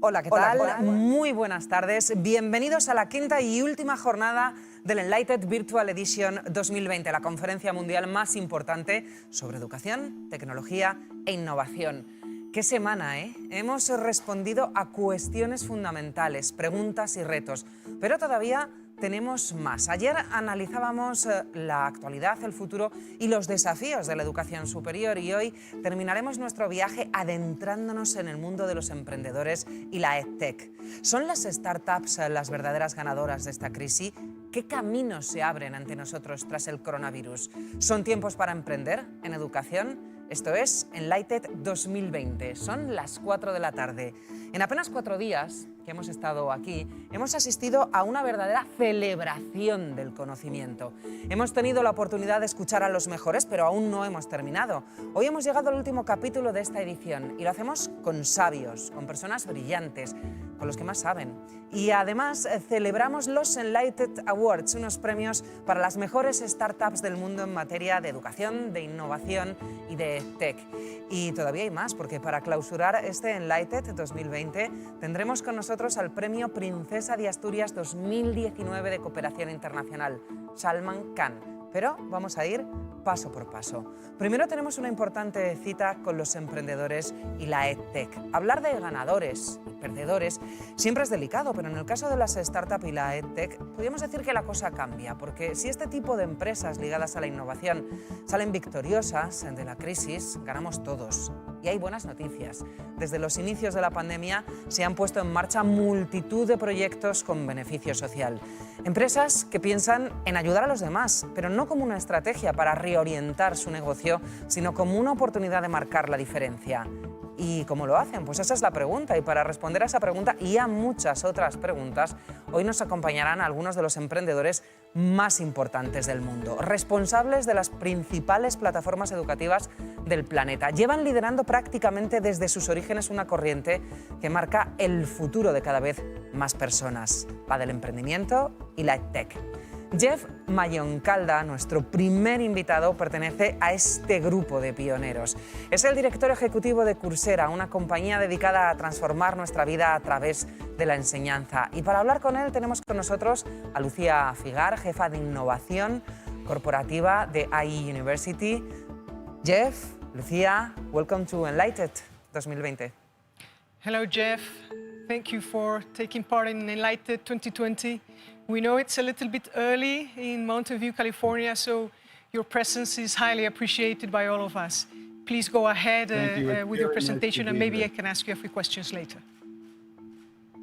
Hola, ¿qué tal? Hola. Muy buenas tardes. Bienvenidos a la quinta y última jornada del Enlightened Virtual Edition 2020, la conferencia mundial más importante sobre educación, tecnología e innovación. ¡Qué semana, eh! Hemos respondido a cuestiones fundamentales, preguntas y retos, pero todavía tenemos más. Ayer analizábamos la actualidad, el futuro y los desafíos de la educación superior y hoy terminaremos nuestro viaje adentrándonos en el mundo de los emprendedores y la edtech. ¿Son las startups las verdaderas ganadoras de esta crisis? ¿Qué caminos se abren ante nosotros tras el coronavirus? ¿Son tiempos para emprender en educación? Esto es Enlightened 2020. Son las 4 de la tarde. En apenas 4 días que hemos estado aquí, hemos asistido a una verdadera celebración del conocimiento. Hemos tenido la oportunidad de escuchar a los mejores, pero aún no hemos terminado. Hoy hemos llegado al último capítulo de esta edición y lo hacemos con sabios, con personas brillantes, con los que más saben. Y además celebramos los Enlightened Awards, unos premios para las mejores startups del mundo en materia de educación, de innovación y de tech. Y todavía hay más, porque para clausurar este Enlightened 2020 tendremos con nosotros al premio Princesa de Asturias 2019 de Cooperación Internacional, Salman Khan. Pero vamos a ir paso por paso. Primero tenemos una importante cita con los emprendedores y la edtech. Hablar de ganadores y perdedores siempre es delicado, pero en el caso de las startups y la edtech podríamos decir que la cosa cambia, porque si este tipo de empresas ligadas a la innovación salen victoriosas de la crisis, ganamos todos. Y hay buenas noticias. Desde los inicios de la pandemia se han puesto en marcha multitud de proyectos con beneficio social. Empresas que piensan en ayudar a los demás, pero no como una estrategia para reorientar su negocio, sino como una oportunidad de marcar la diferencia. ¿Y cómo lo hacen? Pues esa es la pregunta. Y para responder a esa pregunta y a muchas otras preguntas, hoy nos acompañarán algunos de los emprendedores más importantes del mundo, responsables de las principales plataformas educativas del planeta. Llevan liderando prácticamente desde sus orígenes una corriente que marca el futuro de cada vez más personas, la del emprendimiento y la edtech. Jeff Mayoncalda, nuestro primer invitado, pertenece a este grupo de pioneros. Es el director ejecutivo de Coursera, una compañía dedicada a transformar nuestra vida a través de la enseñanza. Y para hablar con él tenemos con nosotros a Lucía Figar, jefa de innovación corporativa de IE University. Jeff, Lucía, welcome to Enlightened 2020. Hello, Jeff. Thank you for taking part in Enlightened 2020. We know it's a little bit early in Mountain View, California, so your presence is highly appreciated by all of us. Please go ahead with your presentation, and maybe I can ask you a few questions later.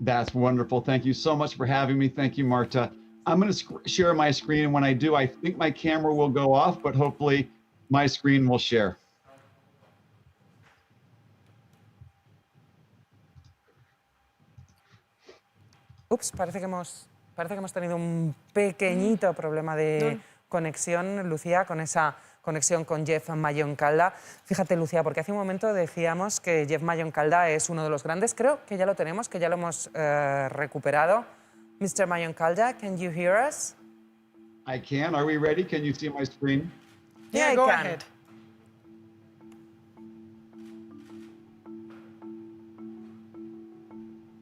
That's wonderful. Thank you so much for having me. Thank you, Marta. I'm going to share my screen, and when I do, I think my camera will go off, but hopefully my screen will share. Ups, parece que hemos tenido un pequeñito problema de conexión, Lucía, con esa conexión con Jeff Mayoncalda. Fíjate, Lucía, porque hace un momento decíamos que Jeff Mayoncalda es uno de los grandes. Creo que ya lo tenemos, que ya lo hemos recuperado. Mr. Mayoncalda, can you hear us? I can. Are we ready? Can you see my screen? Yeah, go ahead.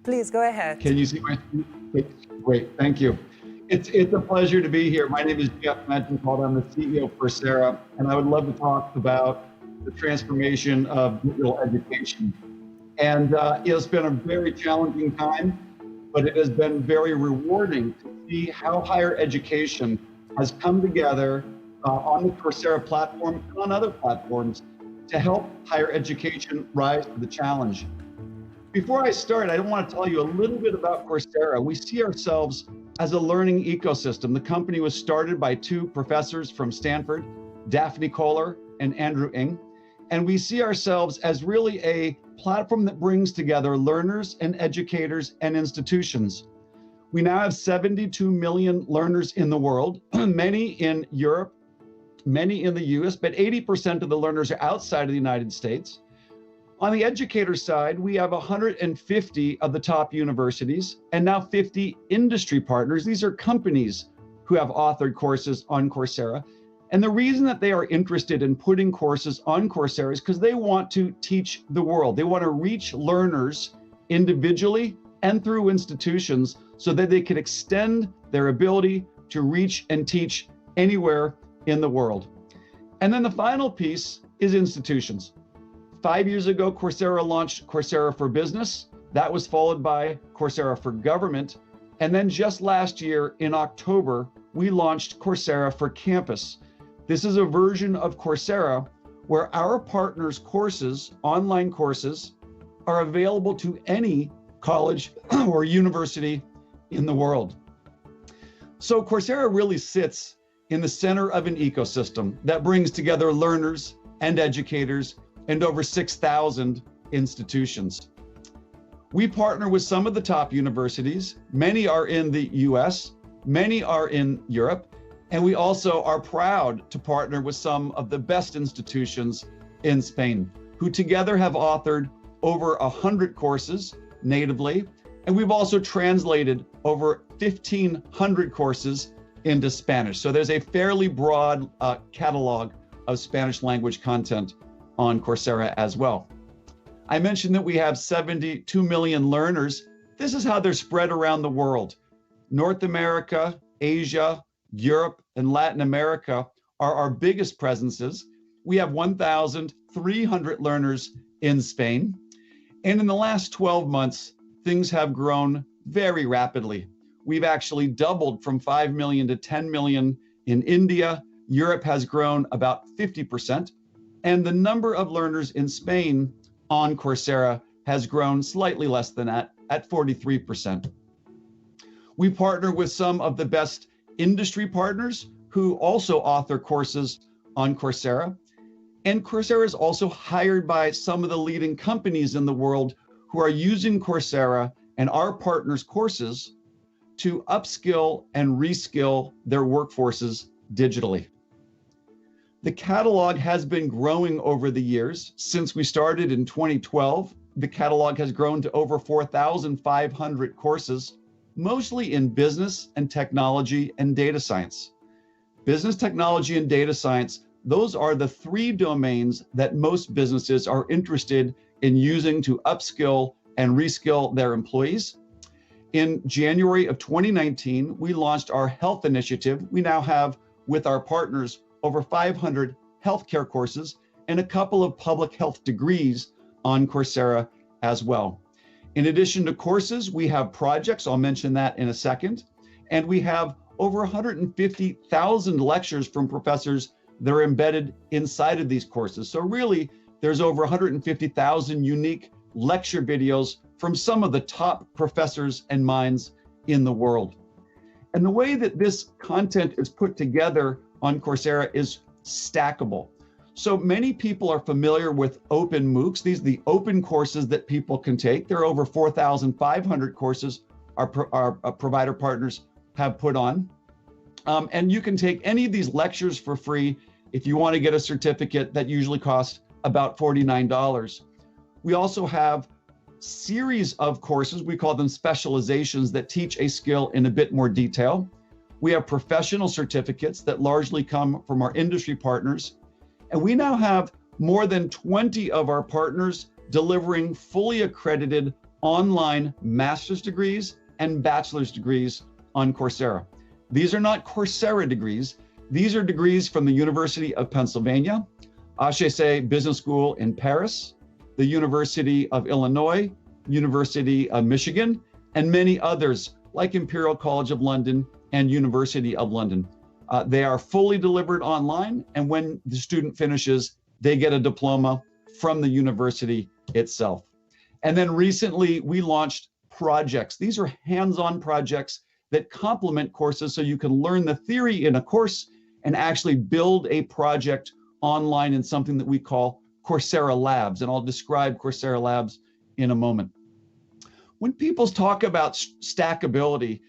Please, go ahead. Can you see my screen? Great, thank you. It's a pleasure to be here. My name is Jeff Mayoncalda. I'm the CEO of Coursera, and I would love to talk about the transformation of digital education. And it's been a very challenging time, but it has been very rewarding to see how higher education has come together on the Coursera platform and on other platforms to help higher education rise to the challenge. Before I start, I want to tell you a little bit about Coursera. We see ourselves as a learning ecosystem. The company was started by 2 professors from Stanford, Daphne Kohler and Andrew Ng. And we see ourselves as really a platform that brings together learners and educators and institutions. We now have 72 million learners in the world, many in Europe, many in the US, but 80% of the learners are outside of the United States. On the educator side, we have 150 of the top universities and now 50 industry partners. These are companies who have authored courses on Coursera. And the reason that they are interested in putting courses on Coursera is because they want to teach the world. They want to reach learners individually and through institutions so that they can extend their ability to reach and teach anywhere in the world. And then the final piece is institutions. 5 years ago, Coursera launched Coursera for Business. That was followed by Coursera for Government. And then just last year in October, we launched Coursera for Campus. This is a version of Coursera where our partners' courses, online courses, are available to any college or university in the world. So Coursera really sits in the center of an ecosystem that brings together learners and educators and over 6,000 institutions. We partner with some of the top universities. Many are in the US, many are in Europe, and we also are proud to partner with some of the best institutions in Spain, who together have authored over 100 courses natively, and we've also translated over 1,500 courses into Spanish. So there's a fairly broad catalog of Spanish language content on Coursera as well. I mentioned that we have 72 million learners. This is how they're spread around the world. North America, Asia, Europe, and Latin America are our biggest presences. We have 1,300 learners in Spain. And in the last 12 months, things have grown very rapidly. We've actually doubled from 5 million to 10 million in India. Europe has grown about 50%. And the number of learners in Spain on Coursera has grown slightly less than that, at 43%. We partner with some of the best industry partners who also author courses on Coursera. And Coursera is also hired by some of the leading companies in the world who are using Coursera and our partners' courses to upskill and reskill their workforces digitally. The catalog has been growing over the years. Since we started in 2012, the catalog has grown to over 4,500 courses, mostly in business and technology and data science. Business, technology, and data science, those are the three domains that most businesses are interested in using to upskill and reskill their employees. In January of 2019, we launched our health initiative. We now have, with our partners, over 500 healthcare courses and a couple of public health degrees on Coursera as well. In addition to courses, we have projects. I'll mention that in a second. And we have over 150,000 lectures from professors that are embedded inside of these courses. So really, there's over 150,000 unique lecture videos from some of the top professors and minds in the world. And the way that this content is put together on Coursera is stackable. So many people are familiar with open MOOCs. These are the open courses that people can take. There are over 4,500 courses our provider partners have put on. And you can take any of these lectures for free if you want to get a certificate that usually costs about $49. We also have series of courses, we call them specializations, that teach a skill in a bit more detail. We have professional certificates that largely come from our industry partners. And we now have more than 20 of our partners delivering fully accredited online master's degrees and bachelor's degrees on Coursera. These are not Coursera degrees. These are degrees from the University of Pennsylvania, HEC Business School in Paris, the University of Illinois, University of Michigan, and many others like Imperial College of London and University of London. They are fully delivered online, and when the student finishes, they get a diploma from the university itself. And then recently, we launched projects. These are hands-on projects that complement courses, so you can learn the theory in a course and actually build a project online in something that we call Coursera Labs, and I'll describe Coursera Labs in a moment. When people talk about stackability,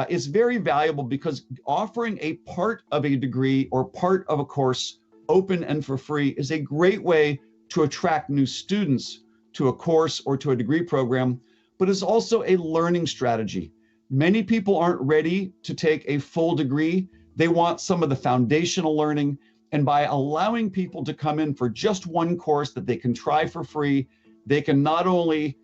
it's very valuable because offering a part of a degree or part of a course open and for free is a great way to attract new students to a course or to a degree program, but it's also a learning strategy. Many people aren't ready to take a full degree. They want some of the foundational learning, and by allowing people to come in for just one course that they can try for free, they can not only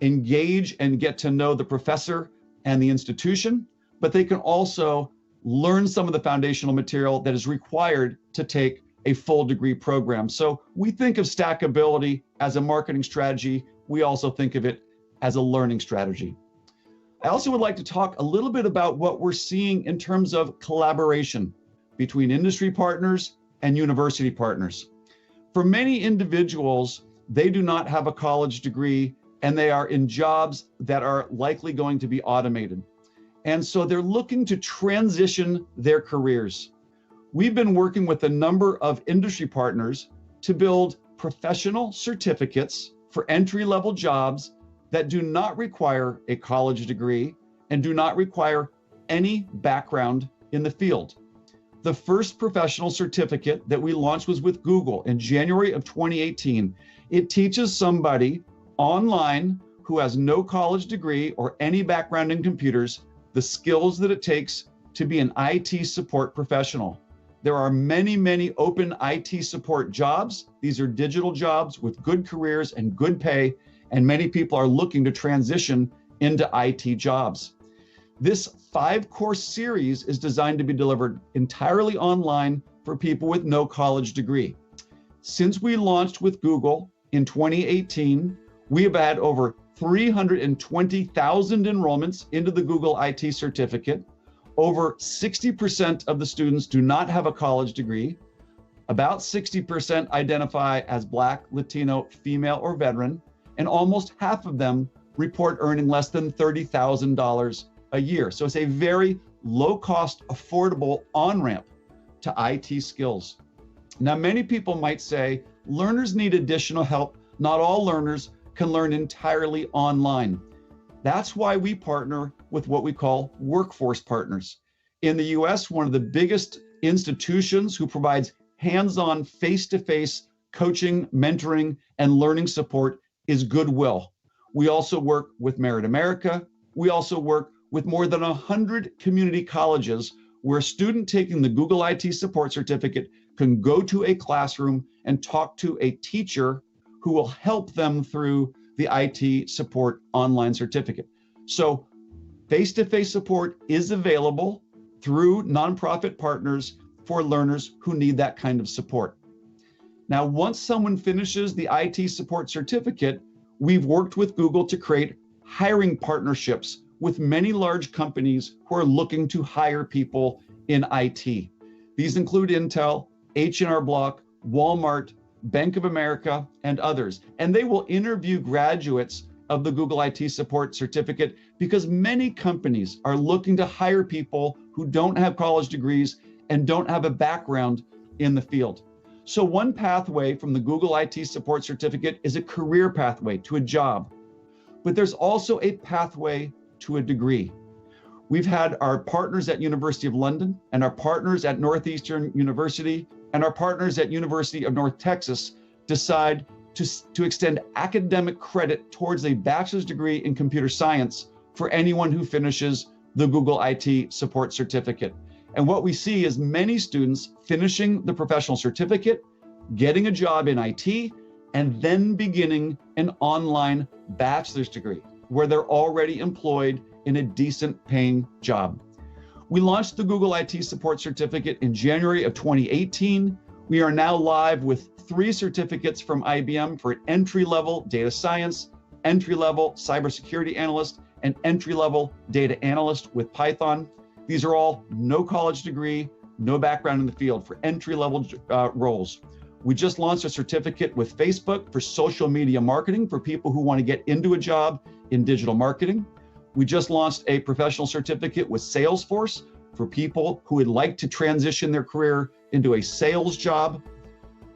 engage and get to know the professor and the institution, but they can also learn some of the foundational material that is required to take a full degree program. So we think of stackability as a marketing strategy. We also think of it as a learning strategy. I also would like to talk a little bit about what we're seeing in terms of collaboration between industry partners and university partners. For many individuals, they do not have a college degree and they are in jobs that are likely going to be automated. And so they're looking to transition their careers. We've been working with a number of industry partners to build professional certificates for entry-level jobs that do not require a college degree and do not require any background in the field. The first professional certificate that we launched was with Google in January of 2018. It teaches somebody online who has no college degree or any background in computers the skills that it takes to be an IT support professional. There are many, many open IT support jobs. These are digital jobs with good careers and good pay, and many people are looking to transition into IT jobs. This 5-course series is designed to be delivered entirely online for people with no college degree. Since we launched with Google in 2018, we have had over 320,000 enrollments into the Google IT certificate. Over 60% of the students do not have a college degree. About 60% identify as Black, Latino, female, or veteran, and almost half of them report earning less than $30,000 a year. So it's a very low-cost, affordable on-ramp to IT skills. Now, many people might say, learners need additional help. Not all learners can learn entirely online. That's why we partner with what we call workforce partners. In the US, one of the biggest institutions who provides hands-on, face-to-face coaching, mentoring, and learning support is Goodwill. We also work with Merit America. We also work with more than 100 community colleges where a student taking the Google IT support certificate can go to a classroom and talk to a teacher who will help them through the IT support online certificate. So face-to-face support is available through nonprofit partners for learners who need that kind of support. Now, once someone finishes the IT support certificate, we've worked with Google to create hiring partnerships with many large companies who are looking to hire people in IT. These include Intel, H&R Block, Walmart, Bank of America, and others. And they will interview graduates of the Google IT support certificate because many companies are looking to hire people who don't have college degrees and don't have a background in the field. So one pathway from the Google IT support certificate is a career pathway to a job, but there's also a pathway to a degree. We've had our partners at University of London and our partners at Northeastern University and our partners at University of North Texas decide to extend academic credit towards a bachelor's degree in computer science for anyone who finishes the Google IT support certificate. And what we see is many students finishing the professional certificate, getting a job in IT, and then beginning an online bachelor's degree where they're already employed in a decent paying job. We launched the Google IT support certificate in January of 2018. We are now live with 3 certificates from IBM for entry-level data science, entry-level cybersecurity analyst, and entry-level data analyst with Python. These are all no college degree, no background in the field for entry-level roles. We just launched a certificate with Facebook for social media marketing for people who want to get into a job in digital marketing. We just launched a professional certificate with Salesforce for people who would like to transition their career into a sales job.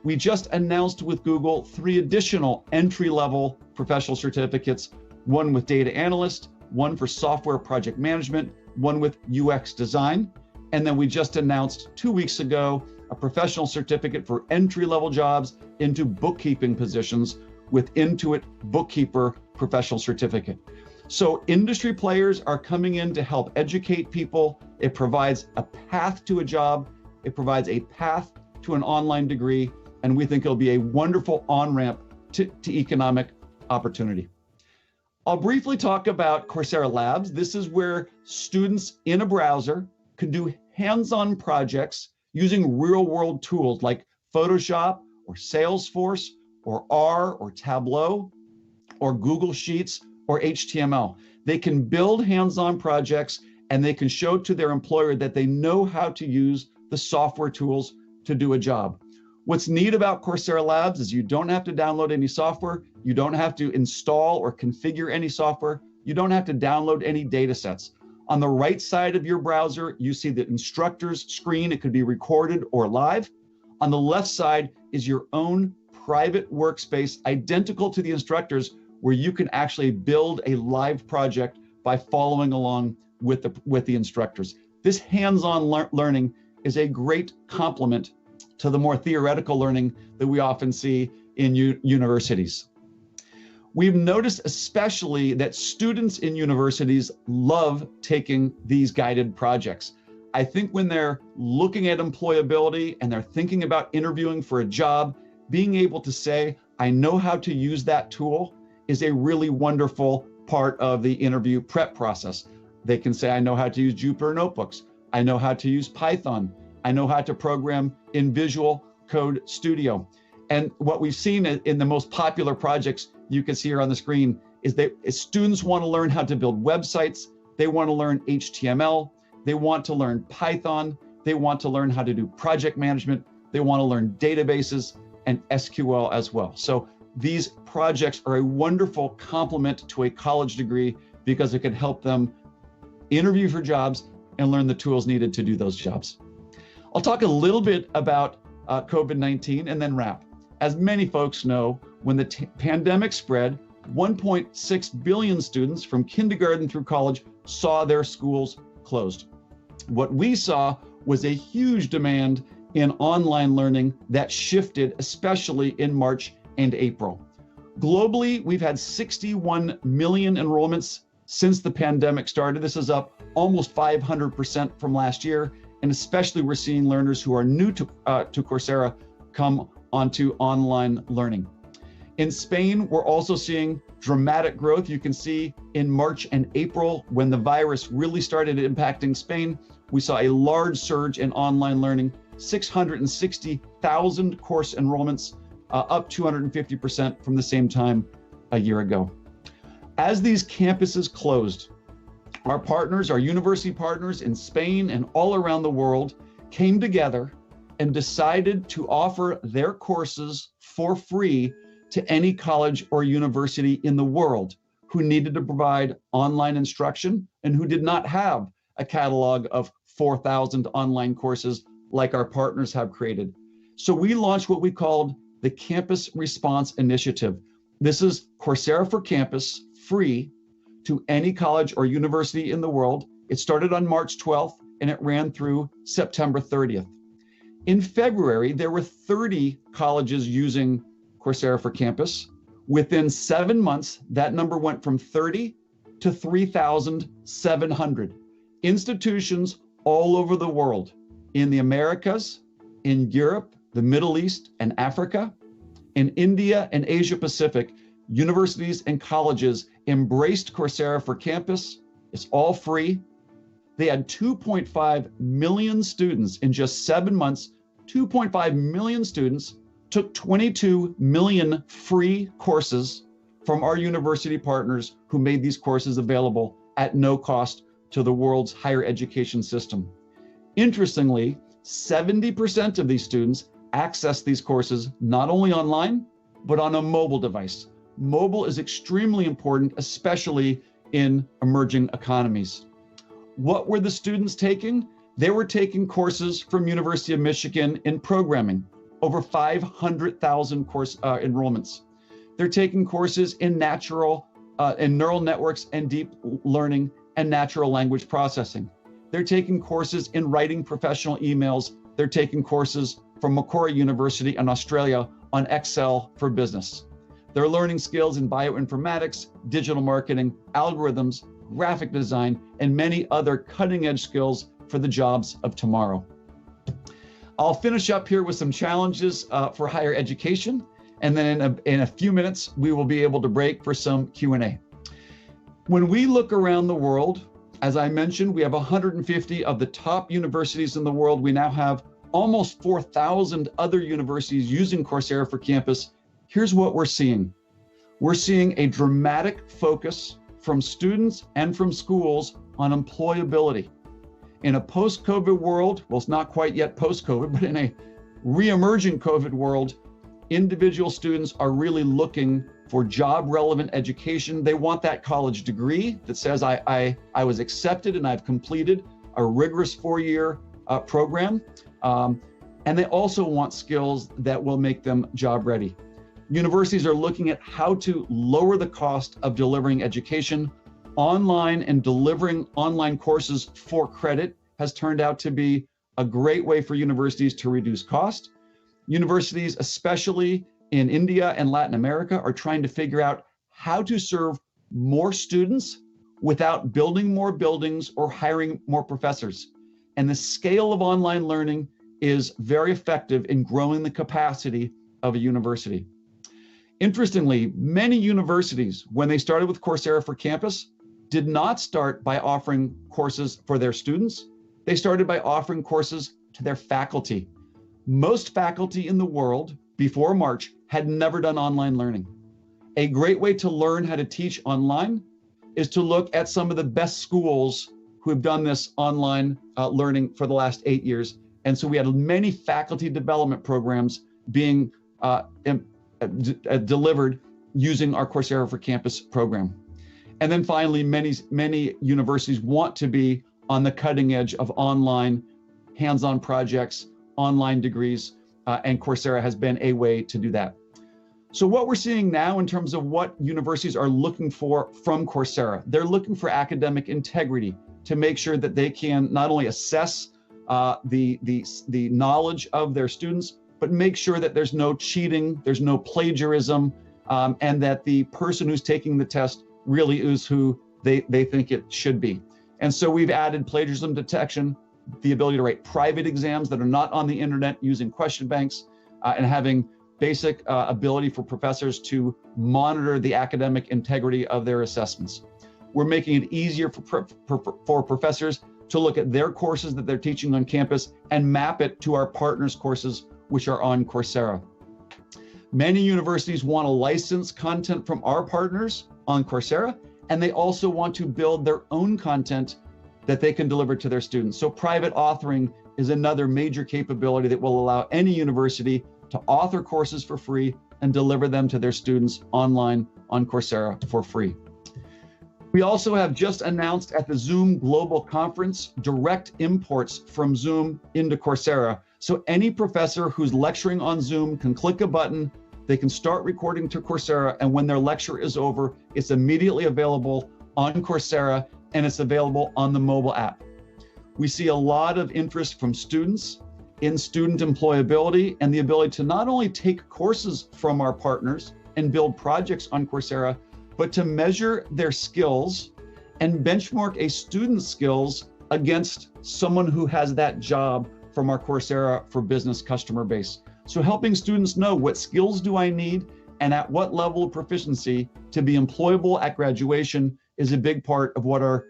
We just announced with Google 3 additional entry-level professional certificates, one with data analyst, one for software project management, one with UX design. And then we just announced 2 weeks ago a professional certificate for entry-level jobs into bookkeeping positions with Intuit Bookkeeper professional certificate. So industry players are coming in to help educate people. It provides a path to a job. It provides a path to an online degree. And we think it'll be a wonderful on-ramp to economic opportunity. I'll briefly talk about Coursera Labs. This is where students in a browser can do hands-on projects using real-world tools like Photoshop or Salesforce or R or Tableau or Google Sheets or HTML. They can build hands-on projects and they can show to their employer that they know how to use the software tools to do a job. What's neat about Coursera Labs is you don't have to download any software, you don't have to install or configure any software, you don't have to download any data sets. On the right side of your browser, you see the instructor's screen. It could be recorded or live. On the left side is your own private workspace identical to the instructor's, where you can actually build a live project by following along with the instructors. This hands-on learning is a great complement to the more theoretical learning that we often see in universities. We've noticed especially that students in universities love taking these guided projects. I think when they're looking at employability and they're thinking about interviewing for a job, being able to say, I know how to use that tool is a really wonderful part of the interview prep process. They can say, I know how to use Jupyter Notebooks. I know how to use Python. I know how to program in Visual Code Studio. And what we've seen in the most popular projects you can see here on the screen is that students want to learn how to build websites. They want to learn HTML. They want to learn Python. They want to learn how to do project management. They want to learn databases and SQL as well. So these projects are a wonderful complement to a college degree because it can help them interview for jobs and learn the tools needed to do those jobs. I'll talk a little bit about COVID-19 and then wrap. As many folks know, when the pandemic spread, 1.6 billion students from kindergarten through college saw their schools closed. What we saw was a huge demand in online learning that shifted, especially in March and April. Globally, we've had 61 million enrollments since the pandemic started. This is up almost 500% from last year. And especially we're seeing learners who are new to Coursera come onto online learning. In Spain, we're also seeing dramatic growth. You can see in March and April, when the virus really started impacting Spain, we saw a large surge in online learning, 660,000 course enrollments, up 250% from the same time a year ago. As these campuses closed, our partners, our university partners in Spain and all around the world came together and decided to offer their courses for free to any college or university in the world who needed to provide online instruction and who did not have a catalog of 4,000 online courses like our partners have created. So we launched what we called the Campus Response Initiative. This is Coursera for Campus, free to any college or university in the world. It started on March 12th and it ran through September 30th. In February, there were 30 colleges using Coursera for Campus. Within 7 months, that number went from 30 to 3,700. Institutions all over the world, in the Americas, in Europe, the Middle East, and Africa, in India and Asia Pacific, universities and colleges embraced Coursera for Campus. It's all free. They had 2.5 million students in just 7 months. 2.5 million students took 22 million free courses from our university partners who made these courses available at no cost to the world's higher education system. Interestingly, 70% of these students access these courses not only online, but on a mobile device. Mobile is extremely important, especially in emerging economies. What were the students taking? They were taking courses from University of Michigan in programming, over 500,000 course enrollments. They're taking courses in neural networks and deep learning and natural language processing. They're taking courses in writing professional emails. They're taking courses from Macquarie University in Australia on Excel for business. They're learning skills in bioinformatics, digital marketing, algorithms, graphic design, and many other cutting-edge skills for the jobs of tomorrow. I'll finish up here with some challenges for higher education, and then in a few minutes, we will be able to break for some Q&A. When we look around the world, as I mentioned, we have 150 of the top universities in the world. We now have almost 4,000 other universities using Coursera for Campus. Here's what we're seeing. We're seeing a dramatic focus from students and from schools on employability. In a post-COVID world, well, it's not quite yet post-COVID, but in a re-emerging COVID world, individual students are really looking for job-relevant education. They want that college degree that says I was accepted and I've completed a rigorous 4-year program. And they also want skills that will make them job ready. Universities are looking at how to lower the cost of delivering education. Online and delivering online courses for credit has turned out to be a great way for universities to reduce cost. Universities, especially in India and Latin America, are trying to figure out how to serve more students without building more buildings or hiring more professors. And the scale of online learning is very effective in growing the capacity of a university. Interestingly, many universities, when they started with Coursera for Campus, did not start by offering courses for their students. They started by offering courses to their faculty. Most faculty in the world before March had never done online learning. A great way to learn how to teach online is to look at some of the best schools who have done this online learning for the last 8 years. And so we had many faculty development programs being delivered using our Coursera for Campus program. And then finally, many universities want to be on the cutting edge of online hands-on projects, online degrees, and Coursera has been a way to do that. So what we're seeing now in terms of what universities are looking for from Coursera, they're looking for academic integrity to make sure that they can not only assess the knowledge of their students, but make sure that there's no cheating, there's no plagiarism, and that the person who's taking the test really is who they think it should be. And so we've added plagiarism detection, the ability to write private exams that are not on the internet using question banks, and having basic ability for professors to monitor the academic integrity of their assessments. We're making it easier for professors to look at their courses that they're teaching on campus and map it to our partners' courses, which are on Coursera. Many universities want to license content from our partners on Coursera, and they also want to build their own content that they can deliver to their students. So private authoring is another major capability that will allow any university to author courses for free and deliver them to their students online on Coursera for free. We also have just announced at the Zoom Global Conference direct imports from Zoom into Coursera. So any professor who's lecturing on Zoom can click a button, they can start recording to Coursera, and when their lecture is over, it's immediately available on Coursera and it's available on the mobile app. We see a lot of interest from students in student employability and the ability to not only take courses from our partners and build projects on Coursera, but to measure their skills and benchmark a student's skills against someone who has that job from our Coursera for Business customer base. So helping students know what skills do I need and at what level of proficiency to be employable at graduation is a big part of what our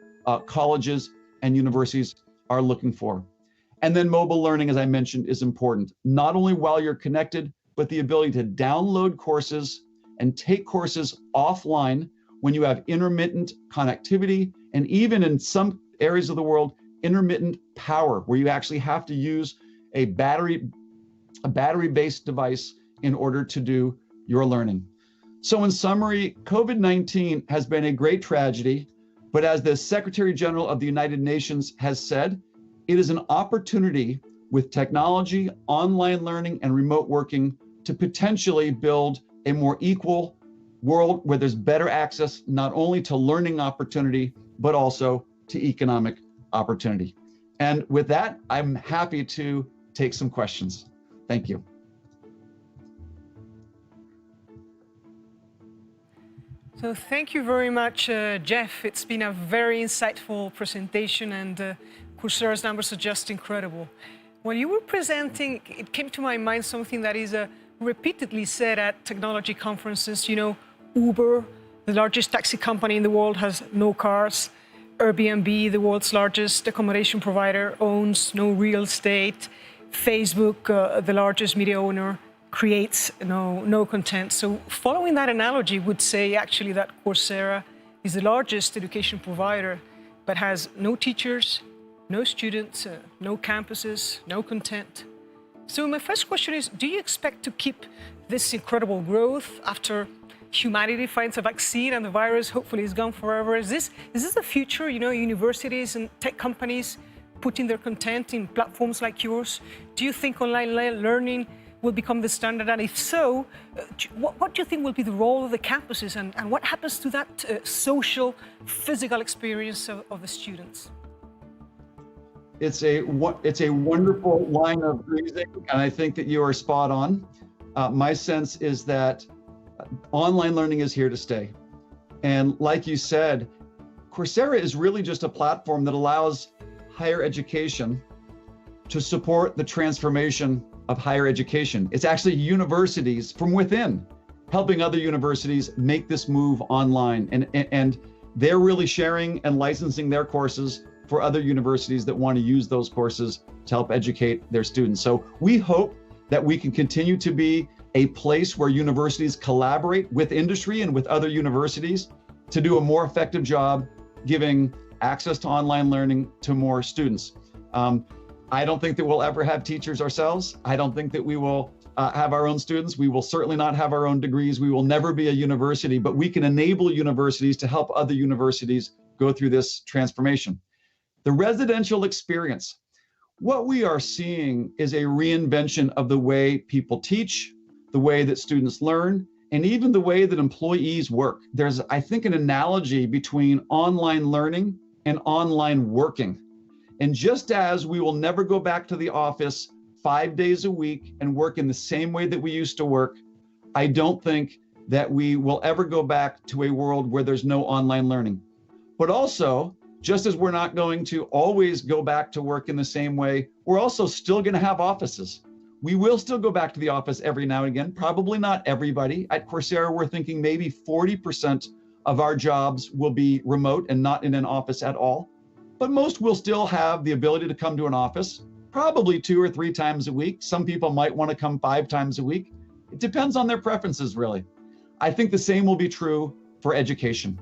colleges and universities are looking for. And then mobile learning, as I mentioned, is important, not only while you're connected, but the ability to download courses and take courses offline when you have intermittent connectivity, and even in some areas of the world, intermittent power, where you actually have to use a battery-based device in order to do your learning. So in summary, COVID-19 has been a great tragedy, but as the Secretary General of the United Nations has said, it is an opportunity with technology, online learning, and remote working to potentially build a more equal world where there's better access not only to learning opportunity, but also to economic opportunity. And with that, I'm happy to take some questions. Thank you. So thank you very much, Jeff. It's been a very insightful presentation, and Coursera's numbers are just incredible. When you were presenting, it came to my mind something that is repeatedly said at technology conferences. You know, Uber The largest taxi company in the world has no cars. Airbnb, the world's largest accommodation provider, owns no real estate. Facebook, the largest media owner, creates no content. So following that analogy would say actually that Coursera is the largest education provider, but has no teachers, no students, no campuses, no content. So my first question is, do you expect to keep this incredible growth after humanity finds a vaccine and the virus hopefully is gone forever? Is this the future, universities and tech companies putting their content in platforms like yours? Do you think online learning will become the standard? And if so, what do you think will be the role of the campuses, and what happens to that social, physical experience of the students? It's a wonderful line of reasoning, and I think that you are spot on. My sense is that online learning is here to stay. And like you said, Coursera is really just a platform that allows higher education to support the transformation of higher education. It's actually universities from within helping other universities make this move online. And they're really sharing and licensing their courses for other universities that want to use those courses to help educate their students. So we hope that we can continue to be a place where universities collaborate with industry and with other universities to do a more effective job giving access to online learning to more students. I don't think that we'll ever have teachers ourselves. I don't think that we will have our own students. We will certainly not have our own degrees. We will never be a university, but we can enable universities to help other universities go through this transformation. The residential experience. What we are seeing is a reinvention of the way people teach, the way that students learn, and even the way that employees work. There's, I think, an analogy between online learning and online working. And just as we will never go back to the office 5 days a week and work in the same way that we used to work, I don't think that we will ever go back to a world where there's no online learning. But also, just as we're not going to always go back to work in the same way, we're also still going to have offices. We will still go back to the office every now and again, probably not everybody. At Coursera, we're thinking maybe 40% of our jobs will be remote and not in an office at all. But most will still have the ability to come to an office, probably 2 or 3 times a week. Some people might want to come 5 times a week. It depends on their preferences, really. I think the same will be true for education.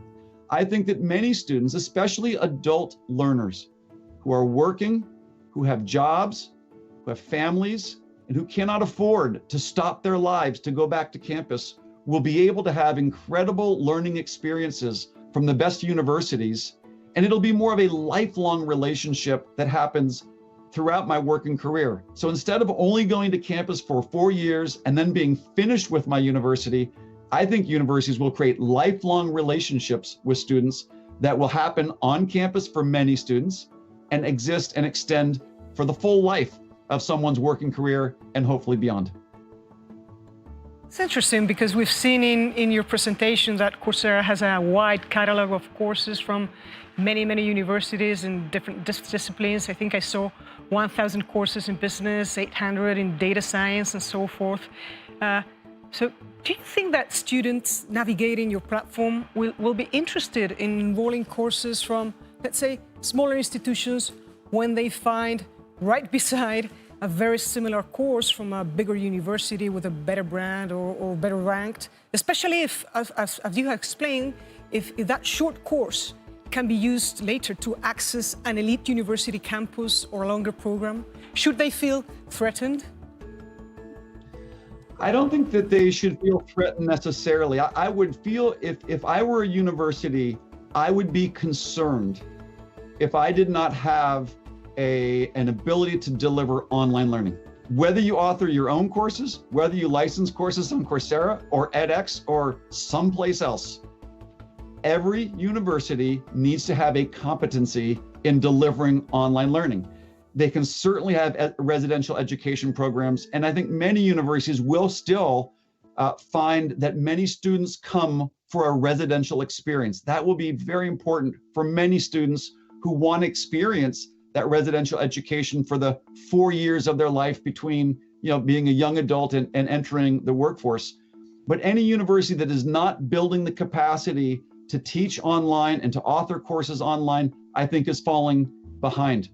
I think that many students, especially adult learners who are working, who have jobs, who have families, and who cannot afford to stop their lives to go back to campus, will be able to have incredible learning experiences from the best universities. And it'll be more of a lifelong relationship that happens throughout my working career. So instead of only going to campus for 4 years and then being finished with my university, I think universities will create lifelong relationships with students that will happen on campus for many students and exist and extend for the full life of someone's working career and hopefully beyond. It's interesting because we've seen in your presentation that Coursera has a wide catalog of courses from many universities in different disciplines. I think I saw 1,000 courses in business, 800 in data science, and so forth. So do you think that students navigating your platform will be interested in enrolling courses from, let's say, smaller institutions when they find right beside a very similar course from a bigger university with a better brand or better ranked, especially if, as you have explained, if that short course can be used later to access an elite university campus or a longer program? Should they feel threatened? I don't think that they should feel threatened necessarily. I would feel if I were a university, I would be concerned if I did not have an ability to deliver online learning. Whether you author your own courses, whether you license courses on Coursera or edX or someplace else, every university needs to have a competency in delivering online learning. They can certainly have residential education programs, and I think many universities will still find that many students come for a residential experience. That will be very important for many students who want to experience that residential education for the 4 years of their life between being a young adult and entering the workforce. But any university that is not building the capacity to teach online and to author courses online, I think is falling behind.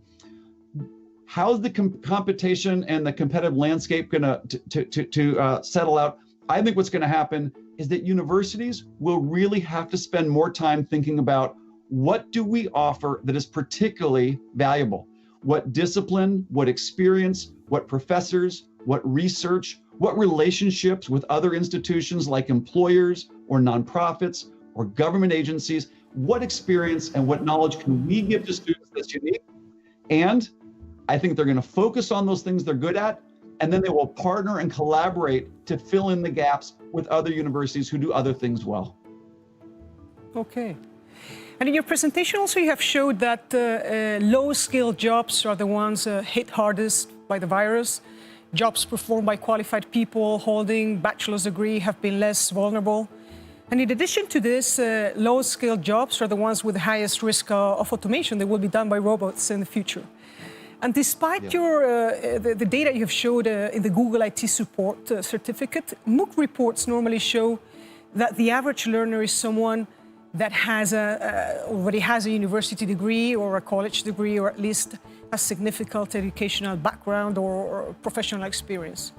How's the competition and the competitive landscape going to settle out? I think what's going to happen is that universities will really have to spend more time thinking about what do we offer that is particularly valuable? What discipline, what experience, what professors, what research, what relationships with other institutions like employers or nonprofits or government agencies, what experience and what knowledge can we give to students that's unique? And I think they're going to focus on those things they're good at, and then they will partner and collaborate to fill in the gaps with other universities who do other things well. Okay. And in your presentation also you have showed that low-skilled jobs are the ones hit hardest by the virus. Jobs performed by qualified people holding bachelor's degree have been less vulnerable. And in addition to this, low-skilled jobs are the ones with the highest risk of automation. They will be done by robots in the future. And despite the data you have showed in the Google IT support certificate, MOOC reports normally show that the average learner is someone that has already has a university degree or a college degree, or at least a significant educational background or professional experience.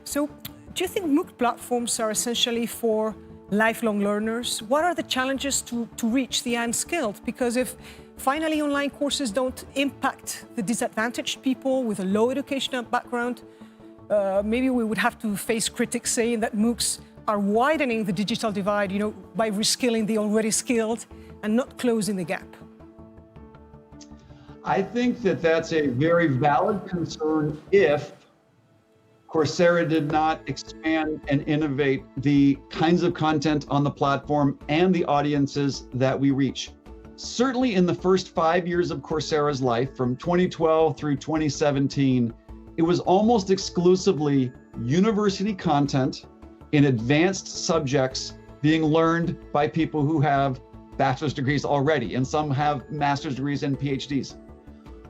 So do you think MOOC platforms are essentially for lifelong learners? What are the challenges to reach the unskilled? Because if finally online courses don't impact the disadvantaged people with a low educational background, maybe we would have to face critics saying that MOOCs are widening the digital divide, by reskilling the already skilled and not closing the gap. I think that that's a very valid concern if Coursera did not expand and innovate the kinds of content on the platform and the audiences that we reach. Certainly in the first 5 years of Coursera's life, from 2012 through 2017, it was almost exclusively university content in advanced subjects being learned by people who have bachelor's degrees already, and some have master's degrees and PhDs.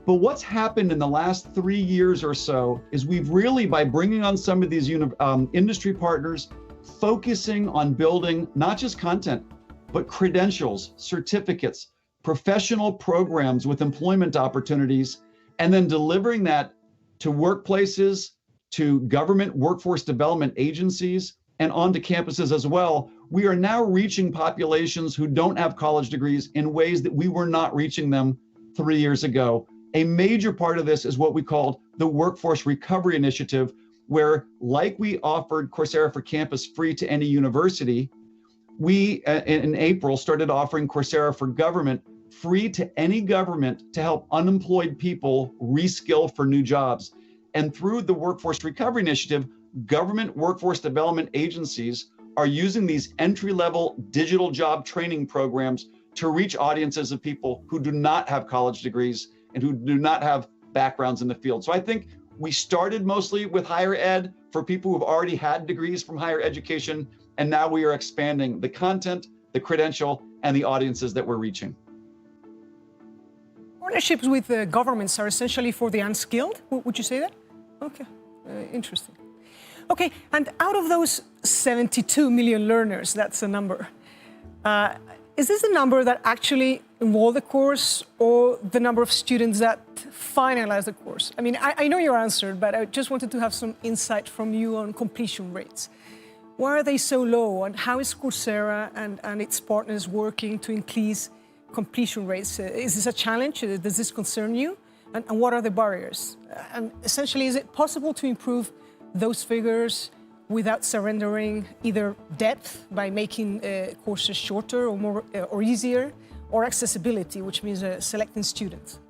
But what's happened in the last 3 years or so is we've really, by bringing on some of these industry partners, focusing on building not just content, but credentials, certificates, professional programs with employment opportunities, and then delivering that to workplaces, to government workforce development agencies, and onto campuses as well. We are now reaching populations who don't have college degrees in ways that we were not reaching them 3 years ago. A major part of this is what we called the Workforce Recovery Initiative, where, like we offered Coursera for Campus free to any university, we in April started offering Coursera for Government free to any government to help unemployed people reskill for new jobs. And through the Workforce Recovery Initiative, government workforce development agencies are using these entry-level digital job training programs to reach audiences of people who do not have college degrees and who do not have backgrounds in the field. So I think we started mostly with higher ed for people who've already had degrees from higher education, and now we are expanding the content, the credential, and the audiences that we're reaching. Partnerships with governments are essentially for the unskilled, would you say that? Okay, interesting. Okay, and out of those 72 million learners, that's a number, is this the number that actually enroll the course, or the number of students that finalize the course? I mean, I know your answer, but I just wanted to have some insight from you on completion rates. Why are they so low, and how is Coursera and its partners working to increase completion rates? Is this a challenge? Does this concern you? And what are the barriers? And essentially, is it possible to improve those figures without surrendering either depth by making courses shorter or more or easier, or accessibility, which means selecting students?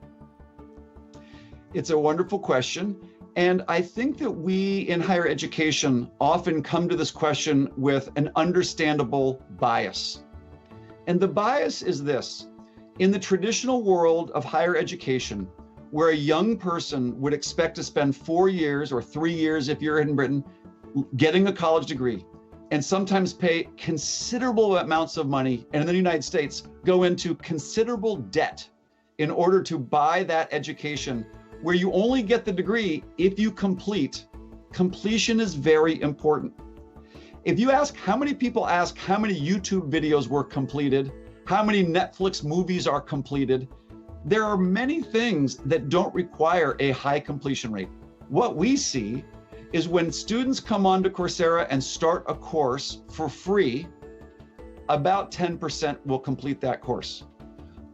It's a wonderful question. And I think that we in higher education often come to this question with an understandable bias. And the bias is this: in the traditional world of higher education, where a young person would expect to spend 4 years or 3 years if you're in Britain getting a college degree, and sometimes pay considerable amounts of money, and in the United States go into considerable debt in order to buy that education, where you only get the degree if you complete. Completion is very important. If you ask how many people ask how many YouTube videos were completed, how many Netflix movies are completed, there are many things that don't require a high completion rate. What we see is when students come onto Coursera and start a course for free, about 10% will complete that course.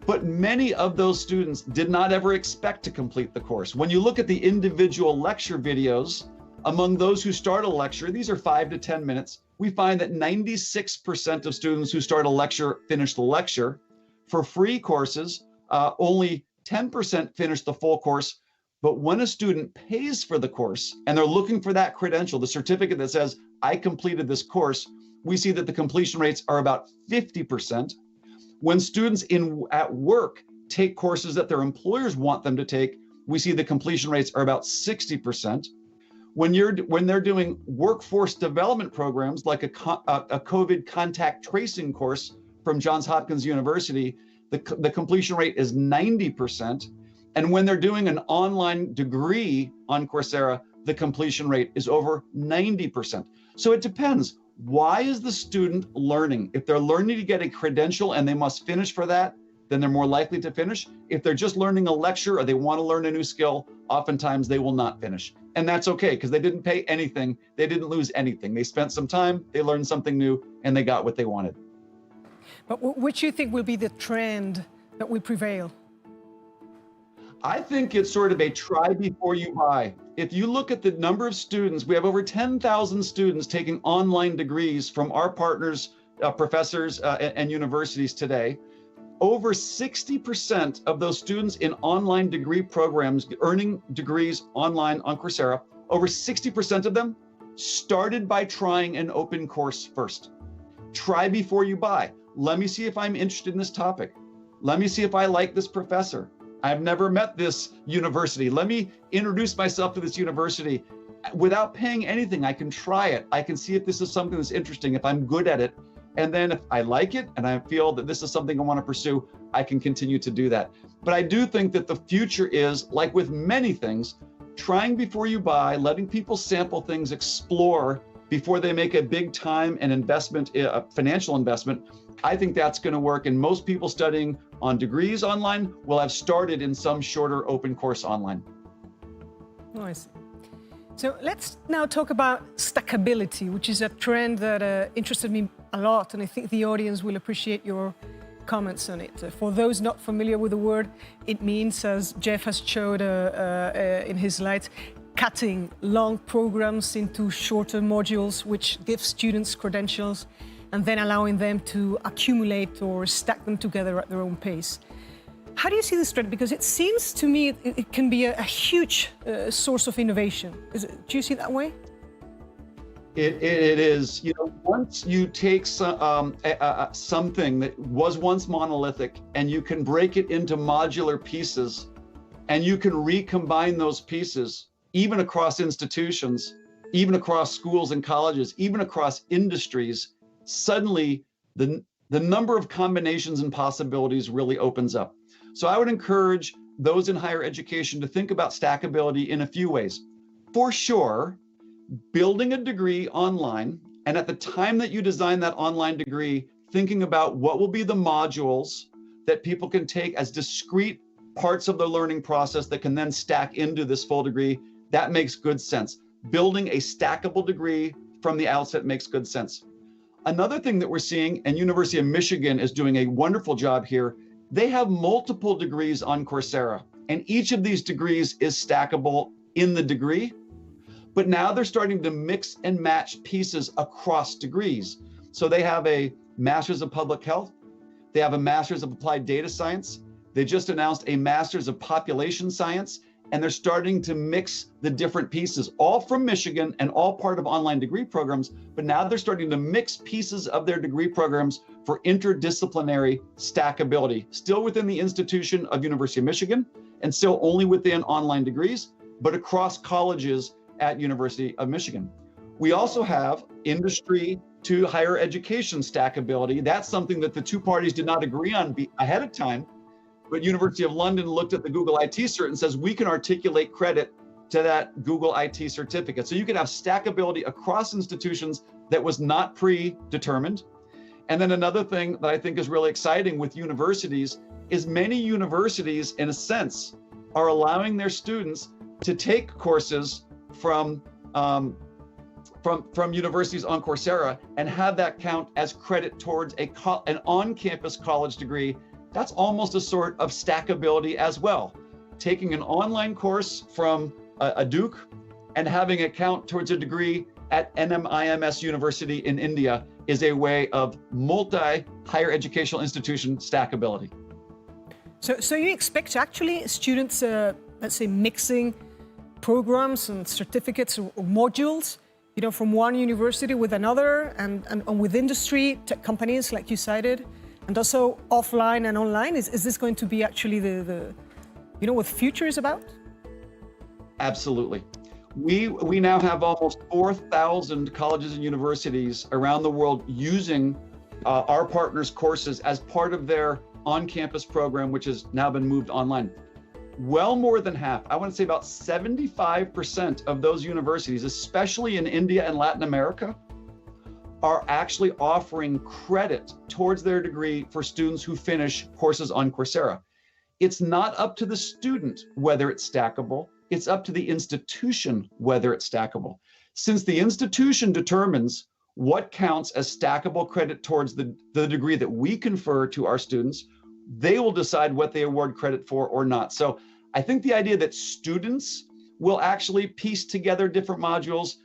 But many of those students did not ever expect to complete the course. When you look at the individual lecture videos, among those who start a lecture, these are 5 to 10 minutes, we find that 96% of students who start a lecture finish the lecture. For free courses, only 10% finish the full course. But when a student pays for the course and they're looking for that credential, the certificate that says, I completed this course, we see that the completion rates are about 50%. When students at work take courses that their employers want them to take, we see the completion rates are about 60%. When they're doing workforce development programs like a COVID contact tracing course from Johns Hopkins University, the completion rate is 90%. And when they're doing an online degree on Coursera, the completion rate is over 90%. So it depends. Why is the student learning? If they're learning to get a credential and they must finish for that, then they're more likely to finish. If they're just learning a lecture or they want to learn a new skill, oftentimes they will not finish. And that's okay, because they didn't pay anything. They didn't lose anything. They spent some time, they learned something new, and they got what they wanted. But which do you think will be the trend that will prevail? I think it's sort of a try before you buy. If you look at the number of students, we have over 10,000 students taking online degrees from our partners, professors, and universities today. Over 60% of those students in online degree programs earning degrees online on Coursera, over 60% of them started by trying an open course first. Try before you buy. Let me see if I'm interested in this topic. Let me see if I like this professor. I've never met this university. Let me introduce myself to this university. Without paying anything, I can try it. I can see if this is something that's interesting, if I'm good at it. And then if I like it and I feel that this is something I want to pursue, I can continue to do that. But I do think that the future is, like with many things, trying before you buy, letting people sample things, explore before they make a big time and investment, a financial investment. I think that's going to work. And most people studying on degrees online will have started in some shorter open course online. Nice. So let's now talk about stackability, which is a trend that interested me a lot, and I think the audience will appreciate your comments on it. For those not familiar with the word, it means, as Jeff has showed in his slides, cutting long programs into shorter modules, which gives students credentials and then allowing them to accumulate or stack them together at their own pace. How do you see this trend? Because it seems to me it can be a huge source of innovation. Do you see it that way? It is. You know, once you take something that was once monolithic and you can break it into modular pieces and you can recombine those pieces, even across institutions, even across schools and colleges, even across industries, suddenly the number of combinations and possibilities really opens up. So I would encourage those in higher education to think about stackability in a few ways. For sure, building a degree online, and at the time that you design that online degree, thinking about what will be the modules that people can take as discrete parts of the learning process that can then stack into this full degree, that makes good sense. Building a stackable degree from the outset makes good sense. Another thing that we're seeing, and University of Michigan is doing a wonderful job here, they have multiple degrees on Coursera, and each of these degrees is stackable in the degree, but now they're starting to mix and match pieces across degrees. So they have a Master's of Public Health, they have a Master's of Applied Data Science, they just announced a Master's of Population Science, and they're starting to mix the different pieces, all from Michigan and all part of online degree programs, but now they're starting to mix pieces of their degree programs for interdisciplinary stackability, still within the institution of University of Michigan and still only within online degrees, but across colleges at University of Michigan. We also have industry to higher education stackability. That's something that the two parties did not agree on ahead of time, but University of London looked at the Google IT cert and says we can articulate credit to that Google IT certificate. So you can have stackability across institutions that was not predetermined. And then another thing that I think is really exciting with universities is many universities, in a sense, are allowing their students to take courses from universities on Coursera and have that count as credit towards an on-campus college degree. That's almost a sort of stackability as well. Taking an online course from a Duke and having it count towards a degree at NMIMS University in India is a way of multi-higher educational institution stackability. So you expect actually students, let's say, mixing programs and certificates or modules, from one university with another and with industry, tech companies like you cited, and also offline and online? Is this going to be actually the what the future is about? Absolutely. We now have almost 4,000 colleges and universities around the world using our partners' courses as part of their on-campus program, which has now been moved online. Well more than half, I want to say about 75% of those universities, especially in India and Latin America, are actually offering credit towards their degree for students who finish courses on Coursera. It's not up to the student whether it's stackable, it's up to the institution whether it's stackable. Since the institution determines what counts as stackable credit towards the degree that we confer to our students, they will decide what they award credit for or not. So I think the idea that students will actually piece together different modules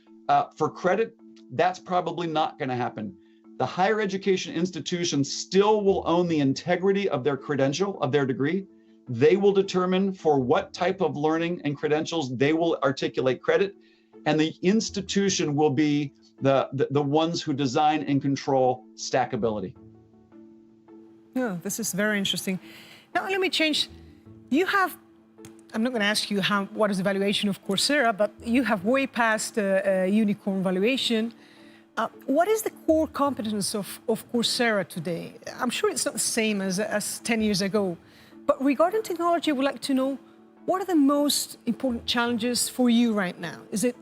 for credit, that's probably not going to happen. The higher education institutions still will own the integrity of their credential, of their degree. They will determine for what type of learning and credentials they will articulate credit, and the institution will be the ones who design and control stackability. Yeah, this is very interesting. Now let me change. I'm not going to ask you what is the valuation of Coursera, but you have way past unicorn valuation. What is the core competence of Coursera today? I'm sure it's not the same as 10 years ago, but regarding technology, I would like to know, what are the most important challenges for you right now? Is it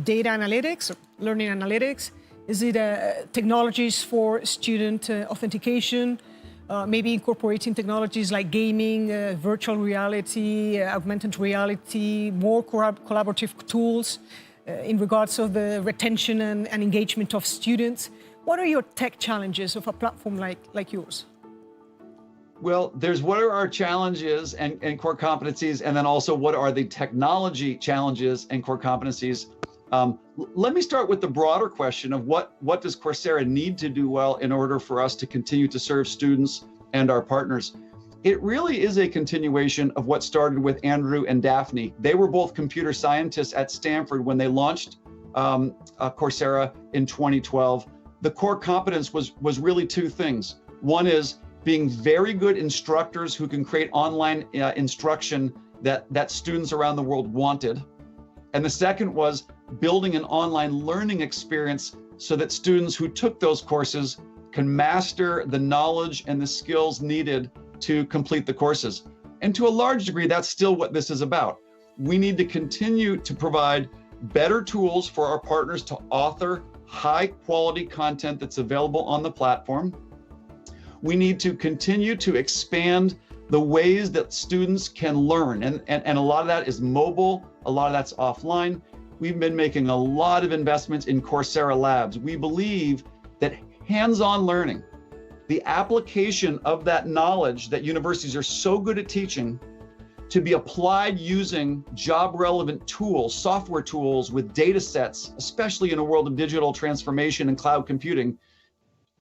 data analytics or learning analytics? Is it technologies for student authentication? Maybe incorporating technologies like gaming, virtual reality, augmented reality, more collaborative tools in regards of the retention and engagement of students. What are your tech challenges of a platform like yours? Well, there's what are our challenges and core competencies, and then also what are the technology challenges and core competencies. Let me start with the broader question of what does Coursera need to do well in order for us to continue to serve students and our partners. It really is a continuation of what started with Andrew and Daphne. They were both computer scientists at Stanford when they launched Coursera in 2012. The core competence was really two things. One is being very good instructors who can create online instruction that students around the world wanted. And the second was building an online learning experience so that students who took those courses can master the knowledge and the skills needed to complete the courses. And to a large degree, that's still what this is about. We need to continue to provide better tools for our partners to author high quality content that's available on the platform. We need to continue to expand the ways that students can learn. And a lot of that is mobile, a lot of that's offline. We've been making a lot of investments in Coursera Labs. We believe that hands-on learning, the application of that knowledge that universities are so good at teaching, to be applied using job-relevant tools, software tools with data sets, especially in a world of digital transformation and cloud computing.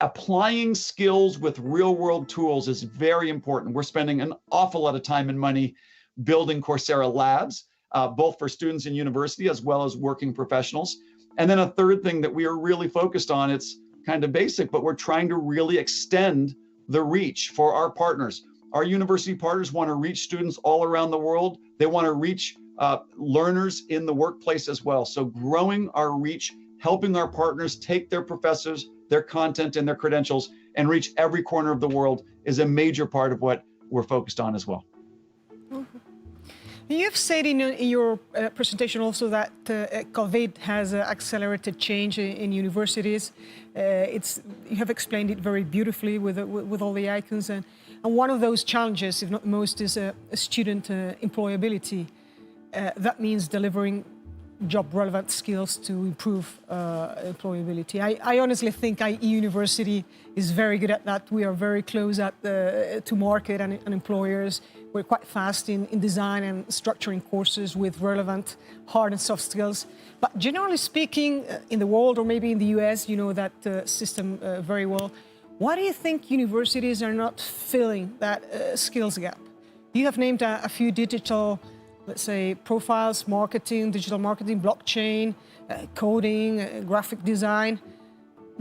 Applying skills with real-world tools is very important. We're spending an awful lot of time and money building Coursera Labs, both for students in university as well as working professionals. And then a third thing that we are really focused on, it's kind of basic, but we're trying to really extend the reach for our partners. Our university partners want to reach students all around the world. They want to reach learners in the workplace as well. So growing our reach, helping our partners take their professors, their content and their credentials and reach every corner of the world is a major part of what we're focused on as well. Mm-hmm. You've said in your presentation also that COVID has accelerated change in universities. You have explained it very beautifully with all the icons. And one of those challenges, if not most, is student employability. That means delivering job-relevant skills to improve employability. I honestly think IE University is very good at that. We are very close to market and employers. We're quite fast in design and structuring courses with relevant hard and soft skills. But generally speaking, in the world, or maybe in the US, you know that system very well. Why do you think universities are not filling that skills gap? You have named a few digital, let's say, profiles, marketing, digital marketing, blockchain, coding, graphic design.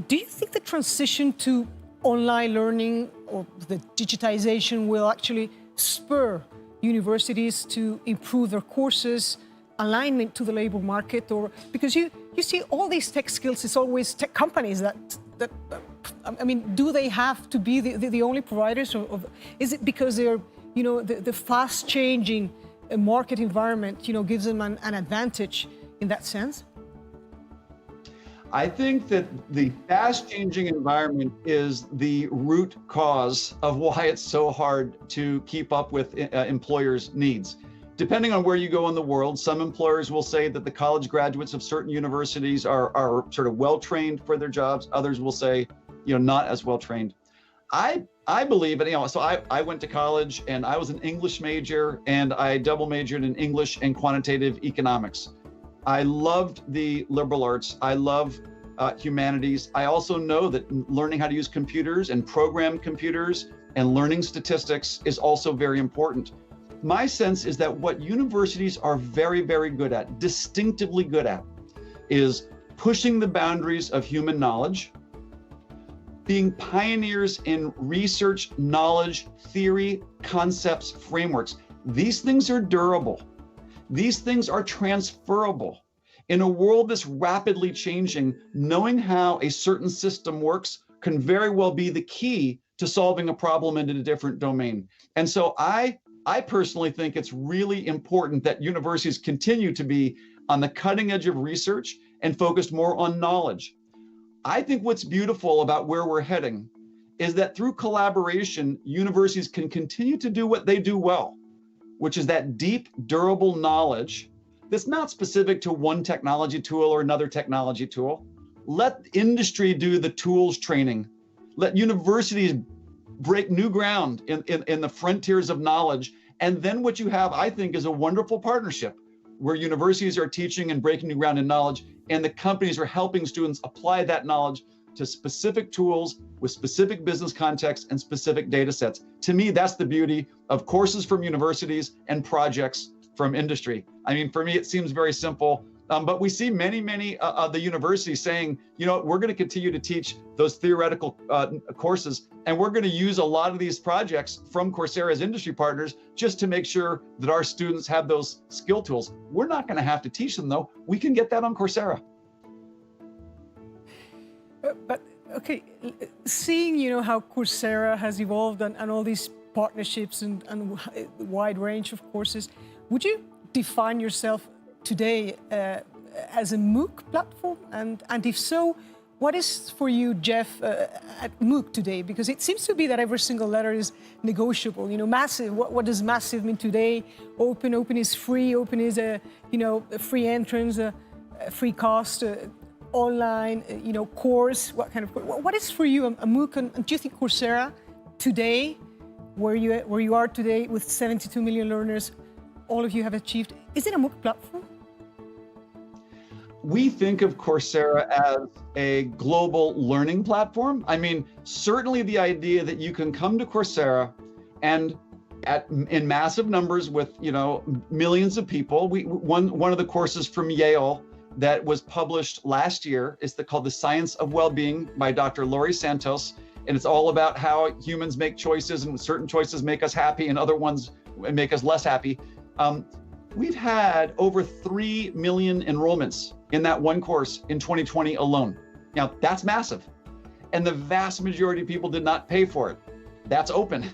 Do you think the transition to online learning or the digitization will actually spur universities to improve their courses, alignment to the labor market? Or because you see all these tech skills, it's always tech companies that I mean, do they have to be the only providers? Or is it because they're, you know, the fast changing market environment, you know, gives them an advantage in that sense? I think that the fast-changing environment is the root cause of why it's so hard to keep up with employers' needs. Depending on where you go in the world, some employers will say that the college graduates of certain universities are sort of well-trained for their jobs. Others will say, you know, not as well-trained. I believe, and you know, so I went to college and I was an English major and I double majored in English and quantitative economics. I loved the liberal arts. I love humanities. I also know that learning how to use computers and program computers and learning statistics is also very important. My sense is that what universities are very, very good at, distinctively good at, is pushing the boundaries of human knowledge, being pioneers in research, knowledge, theory, concepts, frameworks. These things are durable. These things are transferable. In a world that's rapidly changing, knowing how a certain system works can very well be the key to solving a problem in a different domain. And so I personally think it's really important that universities continue to be on the cutting edge of research and focused more on knowledge. I think what's beautiful about where we're heading is that through collaboration, universities can continue to do what they do well, which is that deep, durable knowledge that's not specific to one technology tool or another technology tool. Let industry do the tools training. Let universities break new ground in the frontiers of knowledge. And then what you have, I think, is a wonderful partnership where universities are teaching and breaking new ground in knowledge, and the companies are helping students apply that knowledge to specific tools with specific business contexts and specific data sets. To me, that's the beauty of courses from universities and projects from industry. I mean, for me, it seems very simple, but we see many of the universities saying, you know, we're going to continue to teach those theoretical courses, and we're going to use a lot of these projects from Coursera as industry partners just to make sure that our students have those skill tools. We're not going to have to teach them, though. We can get that on Coursera. But okay, seeing, you know, how Coursera has evolved and all these partnerships and a wide range of courses, would you define yourself today as a MOOC platform? And if so, what is for you, Jeff, at MOOC today? Because it seems to be that every single letter is negotiable. You know, massive. What does massive mean today? Open is free. Open is a free entrance, a free cost. Online, you know, course. What is for you a MOOC? And do you think Coursera today, where you are today with 72 million learners, all of you have achieved, is it a MOOC platform? We think of Coursera as a global learning platform. I mean, certainly the idea that you can come to Coursera and in massive numbers with, you know, millions of people. One of the courses from Yale that was published last year is called The Science of Wellbeing by Dr. Laurie Santos. And it's all about how humans make choices, and certain choices make us happy and other ones make us less happy. We've had over 3 million enrollments in that one course in 2020 alone. Now, that's massive. And the vast majority of people did not pay for it. That's open,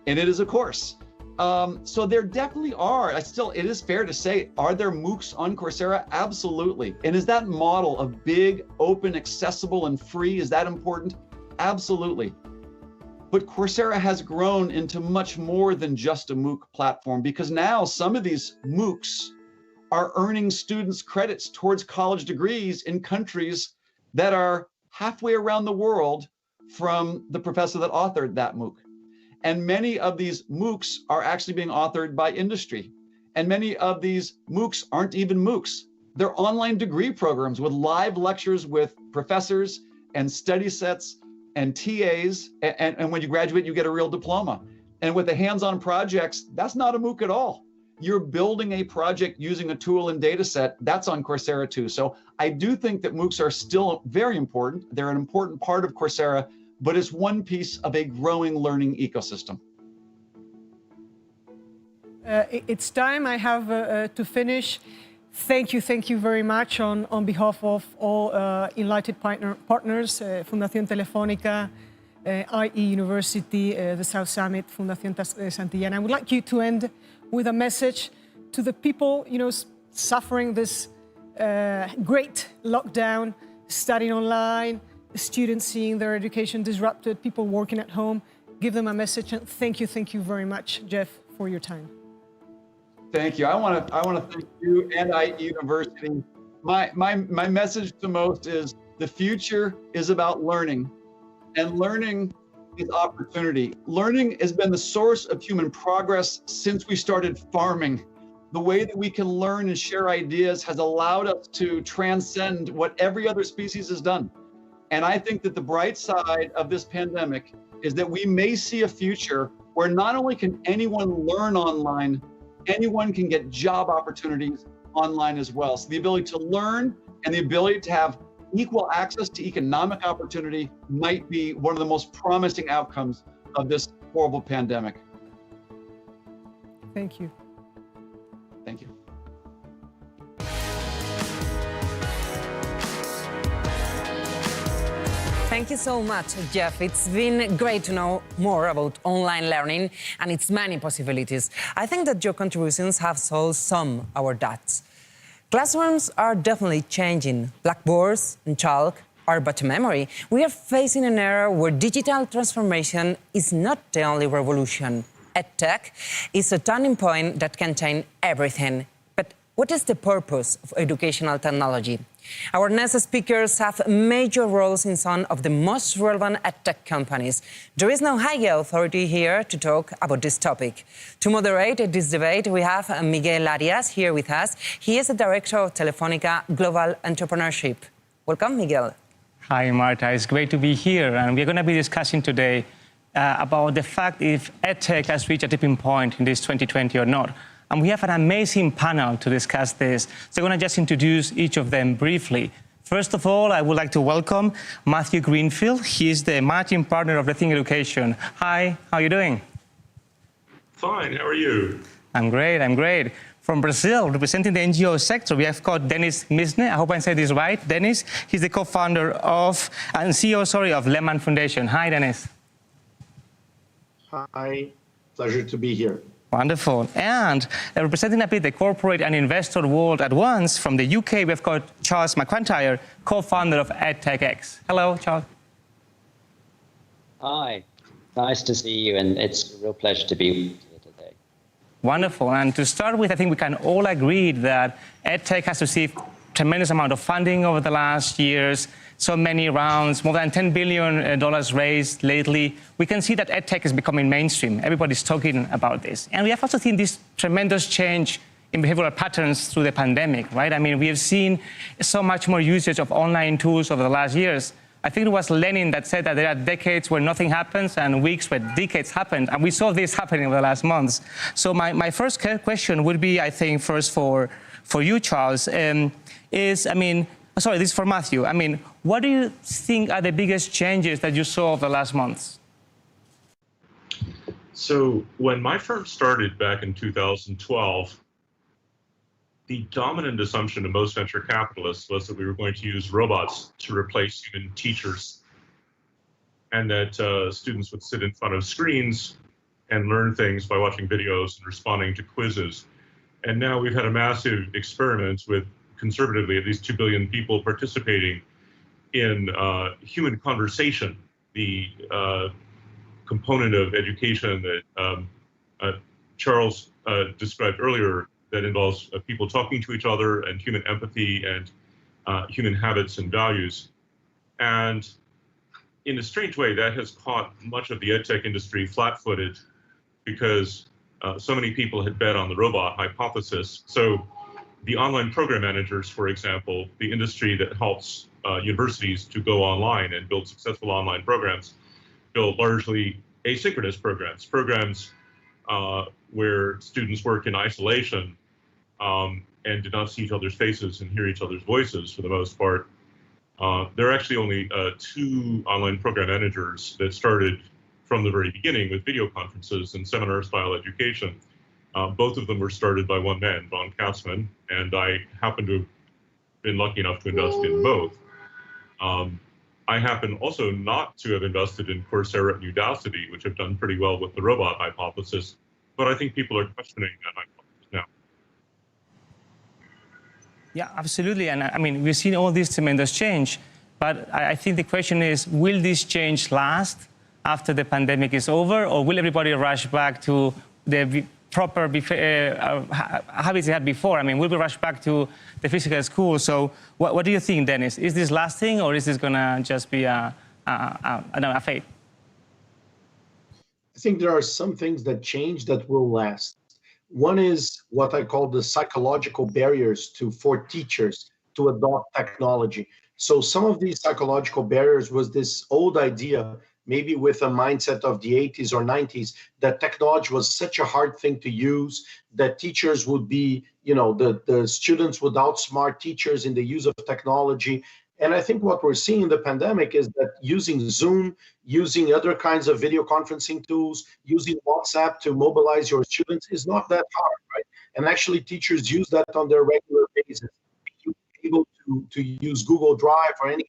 and it is a course. So there definitely are. It is fair to say, are there MOOCs on Coursera? Absolutely. And is that model of big, open, accessible, and free, is that important? Absolutely. But Coursera has grown into much more than just a MOOC platform, because now some of these MOOCs are earning students credits towards college degrees in countries that are halfway around the world from the professor that authored that MOOC. And many of these MOOCs are actually being authored by industry. And many of these MOOCs aren't even MOOCs. They're online degree programs with live lectures with professors and study sets and TAs. And when you graduate, you get a real diploma. And with the hands-on projects, that's not a MOOC at all. You're building a project using a tool and data set. That's on Coursera too. So I do think that MOOCs are still very important. They're an important part of Coursera, but it's one piece of a growing learning ecosystem. It's time I have to finish. Thank you very much on behalf of all Enlighted partners, Fundación Telefónica, IE University, the South Summit, Fundación Santillana. I would like you to end with a message to the people, suffering this great lockdown, studying online, students seeing their education disrupted, people working at home. Give them a message, and thank you very much, Jeff, for your time. Thank you. I want to thank you and IE University. My message to most is the future is about learning, and learning is opportunity. Learning has been the source of human progress since we started farming. The way that we can learn and share ideas has allowed us to transcend what every other species has done. And I think that the bright side of this pandemic is that we may see a future where not only can anyone learn online, anyone can get job opportunities online as well. So the ability to learn and the ability to have equal access to economic opportunity might be one of the most promising outcomes of this horrible pandemic. Thank you. Thank you. Thank you so much, Jeff. It's been great to know more about online learning and its many possibilities. I think that your contributions have solved some of our doubts. Classrooms are definitely changing. Blackboards and chalk are but a memory. We are facing an era where digital transformation is not the only revolution. EdTech is a turning point that can change everything. But what is the purpose of educational technology? Our next speakers have major roles in some of the most relevant EdTech companies. There is no higher authority here to talk about this topic. To moderate this debate, we have Miguel Arias here with us. He is the Director of Telefónica Global Entrepreneurship. Welcome, Miguel. Hi, Marta. It's great to be here. And we're going to be discussing today about the fact if EdTech has reached a tipping point in this 2020 or not. And we have an amazing panel to discuss this. So I'm going to just introduce each of them briefly. First of all, I would like to welcome Matthew Greenfield. He's the managing partner of Rethink Education. Hi, how are you doing? Fine, how are you? I'm great. From Brazil, representing the NGO sector, we have got Dennis Misne. I hope I said this right. Dennis, he's the co-founder of and CEO, of Lehman Foundation. Hi, Dennis. Hi, pleasure to be here. Wonderful. And representing a bit the corporate and investor world at once, from the UK, we've got Charles McIntyre, co-founder of edtech. Hello, Charles. Hi, nice to see you, and it's a real pleasure to be with you here today. Wonderful. And to start with, I think we can all agree that edtech has received tremendous amount of funding over the last years, so many rounds, more than $10 billion raised lately. We can see that edtech is becoming mainstream. Everybody's talking about this. And we have also seen this tremendous change in behavioral patterns through the pandemic, right? I mean, we have seen so much more usage of online tools over the last years. I think it was Lenin that said that there are decades where nothing happens and weeks where decades happened. And we saw this happening over the last months. So my first question would be, I think, first for you, Charles, this is for Matthew. I mean, what do you think are the biggest changes that you saw over the last months? So when my firm started back in 2012, the dominant assumption of most venture capitalists was that we were going to use robots to replace human teachers, and that students would sit in front of screens and learn things by watching videos and responding to quizzes. And now we've had a massive experiment with, conservatively, at least 2 billion people participating in human conversation, the component of education that Charles described earlier, that involves people talking to each other and human empathy and human habits and values. And in a strange way, that has caught much of the edtech industry flat-footed because so many people had bet on the robot hypothesis. So the online program managers, for example, the industry that helps universities to go online and build successful online programs, build largely asynchronous programs, where students work in isolation and do not see each other's faces and hear each other's voices for the most part. There are actually only 2 online program managers that started from the very beginning with video conferences and seminar-style education. Both of them were started by one man, Von Katzmann, and I happen to have been lucky enough to invest in both. I happen also not to have invested in Coursera and Udacity, which have done pretty well with the robot hypothesis, but I think people are questioning that hypothesis now. Yeah, absolutely. And I mean, we've seen all this tremendous change, but I think the question is, will this change last after the pandemic is over, or will everybody rush back to the proper habits they had before? I mean, will we rush back to the physical school? So what do you think, Dennis? Is this lasting, or is this going to just be a fate? I think there are some things that change that will last. One is what I call the psychological barriers for teachers to adopt technology. So some of these psychological barriers was this old idea, maybe with a mindset of the 80s or 90s, that technology was such a hard thing to use, that teachers would be, the students would outsmart teachers in the use of technology. And I think what we're seeing in the pandemic is that using Zoom, using other kinds of video conferencing tools, using WhatsApp to mobilize your students is not that hard, right? And actually teachers use that on their regular basis. You're able to use Google Drive or any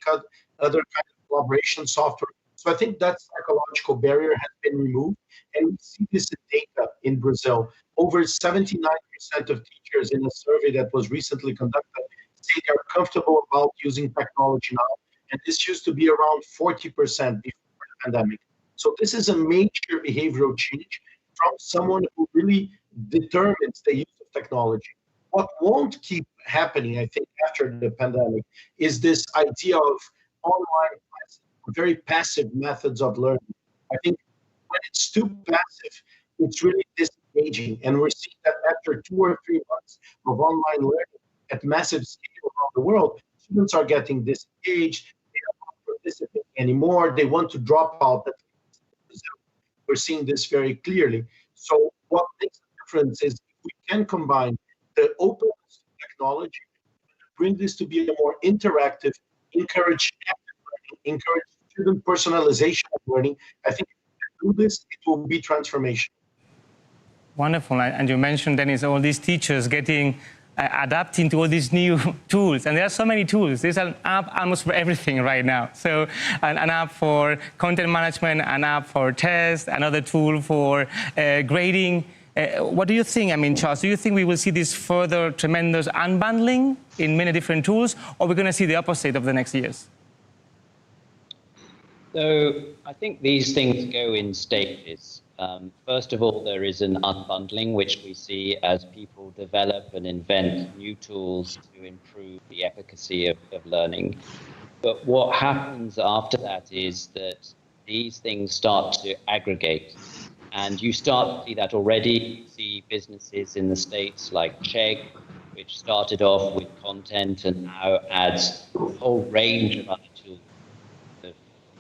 other kind of collaboration software. So I think that psychological barrier has been removed. And we see this in data in Brazil. Over 79% of teachers in a survey that was recently conducted say they're comfortable about using technology now. And this used to be around 40% before the pandemic. So this is a major behavioral change from someone who really determines the use of technology. What won't keep happening, I think, after the pandemic is this idea of online classes, very passive methods of learning. I think when it's too passive, it's really disengaging. And we're seeing that after 2 or 3 months of online learning at massive scale around the world, students are getting disengaged, they don't want to participate anymore, they want to drop out. We're seeing this very clearly. So what makes the difference is if we can combine the openness to technology, bring this to be a more interactive, encourage active learning, encourage student personalization of learning. I think if we do this, it will be transformational. Wonderful. And you mentioned, Dennis, all these teachers adapting to all these new tools. And there are so many tools. There's an app almost for everything right now. So an app for content management, an app for tests, another tool for grading. What do you think? I mean, Charles, do you think we will see this further tremendous unbundling in many different tools, or we're going to see the opposite of the next years? So I think these things go in stages. First of all, there is an unbundling, which we see as people develop and invent new tools to improve the efficacy of learning. But what happens after that is that these things start to aggregate. And you start to see that already. You see businesses in the States like Chegg, which started off with content and now adds a whole range of other tools,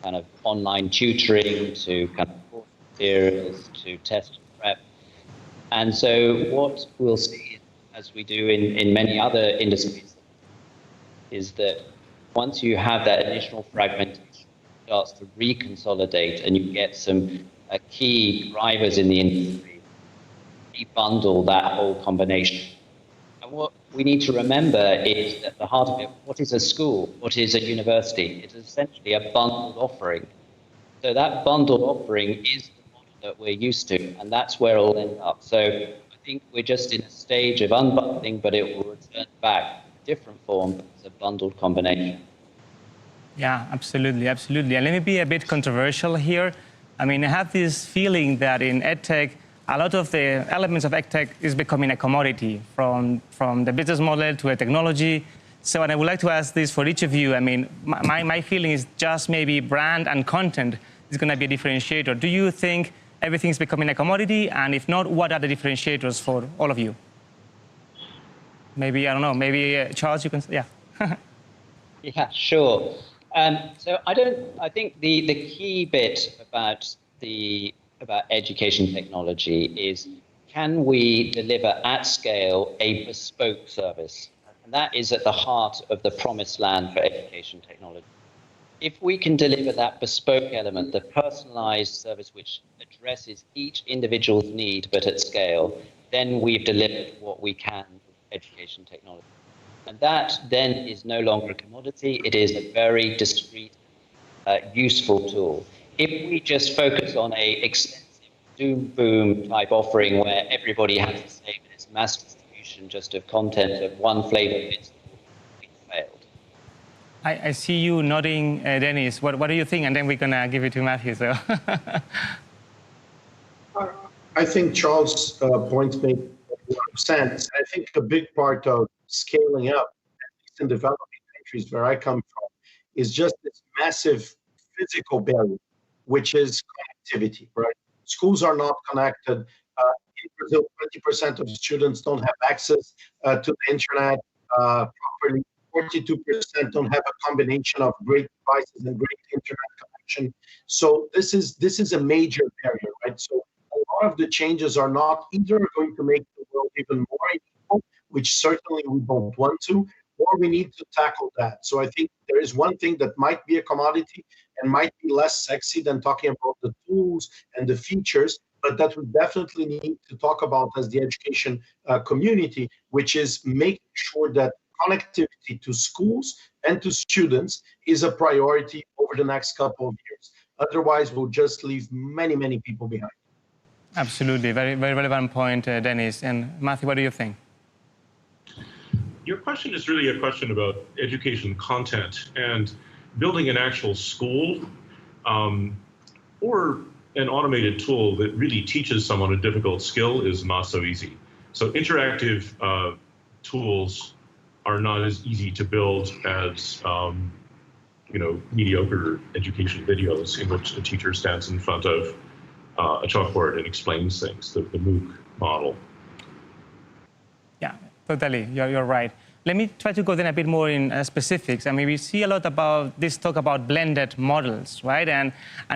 kind of online tutoring to kind of course materials to test and prep. And so what we'll see, as we do in many other industries, is that once you have that initial fragmentation, it starts to reconsolidate and you get some key drivers in the industry, rebundle that whole combination. And what we need to remember is that at the heart of it, what is a school? What is a university? It is essentially a bundled offering. So that bundled offering is the model that we're used to, and that's where it'll end up. So I think we're just in a stage of unbundling, but it will return back in different form as a bundled combination. Yeah, absolutely, absolutely. And let me be a bit controversial here. I mean, I have this feeling that in edtech, a lot of the elements of edtech is becoming a commodity, from the business model to a technology. So, and I would like to ask this for each of you. I mean, my feeling is just maybe brand and content is going to be a differentiator. Do you think everything's becoming a commodity? And if not, what are the differentiators for all of you? Maybe, I don't know, maybe Charles, you can, yeah. Yeah, sure. So I think the key bit about education technology is, can we deliver at scale a bespoke service? And that is at the heart of the promised land for education technology. If we can deliver that bespoke element, the personalized service which addresses each individual's need but at scale, then we've delivered what we can with education technology. And that then is no longer a commodity, it is a very discrete, useful tool. If we just focus on a extensive doom-boom type offering where everybody has the same and it's mass distribution just of content of one flavor, it's failed. I see you nodding, Dennis. What do you think? And then we're going to give it to Matthew. So. I think Charles' points make a lot of sense. I think a big part of scaling up, at least in developing countries where I come from, is just this massive physical barrier, which is connectivity, right? Schools are not connected. In Brazil, 20% of students don't have access to the internet properly. 42% don't have a combination of great devices and great internet connection. So this is a major barrier, right? So a lot of the changes are not either going to make the world even more equal, which certainly we don't want to, or we need to tackle that. So I think there is one thing that might be a commodity and might be less sexy than talking about the tools and the features, but that we definitely need to talk about as the education community, which is making sure that connectivity to schools and to students is a priority over the next couple of years. Otherwise, we'll just leave many, many people behind. Absolutely. Very, very relevant point, Dennis. And Matthew, what do you think? Your question is really a question about education content, and building an actual school or an automated tool that really teaches someone a difficult skill is not so easy. So interactive tools are not as easy to build as mediocre education videos in which a teacher stands in front of a chalkboard and explains things, the MOOC model. Yeah, totally, you're right. Let me try to go then a bit more in specifics. I mean, we see a lot about this talk about blended models, right? And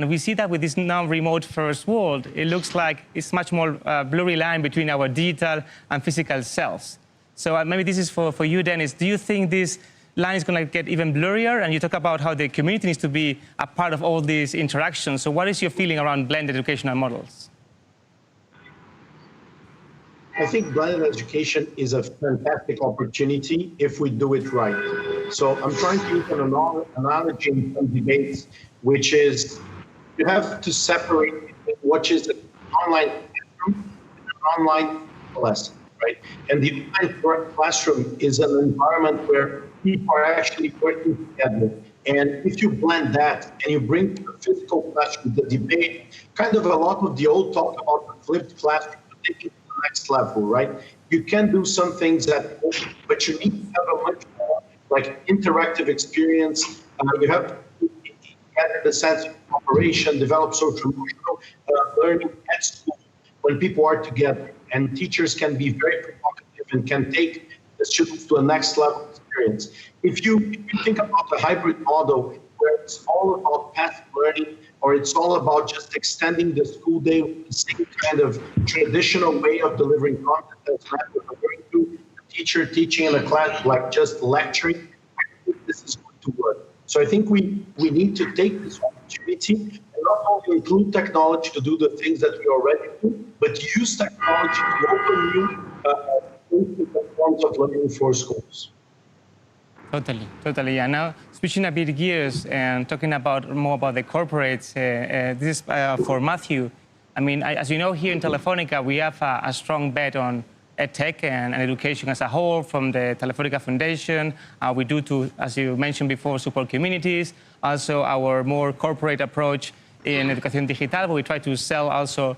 we see that with this now remote first world, it looks like it's much more blurry line between our digital and physical selves. So maybe this is for you, Dennis. Do you think this line is going to get even blurrier? And you talk about how the community needs to be a part of all these interactions. So what is your feeling around blended educational models? I think blended education is a fantastic opportunity if we do it right. So I'm trying to use an analogy in some debates, which is you have to separate what is an online classroom and an online lesson, right? And the online classroom is an environment where people are actually working together. And if you blend that and you bring to the physical classroom the debate, kind of a lot of the old talk about the flipped classroom, taking next level, right? You can do some things but you need to have a much more interactive experience. You have to gather the sense of cooperation, develop social learning at school when people are together, and teachers can be very provocative and can take the students to a next level experience. If you think about the hybrid model where it's all about passive learning, or it's all about just extending the school day with the same kind of traditional way of delivering content as Matt was referring to, the teacher teaching in a class, like just lecturing, I think this is going to work. So I think we need to take this opportunity and not only include technology to do the things that we already do, but use technology to open new forms of learning for schools. Totally, totally. And now switching a bit gears and talking more about the corporates, this is for Matthew. I mean, as you know, here in Telefonica, we have a strong bet on edtech and education as a whole from the Telefonica Foundation. We do, as you mentioned before, support communities. Also, our more corporate approach in Educación Digital, where we try to sell also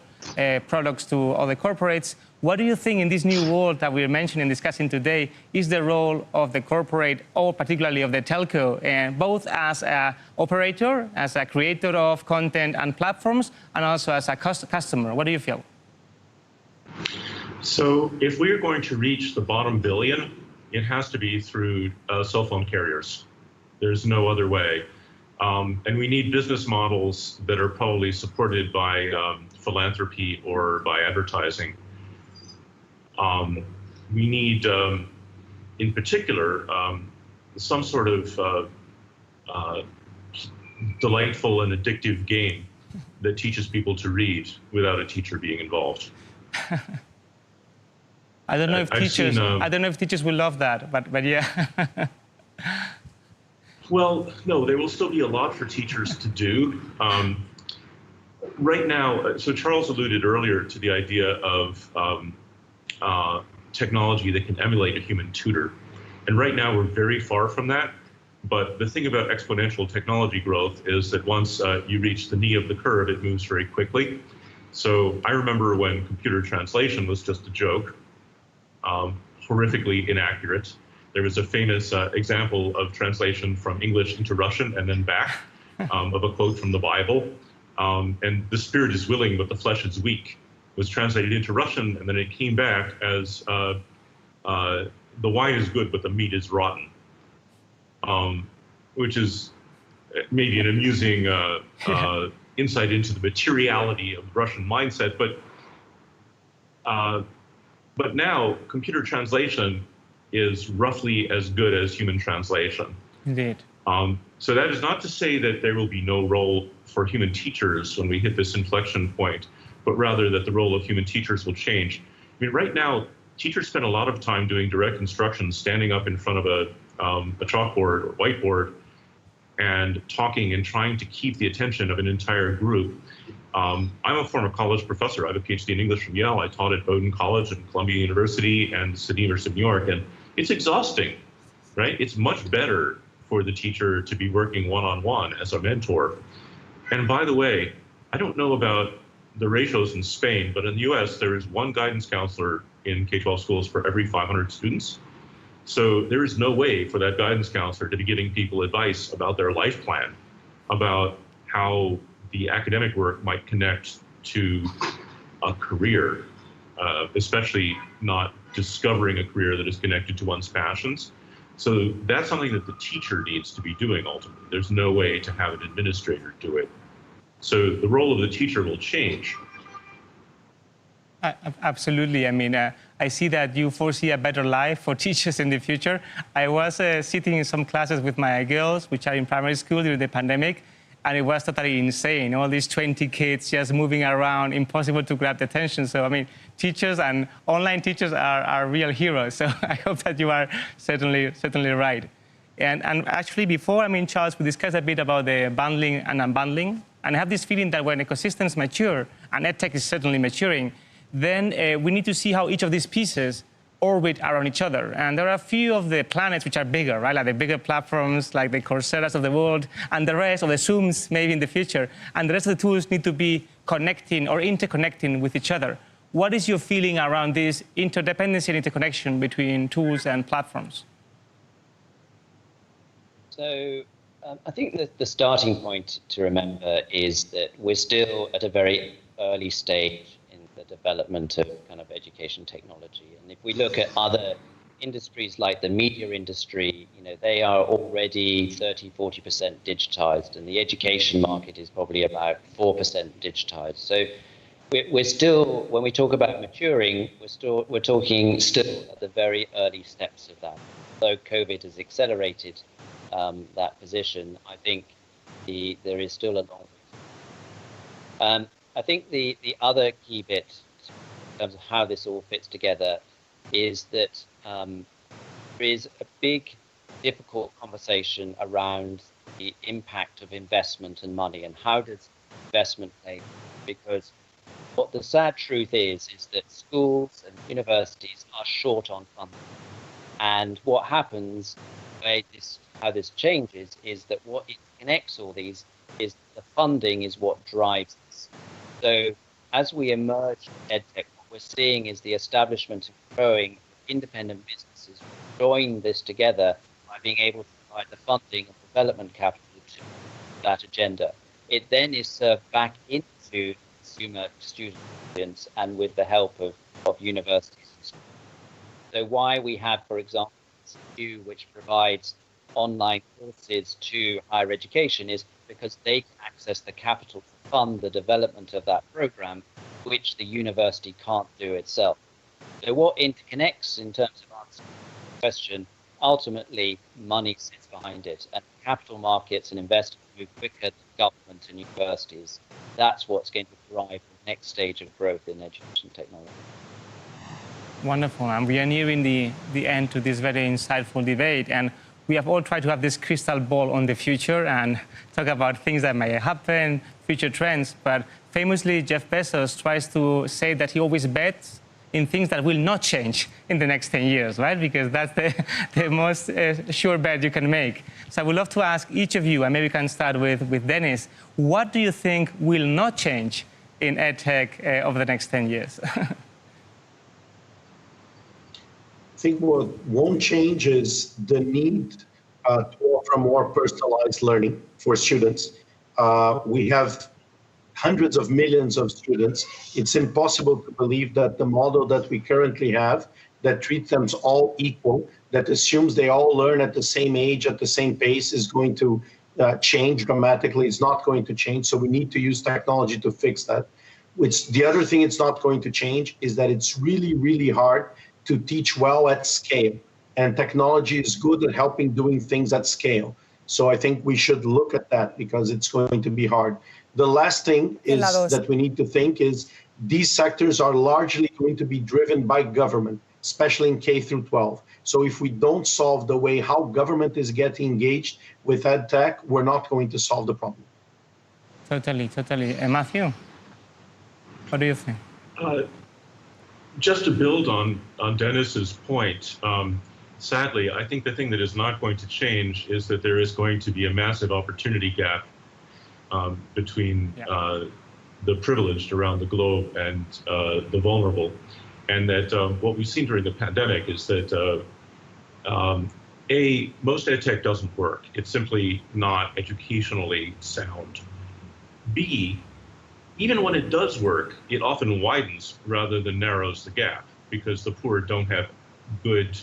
products to other corporates. What do you think in this new world that we're mentioning and discussing today is the role of the corporate, or particularly of the telco, and both as an operator, as a creator of content and platforms, and also as a customer? What do you feel? So if we're going to reach the bottom billion, it has to be through cell phone carriers. There's no other way. And we need business models that are probably supported by philanthropy or by advertising. We need, in particular, some sort of delightful and addictive game that teaches people to read without a teacher being involved. I don't know if teachers will love that, but yeah. Well, no, there will still be a lot for teachers to do. Right now, so Charles alluded earlier to the idea of technology that can emulate a human tutor. And right now we're very far from that. But the thing about exponential technology growth is that once you reach the knee of the curve, it moves very quickly. So I remember when computer translation was just a joke, horrifically inaccurate. There was a famous example of translation from English into Russian and then back of a quote from the Bible. And the spirit is willing, but the flesh is weak, was translated into Russian, and then it came back as the wine is good, but the meat is rotten, which is maybe an amusing insight into the materiality of the Russian mindset. But now computer translation is roughly as good as human translation. Indeed. So that is not to say that there will be no role for human teachers when we hit this inflection point, but rather that the role of human teachers will change. I mean, right now, teachers spend a lot of time doing direct instruction, standing up in front of a chalkboard or whiteboard and talking and trying to keep the attention of an entire group. I'm a former college professor. I have a PhD in English from Yale. I taught at Bowdoin College and Columbia University and City University of New York, and it's exhausting, right? It's much better for the teacher to be working one-on-one as a mentor. And by the way, I don't know about the ratios in Spain, but in the US, there is one guidance counselor in K-12 schools for every 500 students. So there is no way for that guidance counselor to be giving people advice about their life plan, about how the academic work might connect to a career, especially not discovering a career that is connected to one's passions. So that's something that the teacher needs to be doing ultimately. There's no way to have an administrator do it. So the role of the teacher will change. Absolutely. I mean, I see that you foresee a better life for teachers in the future. I was sitting in some classes with my girls, which are in primary school during the pandemic, and it was totally insane. All these 20 kids just moving around, impossible to grab the attention. So, I mean, teachers and online teachers are real heroes. So I hope that you are certainly right. And actually before, I mean, Charles, we discussed a bit about the bundling and unbundling. And I have this feeling that when ecosystems mature, and edtech is certainly maturing, then we need to see how each of these pieces orbit around each other. And there are a few of the planets which are bigger, right? Like the bigger platforms, like the Coursera's of the world, and the rest, of the Zooms maybe in the future. And the rest of the tools need to be connecting or interconnecting with each other. What is your feeling around this interdependency and interconnection between tools and platforms? So I think that the starting point to remember is that we're still at a very early stage in the development of kind of education technology. And if we look at other industries like the media industry, you know, they are already 30–40% digitized, and the education market is probably about 4% digitized. So we're still, when we talk about maturing, we're talking still at the very early steps of that. Though COVID has accelerated that position, I think there is still a long way. I think the other key bit in terms of how this all fits together is that there is a big, difficult conversation around the impact of investment and money, and how does investment play? Because What the sad truth is that schools and universities are short on funding. And what happens, how this changes, is that what it connects all these is the funding is what drives this. So as we emerge from edtech, what we're seeing is the establishment of growing independent businesses join this together by being able to provide the funding and development capital to that agenda. It then is served back into consumer students and with the help of universities. So why we have, for example, CU, which provides online courses to higher education, is because they can access the capital to fund the development of that program, which the university can't do itself. So what interconnects in terms of answering the question, ultimately money sits behind it, and capital markets and investors move quicker than government and universities. That's what's going to drive the next stage of growth in education technology. Wonderful. And we are nearing the end to this very insightful debate. And we have all tried to have this crystal ball on the future and talk about things that may happen, future trends. But famously, Jeff Bezos tries to say that he always bets in things that will not change in the next 10 years, right? Because that's the most sure bet you can make. So I would love to ask each of you, and maybe we can start with Dennis, what do you think will not change in edtech over the next 10 years? I think what won't change is the need to offer more personalized learning for students. We have hundreds of millions of students. It's impossible to believe that the model that we currently have, that treats them all equal, that assumes they all learn at the same age, at the same pace, is going to change dramatically. It's not going to change. So we need to use technology to fix that. The other thing it's not going to change is that it's really, really hard to teach well at scale. And technology is good at helping doing things at scale. So I think we should look at that because it's going to be hard. The last thing is that we need to think is these sectors are largely going to be driven by government, especially in K through 12. So if we don't solve the way how government is getting engaged with edtech, we're not going to solve the problem. Totally. Matthew, what do you think? Just to build on Dennis's point, sadly, I think the thing that is not going to change is that there is going to be a massive opportunity gap between the privileged around the globe and the vulnerable. And that what we've seen during the pandemic is that most edtech doesn't work. It's simply not educationally sound. B, even when it does work, it often widens rather than narrows the gap because the poor don't have good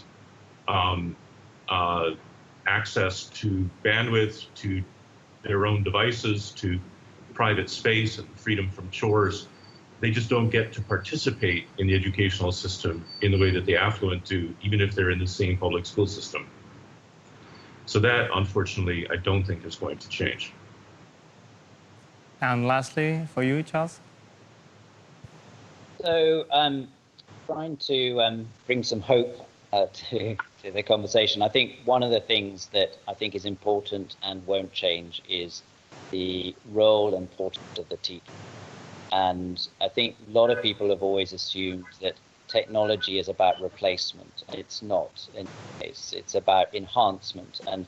access to bandwidth, to their own devices, to private space and freedom from chores. They just don't get to participate in the educational system in the way that the affluent do, even if they're in the same public school system. So that, unfortunately, I don't think is going to change. And lastly, for you, Charles? So trying to bring some hope to the conversation. I think one of the things that I think is important and won't change is the role and importance of the teacher. And I think a lot of people have always assumed that technology is about replacement. It's not. It's about enhancement. And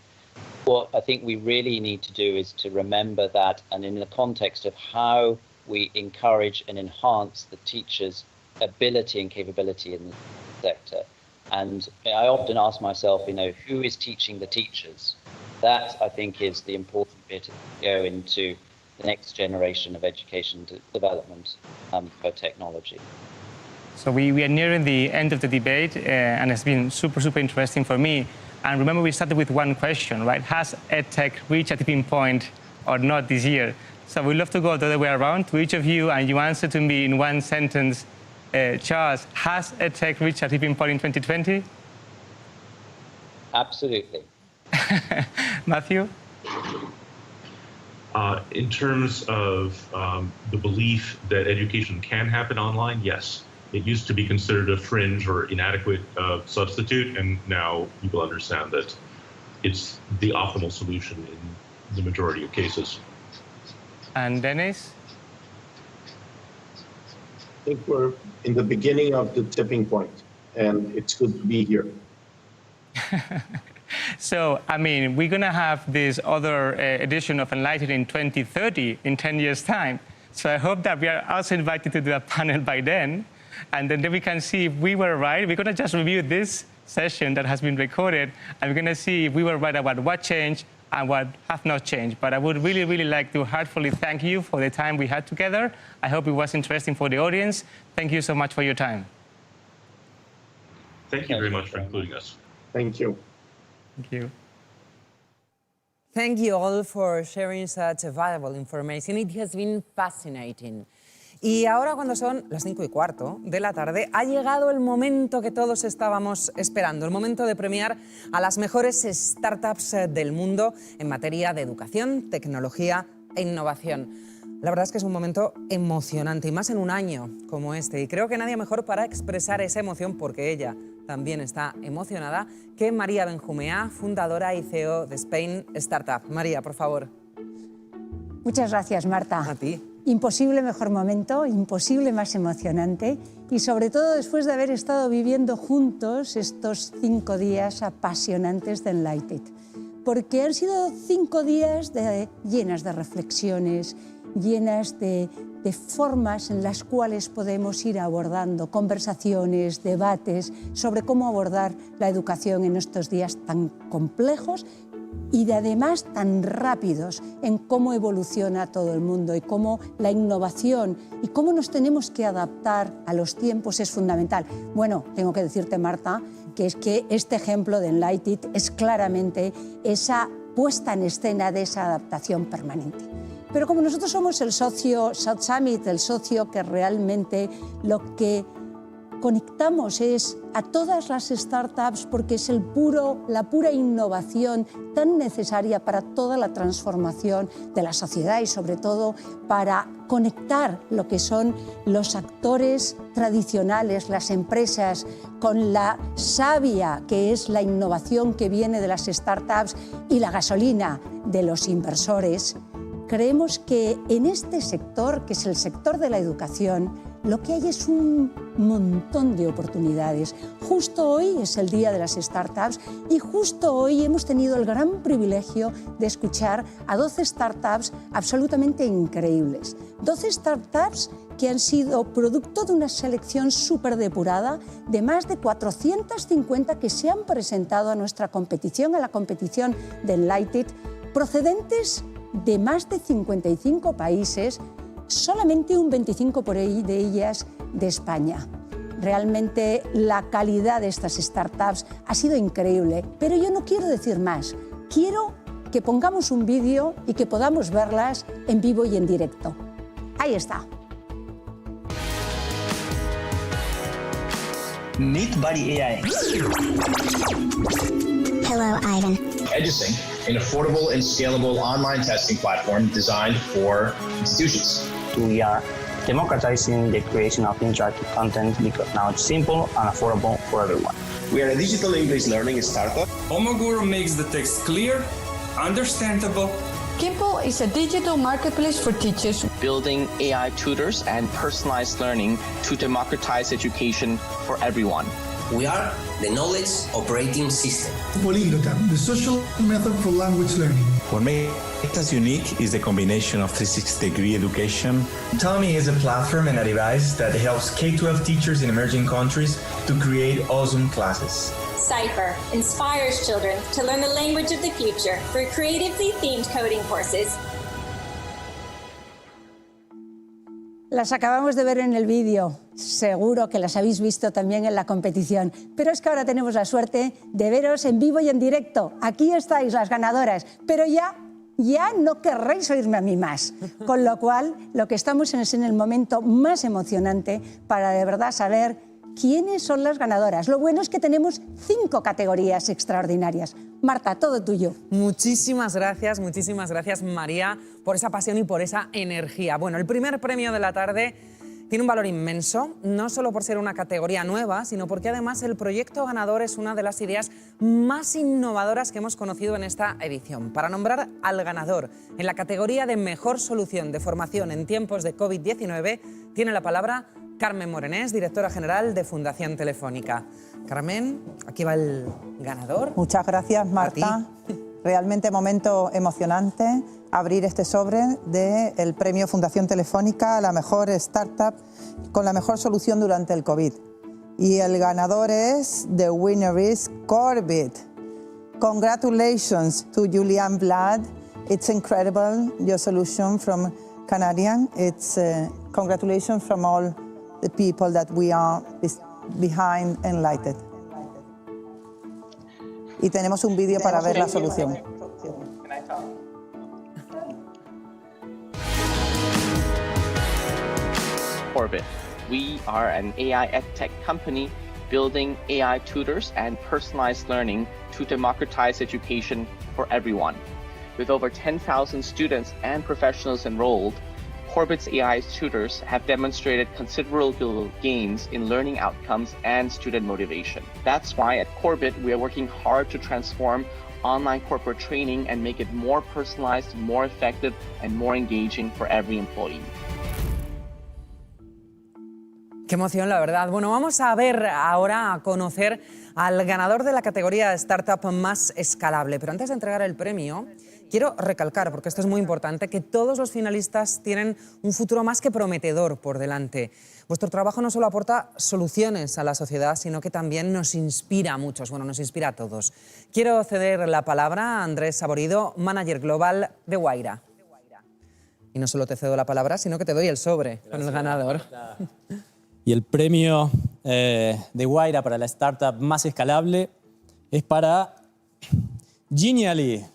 what I think we really need to do is to remember that, and in the context of how we encourage and enhance the teacher's ability and capability in the sector. And I often ask myself, who is teaching the teachers? That, I think, is the important bit to go into the next generation of education development for technology. So we are nearing the end of the debate, and it's been super interesting for me. And remember, we started with one question, right? Has edtech reached a tipping point or not this year? So we'd love to go the other way around to each of you, and you answer to me in one sentence. Charles, has edtech reached a tipping point in 2020? Absolutely. Matthew? In terms of the belief that education can happen online, yes. It used to be considered a fringe or inadequate substitute, and now people understand that it's the optimal solution in the majority of cases. And Dennis? think we're in the beginning of the tipping point, and it's good to be here. So, I mean, we're going to have this other edition of Enlightened in 2030, in 10 years' time. So I hope that we are also invited to do a panel by then. And then we can see if we were right. We're going to just review this session that has been recorded, and we're going to see if we were right about what changed and what have not changed. But I would really, really like to heartfully thank you for the time we had together. I hope it was interesting for the audience. Thank you so much for your time. Thank you very much for including us. Thank you. Thank you. Thank you all for sharing such valuable information. It has been fascinating. Y ahora, cuando son las 5:15 de la tarde, ha llegado el momento que todos estábamos esperando, el momento de premiar a las mejores startups del mundo en materia de educación, tecnología e innovación. La verdad es que es un momento emocionante, y más en un año como este. Y creo que nadie mejor para expresar esa emoción, porque ella también está emocionada, que María Benjumea, fundadora y CEO de Spain Startup. María, por favor. Muchas gracias, Marta. A ti. Imposible mejor momento, imposible más emocionante, y sobre todo después de haber estado viviendo juntos estos 5 días apasionantes de Enlightened. Porque han sido 5 días llenas de reflexiones, llenas de formas en las cuales podemos ir abordando conversaciones, debates sobre cómo abordar la educación en estos días tan complejos y además tan rápidos en cómo evoluciona todo el mundo y cómo la innovación y cómo nos tenemos que adaptar a los tiempos es fundamental. Bueno, tengo que decirte, Marta, que es que este ejemplo de Enlightened es claramente esa puesta en escena de esa adaptación permanente. Pero como nosotros somos el socio South Summit, el socio que realmente lo que conectamos es a todas las startups, porque es la pura innovación tan necesaria para toda la transformación de la sociedad y sobre todo para conectar lo que son los actores tradicionales, las empresas, con la savia que es la innovación que viene de las startups y la gasolina de los inversores. Creemos que en este sector, que es el sector de la educación, lo que hay es un montón de oportunidades. Justo hoy es el Día de las Startups y justo hoy hemos tenido el gran privilegio de escuchar a 12 startups absolutamente increíbles. 12 startups que han sido producto de una selección súper depurada de más de 450 que se han presentado a nuestra competición, a la competición de Enlightened, procedentes de más de 55 países, solamente un 25 de ellas de España. Realmente la calidad de estas startups ha sido increíble, pero yo no quiero decir más. Quiero que pongamos un vídeo y que podamos verlas en vivo y en directo. Ahí está. Meet Buddy AI. Hello, Ivan. EduSync, an affordable and scalable online testing platform designed for institutions. We are democratizing the creation of interactive content because now it's simple and affordable for everyone. We are a digital English learning startup. Omoguru makes the text clear, understandable. Kimpo is a digital marketplace for teachers. Building AI tutors and personalized learning to democratize education for everyone. We are the knowledge operating system. Polyglota, the social method for language learning. What makes us unique is the combination of 360-degree education. Tommy is a platform and a device that helps K-12 teachers in emerging countries to create awesome classes. Cypher inspires children to learn the language of the future through creatively themed coding courses. Las acabamos de ver en el vídeo, seguro que las habéis visto también en la competición, pero es que ahora tenemos la suerte de veros en vivo y en directo. Aquí estáis las ganadoras, pero ya no querréis oírme a mí más, con lo cual lo que estamos es en el momento más emocionante para de verdad saber quiénes son las ganadoras. Lo bueno es que tenemos 5 categorías extraordinarias. Marta, todo tuyo. Muchísimas gracias, María, por esa pasión y por esa energía. Bueno, el primer premio de la tarde tiene un valor inmenso, no solo por ser una categoría nueva, sino porque además el proyecto ganador es una de las ideas más innovadoras que hemos conocido en esta edición. Para nombrar al ganador en la categoría de mejor solución de formación en tiempos de COVID-19, tiene la palabra Carmen Morenés, directora general de Fundación Telefónica. Carmen, aquí va el ganador. Muchas gracias, Marta. Realmente momento emocionante abrir este sobre del premio Fundación Telefónica a la mejor startup con la mejor solución durante el COVID. Y el ganador the winner is Corbit. Congratulations to Julian Vlad. It's incredible, your solution from Canadian. It's congratulations from all the people that we are behind Enlighted. Y tenemos un vídeo para ver la solución. Orbit. We are an AI edtech company building AI tutors and personalized learning to democratize education for everyone. With over 10,000 students and professionals enrolled, Corbit's AI tutors have demonstrated considerable gains in learning outcomes and student motivation. That's why at Corbit, we are working hard to transform online corporate training and make it more personalized, more effective, and more engaging for every employee. Qué emoción, la verdad. Bueno, vamos a ver ahora, a conocer al ganador de la categoría Startup más escalable. Pero antes de entregar el premio, quiero recalcar, porque esto es muy importante, que todos los finalistas tienen un futuro más que prometedor por delante. Vuestro trabajo no solo aporta soluciones a la sociedad, sino que también nos inspira a muchos, bueno, nos inspira a todos. Quiero ceder la palabra a Andrés Saborido, Manager Global de Wayra. Y no solo te cedo la palabra, sino que te doy el sobre con el ganador. Y el premio de Wayra para la startup más escalable es para Genially.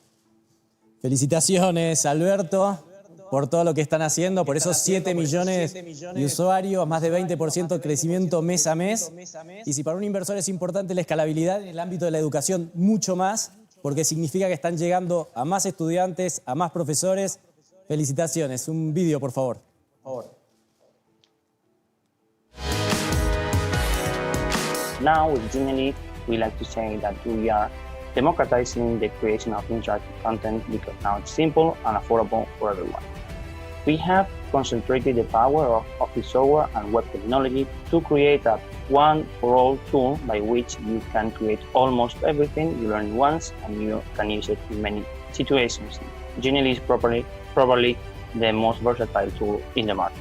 Felicitaciones, Alberto, por todo lo que están haciendo, por esos 7 millones de usuarios, más de 20% crecimiento mes a mes. Y si para un inversor es importante la escalabilidad en el ámbito de la educación, mucho más, porque significa que están llegando a más estudiantes, a más profesores. Felicitaciones. Un vídeo, por favor. Now, with Genially, we like to say that we are democratizing the creation of interactive content because now it's simple and affordable for everyone. We have concentrated the power of Office software and web technology to create a one-for-all tool by which you can create almost everything you learn once and you can use it in many situations. Genially is probably the most versatile tool in the market.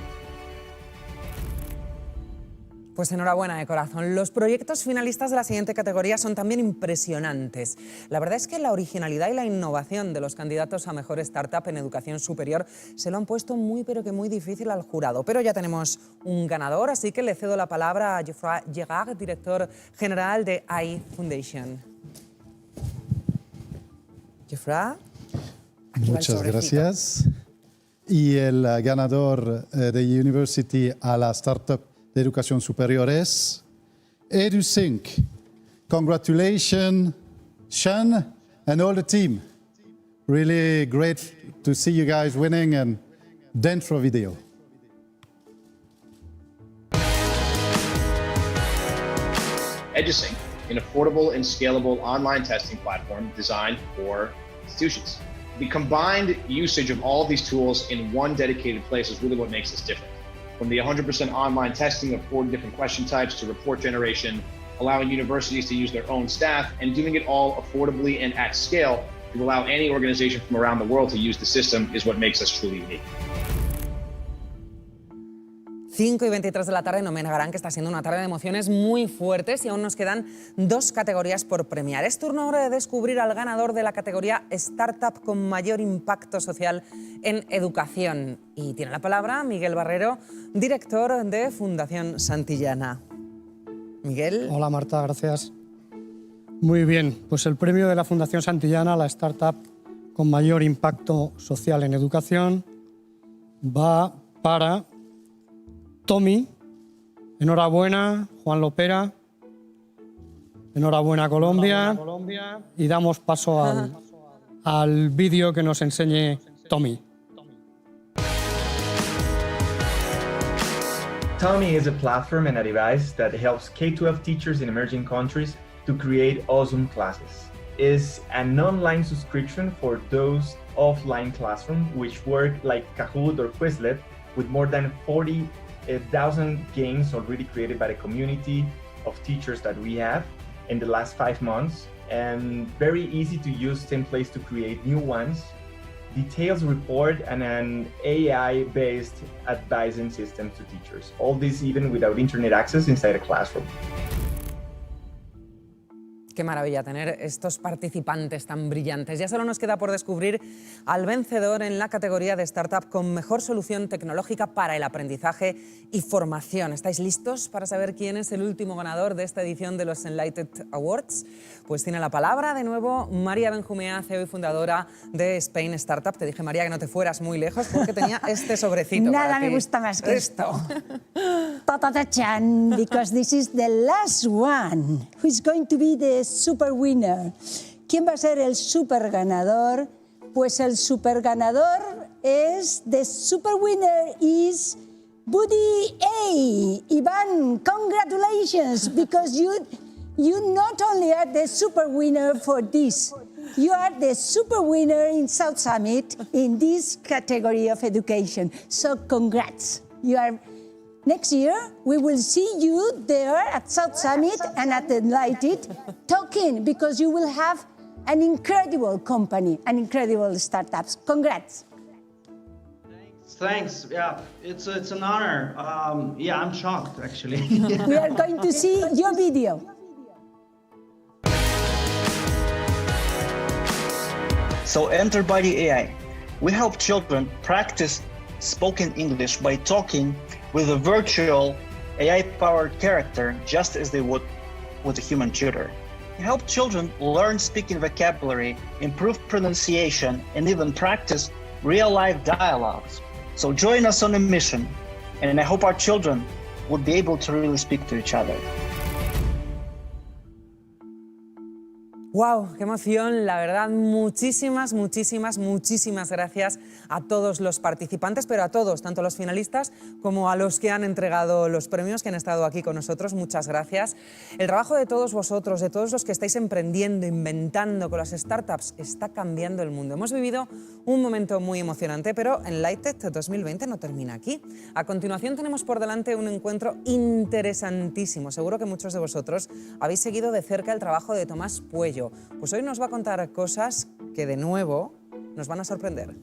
Pues enhorabuena de corazón. Los proyectos finalistas de la siguiente categoría son también impresionantes. La verdad es que la originalidad y la innovación de los candidatos a mejor startup en educación superior se lo han puesto muy pero que muy difícil al jurado. Pero ya tenemos un ganador, así que le cedo la palabra a Geoffroy Gerard, director general de AI Foundation. Geoffroy. Muchas gracias. Y el ganador de University a la startup de educación superior es EduSync. Congratulations, Sean and all the team. Really great to see you guys winning, and dentro video. EduSync, an affordable and scalable online testing platform designed for institutions. The combined usage of all of these tools in one dedicated place is really what makes us different. From the 100% online testing of 4 different question types to report generation, allowing universities to use their own staff, and doing it all affordably and at scale to allow any organization from around the world to use the system is what makes us truly unique. 5:23 de la tarde, no me negarán que está siendo una tarde de emociones muy fuertes y aún nos quedan 2 categorías por premiar. Es turno ahora de descubrir al ganador de la categoría Startup con mayor impacto social en educación. Y tiene la palabra Miguel Barrero, director de Fundación Santillana. Miguel. Hola Marta, gracias. Muy bien, pues el premio de la Fundación Santillana, la startup con mayor impacto social en educación, va para Tommy. Enhorabuena, Juan Lopera. Enhorabuena, Colombia. Y damos paso al vídeo que nos enseñe Tommy. Tommy is a platform and a device that helps K-12 teachers in emerging countries to create awesome classes. It's an online subscription for those offline classrooms which work like Kahoot or Quizlet with more than 40 1,000 games already created by the community of teachers that we have in the last 5 months, and very easy to use templates to create new ones, details report, and an AI-based advising system to teachers. All this even without internet access inside a classroom. Qué maravilla tener estos participantes tan brillantes. Ya solo nos queda por descubrir al vencedor en la categoría de startup con mejor solución tecnológica para el aprendizaje y formación. ¿Estáis listos para saber quién es el último ganador de esta edición de los Enlighted Awards? Pues tiene la palabra de nuevo María Benjumea, CEO y fundadora de Spain Startup. Te dije, María, que no te fueras muy lejos porque tenía este sobrecito. Nada me gusta más que esto. Ta-ta-ta-chan, because this is the last one. Who is going to be the super winner? ¿Quién va a ser el super ganador? Pues el super ganador es, the super winner is Buddy A. Iván, congratulations, because you not only are the super winner for this, you are the super winner in South Summit in this category of education. So congrats. You are. Next year, we will see you there at South Summit and at Enlighted talking, because you will have an incredible company and incredible startups. Congrats. Thanks. Yeah, it's an honor. Yeah, I'm shocked, actually. We are going to see your video. So enter Buddy AI. We help children practice spoken English by talking with a virtual AI-powered character, just as they would with a human tutor. We help children learn speaking vocabulary, improve pronunciation, and even practice real-life dialogues. So join us on a mission, and I hope our children would be able to really speak to each other. ¡Wow! ¡Qué emoción! La verdad, muchísimas gracias a todos los participantes, pero a todos, tanto a los finalistas como a los que han entregado los premios, que han estado aquí con nosotros. Muchas gracias. El trabajo de todos vosotros, de todos los que estáis emprendiendo, inventando con las startups, está cambiando el mundo. Hemos vivido un momento muy emocionante, pero Enlighted 2020 no termina aquí. A continuación tenemos por delante un encuentro interesantísimo. Seguro que muchos de vosotros habéis seguido de cerca el trabajo de Tomás Puello. Pues hoy nos va a contar cosas que de nuevo nos van a sorprender.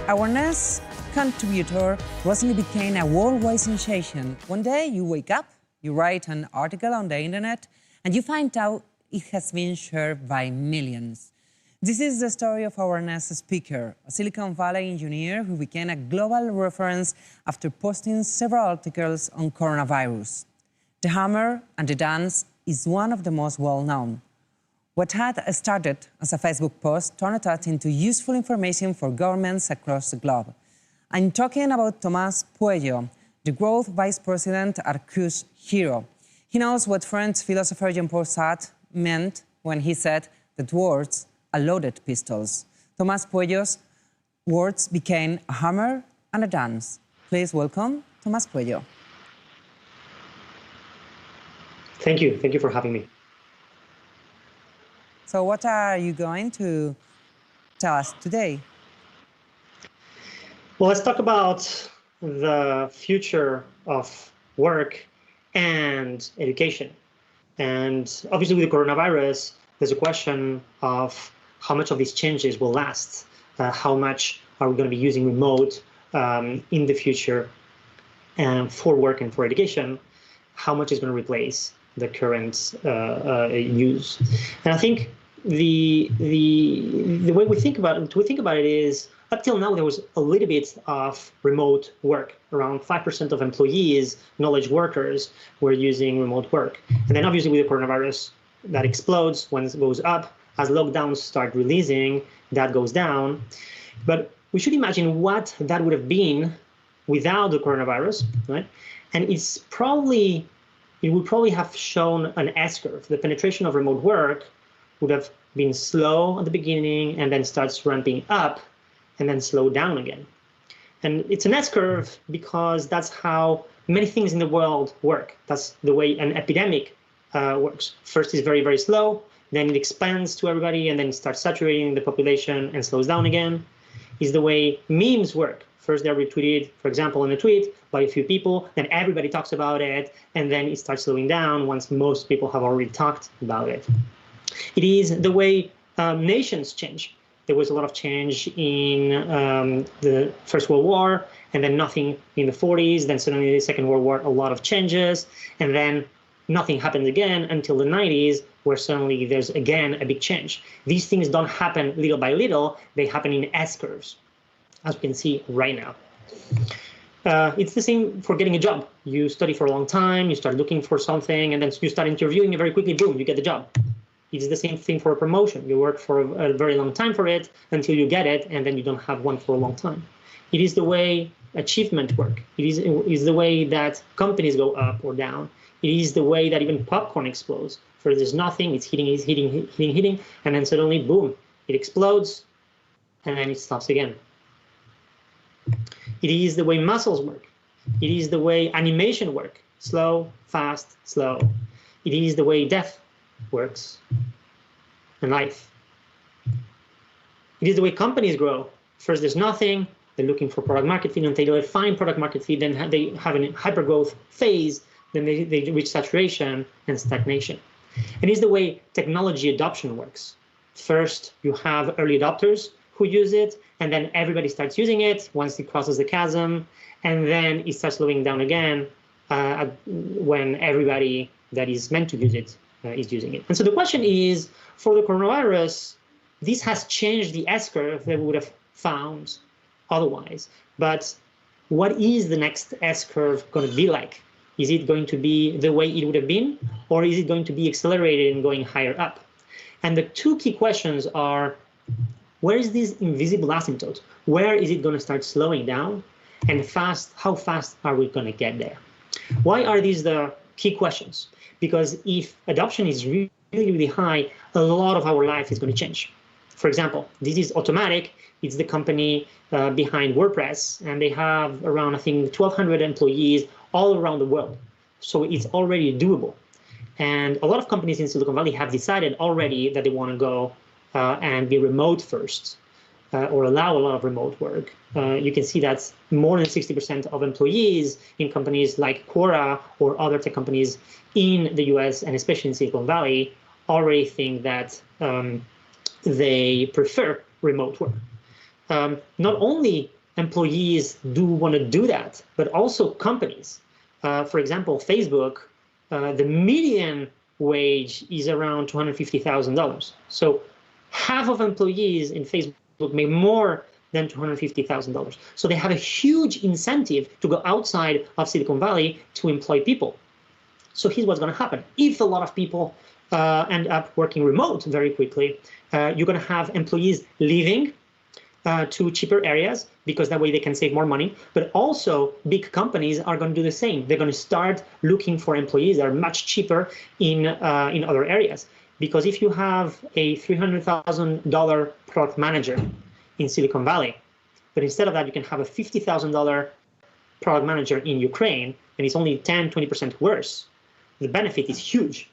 Awareness contributor recently became a worldwide sensation. One day you wake up, you write an article on the internet, and you find out it has been shared by millions. This is the story of awareness speaker, a Silicon Valley engineer who became a global reference after posting several articles on coronavirus. The Hammer and the Dance is one of the most well-known. What had started as a Facebook post turned out into useful information for governments across the globe. I'm talking about Tomás Puello, the growth vice president at Cruise Hero. He knows what French philosopher Jean-Paul Sartre meant when he said that words are loaded pistols. Tomás Puello's words became a hammer and a dance. Please welcome Tomás Puello. Thank you for having me. So what are you going to tell us today? Well, let's talk about the future of work and education. And obviously with the coronavirus, there's a question of how much of these changes will last, how much are we going to be using remote in the future for work and for education, how much is going to replace the current use. And I think the way we think about it is, up till now, there was a little bit of remote work. Around 5% of employees, knowledge workers, were using remote work. And then obviously with the coronavirus, that explodes when it goes up. As lockdowns start releasing, that goes down. But we should imagine what that would have been without the coronavirus, right? And it would probably have shown an S-curve. The penetration of remote work would have been slow at the beginning and then starts ramping up and then slow down again. And it's an S-curve because that's how many things in the world work. That's the way an epidemic works. First is very, very slow, then it expands to everybody and then starts saturating the population and slows down again. is the way memes work. First, they're retweeted, for example, in a tweet by a few people, then everybody talks about it, and then it starts slowing down once most people have already talked about it. It is the way nations change. There was a lot of change in the First World War, and then nothing in the 40s, then suddenly the Second World War, a lot of changes, and then nothing happened again until the 90s, where suddenly there's again a big change. These things don't happen little by little, they happen in S-curves, as we can see right now. It's the same for getting a job. You study for a long time, you start looking for something, and then you start interviewing, and very quickly, boom, you get the job. It's the same thing for a promotion. You work for a very long time for it until you get it, and then you don't have one for a long time. It is the way achievement work. It is the way that companies go up or down. It is the way that even popcorn explodes. First there's nothing, it's hitting, and then suddenly, boom, it explodes, and then it stops again. It is the way muscles work. It is the way animation work. Slow, fast, slow. It is the way death works and life. It is the way companies grow. First there's nothing, they're looking for product market fit, until they find product market fit, then they have a hyper growth phase, then they reach saturation and stagnation. And it's the way technology adoption works. First you have early adopters who use it, and then everybody starts using it once it crosses the chasm, and then it starts slowing down again when everybody that is meant to use it is using it. And so the question is, for the coronavirus, this has changed the S-curve that we would have found otherwise. But what is the next S-curve going to be like? Is it going to be the way it would have been, or is it going to be accelerated and going higher up? And the two key questions are, where is this invisible asymptote? Where is it going to start slowing down? And how fast are we going to get there? Why are these the key questions? Because if adoption is really, really high, a lot of our life is going to change. For example, this is Automatic. It's the company behind WordPress, and they have around, I think, 1,200 employees all around the world. So it's already doable. And a lot of companies in Silicon Valley have decided already that they want to go and be remote first, or allow a lot of remote work. You can see that more than 60% of employees in companies like Quora or other tech companies in the US, and especially in Silicon Valley, already think that they prefer remote work. Not only employees do want to do that, but also companies. For example, Facebook, the median wage is around $250,000. So half of employees in Facebook make more than $250,000. So they have a huge incentive to go outside of Silicon Valley to employ people. So here's what's going to happen. If a lot of people end up working remote very quickly, you're going to have employees leaving to cheaper areas, because that way they can save more money. But also big companies are going to do the same. They're going to start looking for employees that are much cheaper in other areas. Because if you have a $300,000 product manager in Silicon Valley, but instead of that you can have a $50,000 product manager in Ukraine, and it's only 10, 20% worse, the benefit is huge.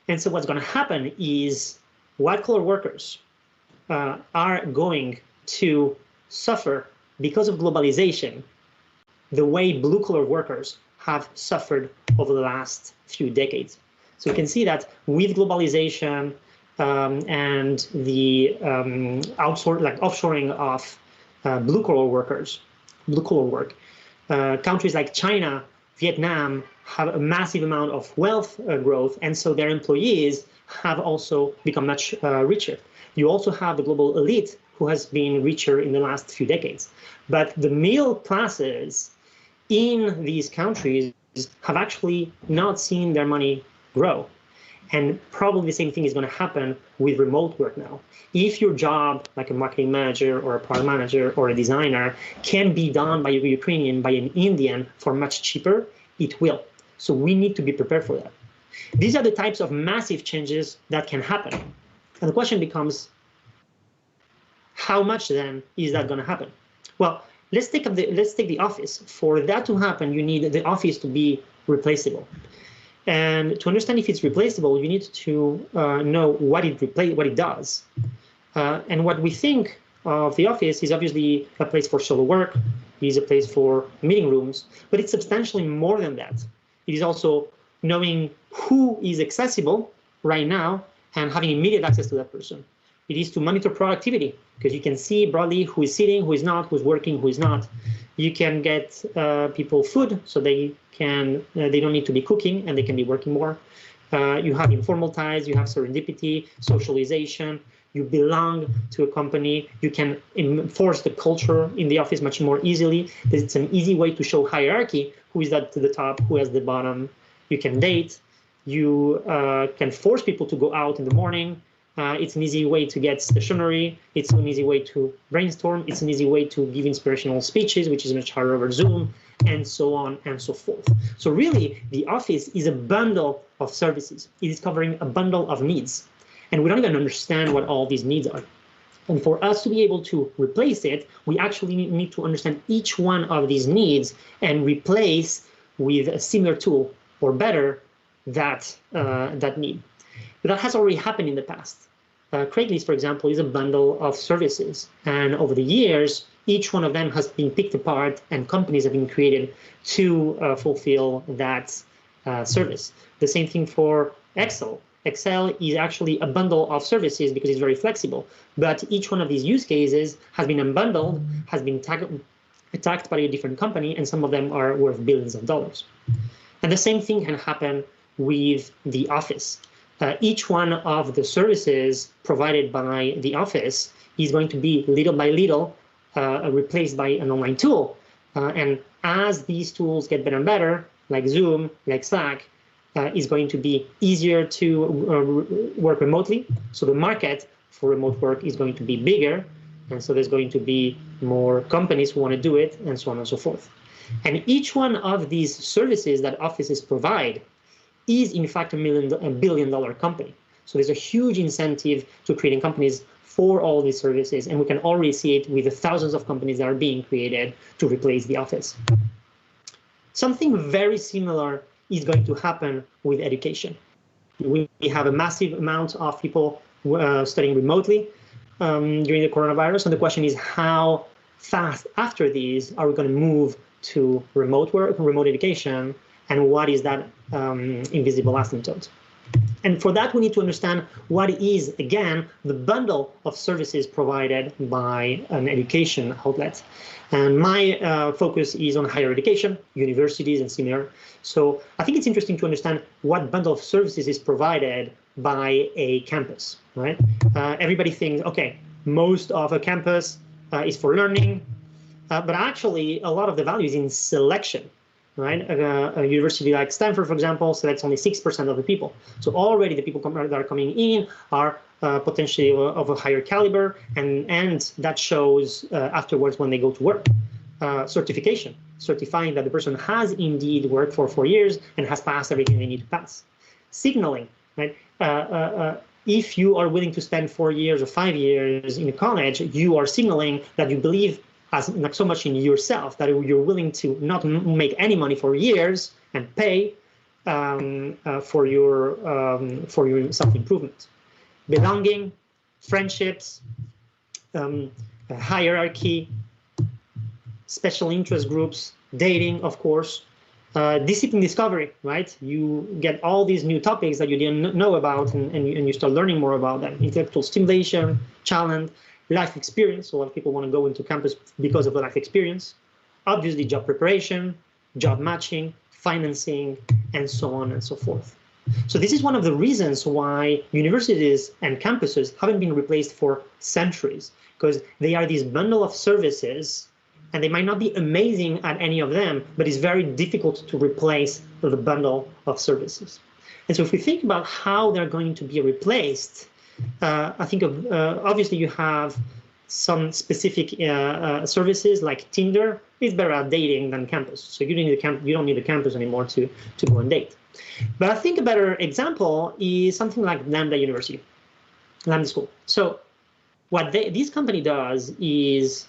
And so what's going to happen is white-collar workers are going to suffer because of globalization the way blue-collar workers have suffered over the last few decades. So you can see that with globalization and the offshoring of blue-collar work, countries like China, Vietnam have a massive amount of wealth growth, and so their employees have also become much richer. You also have the global elite who has been richer in the last few decades. But the middle classes in these countries have actually not seen their money grow. And probably the same thing is going to happen with remote work now. If your job, like a marketing manager or a product manager or a designer, can be done by a Ukrainian, by an Indian for much cheaper, it will. So we need to be prepared for that. These are the types of massive changes that can happen. And the question becomes, how much then is that going to happen? Well, let's take the office. For that to happen, you need the office to be replaceable. And to understand if it's replaceable, you need to know what it does. And what we think of the office is obviously a place for solo work, it is a place for meeting rooms, but it's substantially more than that. It is also knowing who is accessible right now and having immediate access to that person. It is to monitor productivity, because you can see broadly who is sitting, who is not, who's working, who is not. You can get people food, so they don't need to be cooking and they can be working more. You have informal ties, you have serendipity, socialization, you belong to a company, you can enforce the culture in the office much more easily. It's an easy way to show hierarchy, who is at the top, who is the bottom. You can date, you can force people to go out in the morning. It's an easy way to get stationery. It's an easy way to brainstorm. It's an easy way to give inspirational speeches, which is much harder over Zoom, and so on and so forth. So really, the office is a bundle of services. It is covering a bundle of needs. And we don't even understand what all these needs are. And for us to be able to replace it, we actually need to understand each one of these needs and replace with a similar tool, or better, that need. But that has already happened in the past. Craigslist, for example, is a bundle of services. And over the years, each one of them has been picked apart and companies have been created to fulfill that service. The same thing for Excel. Excel is actually a bundle of services because it's very flexible. But each one of these use cases has been unbundled, has been attacked by a different company, and some of them are worth billions of dollars. And the same thing can happen with the office. Each one of the services provided by the office is going to be little by little replaced by an online tool. And as these tools get better and better, like Zoom, like Slack, is going to be easier to work remotely. So the market for remote work is going to be bigger. And so there's going to be more companies who want to do it, and so on and so forth. And each one of these services that offices provide is in fact a billion-dollar company. So there's a huge incentive to creating companies for all these services, and we can already see it with the thousands of companies that are being created to replace the office. Something very similar is going to happen with education. We have a massive amount of people studying remotely during the coronavirus, and the question is how fast after these are we going to move to remote work, remote education, and what is that invisible asymptote? And for that, we need to understand what is, again, the bundle of services provided by an education outlet. And my focus is on higher education, universities, and similar. So I think it's interesting to understand what bundle of services is provided by a campus, right? Everybody thinks, okay, most of a campus is for learning, but actually a lot of the value is in selection. Right? A university like Stanford, for example, selects only 6% of the people. So already the people that are coming in are potentially of a higher caliber, and that shows afterwards when they go to work. Certification, certifying that the person has indeed worked for 4 years and has passed everything they need to pass. Signaling, right? If you are willing to spend 4 years or 5 years in college, you are signaling that you believe not so much in yourself, that you're willing to not make any money for years and pay for your self-improvement. Belonging, friendships, hierarchy, special interest groups, dating, of course, discipline discovery, right? You get all these new topics that you didn't know about, and you start learning more about them. Intellectual stimulation, challenge, life experience. A lot of people want to go into campus because of the life experience. Obviously, job preparation, job matching, financing, and so on and so forth. So this is one of the reasons why universities and campuses haven't been replaced for centuries, because they are this bundle of services, and they might not be amazing at any of them, but it's very difficult to replace the bundle of services. And so if we think about how they're going to be replaced, I think obviously you have some specific services like Tinder. It's better at dating than campus. So you don't need a campus anymore to go and date. But I think a better example is something like Lambda University, Lambda School. So what this company does is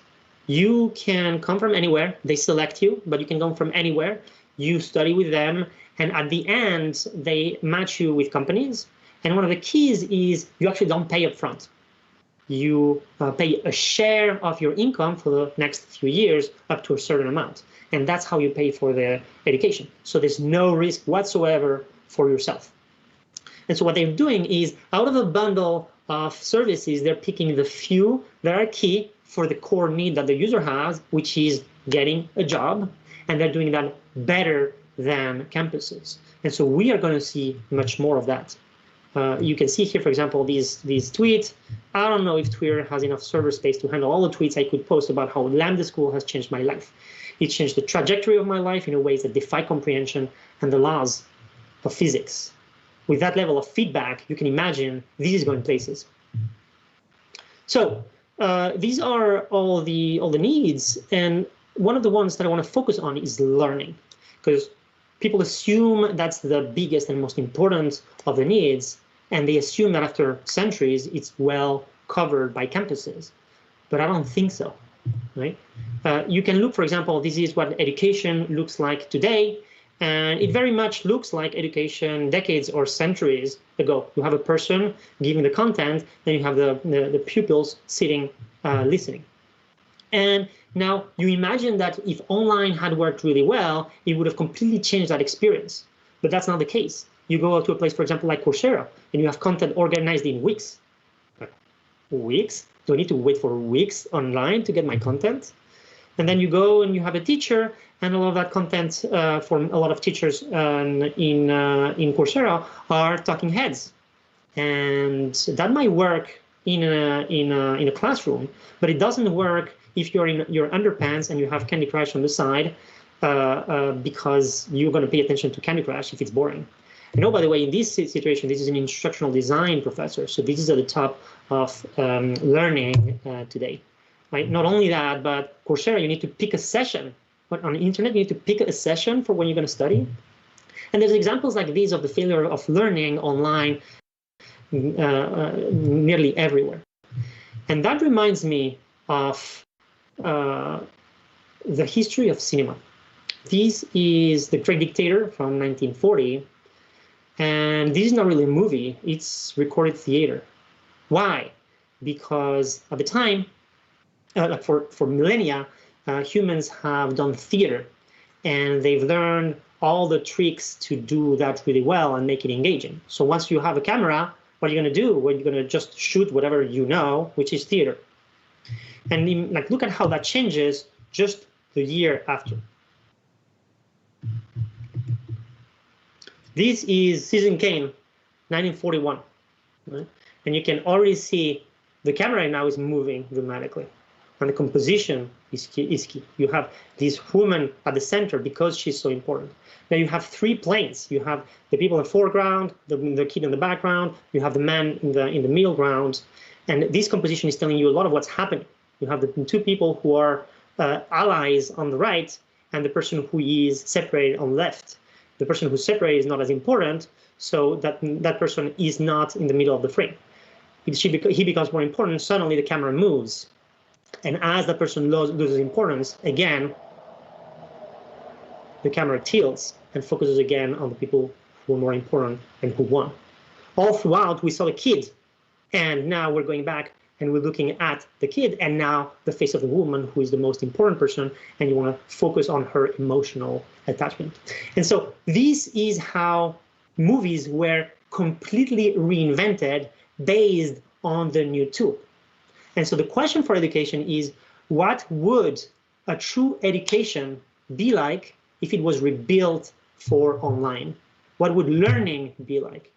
you can come from anywhere. They select you, but you can come from anywhere. You study with them, and at the end, they match you with companies. And one of the keys is you actually don't pay up front. you pay a share of your income for the next few years up to a certain amount. And that's how you pay for the education. So there's no risk whatsoever for yourself. And so what they're doing is, out of a bundle of services, they're picking the few that are key for the core need that the user has, which is getting a job, and they're doing that better than campuses. And so we are going to see much more of that. You can see here, for example, these tweets. I don't know if Twitter has enough server space to handle all the tweets I could post about how Lambda School has changed my life. It changed the trajectory of my life in ways that defy comprehension and the laws of physics. With that level of feedback, you can imagine this is going places. So these are all the needs, and one of the ones that I want to focus on is learning, because people assume that's the biggest and most important of the needs, and they assume that after centuries it's well covered by campuses. But I don't think so, right? You can look, for example, this is what education looks like today, and it very much looks like education decades or centuries ago. You have a person giving the content, then you have the pupils sitting listening. And now you imagine that if online had worked really well, it would have completely changed that experience. But that's not the case. You go to a place, for example, like Coursera, and you have content organized in weeks. Weeks? Do I need to wait for weeks online to get my content? And then you go and you have a teacher, and a lot of that content for a lot of teachers in Coursera are talking heads. And that might work in a classroom, but it doesn't work if you're in your underpants and you have Candy Crush on the side because you're going to pay attention to Candy Crush if it's boring. And oh, by the way, in this situation, this is an instructional design professor, so this is at the top of learning today. Right? Not only that, but Coursera, you need to pick a session. But on the internet, you need to pick a session for when you're going to study. And there's examples like these of the failure of learning online nearly everywhere. And that reminds me of the history of cinema. This is The Great Dictator from 1940. And this is not really a movie, it's recorded theater. Why? Because at the time, like for millennia, humans have done theater, and they've learned all the tricks to do that really well and make it engaging. So once you have a camera, what are you going to do? Well, you're going to just shoot whatever you know, which is theater. And like, look at how that changes just the year after. This is Citizen Kane, 1941. Right? And you can already see the camera now is moving dramatically. And the composition is key. You have this woman at the center because she's so important. Now you have three planes. You have the people in the foreground, the kid in the background, you have the man in the middle ground. And this composition is telling you a lot of what's happening. You have the two people who are allies on the right, and the person who is separated on the left. The person who's separated is not as important, so that person is not in the middle of the frame. He becomes more important, suddenly the camera moves. And as that person loses importance, again, the camera tilts and focuses again on the people who are more important and who won. All throughout, we saw the kid, and now we're going back and we're looking at the kid, and now the face of the woman, who is the most important person, and you want to focus on her emotional attachment. And so this is how movies were completely reinvented based on the new tool. And so the question for education is, what would a true education be like if it was rebuilt for online? What would learning be like?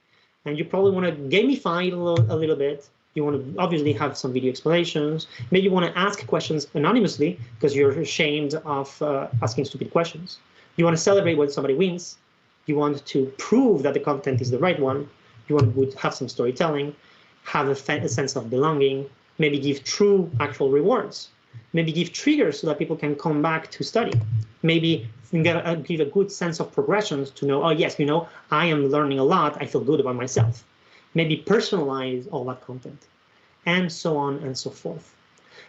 And you probably want to gamify it a little bit. You want to obviously have some video explanations. Maybe you want to ask questions anonymously because you're ashamed of asking stupid questions. You want to celebrate when somebody wins. You want to prove that the content is the right one. You want to have some storytelling, have a sense of belonging, maybe give true actual rewards, maybe give triggers so that people can come back to study, maybe give a good sense of progressions to know, oh yes, you know, I am learning a lot, I feel good about myself. Maybe personalize all that content, and so on and so forth.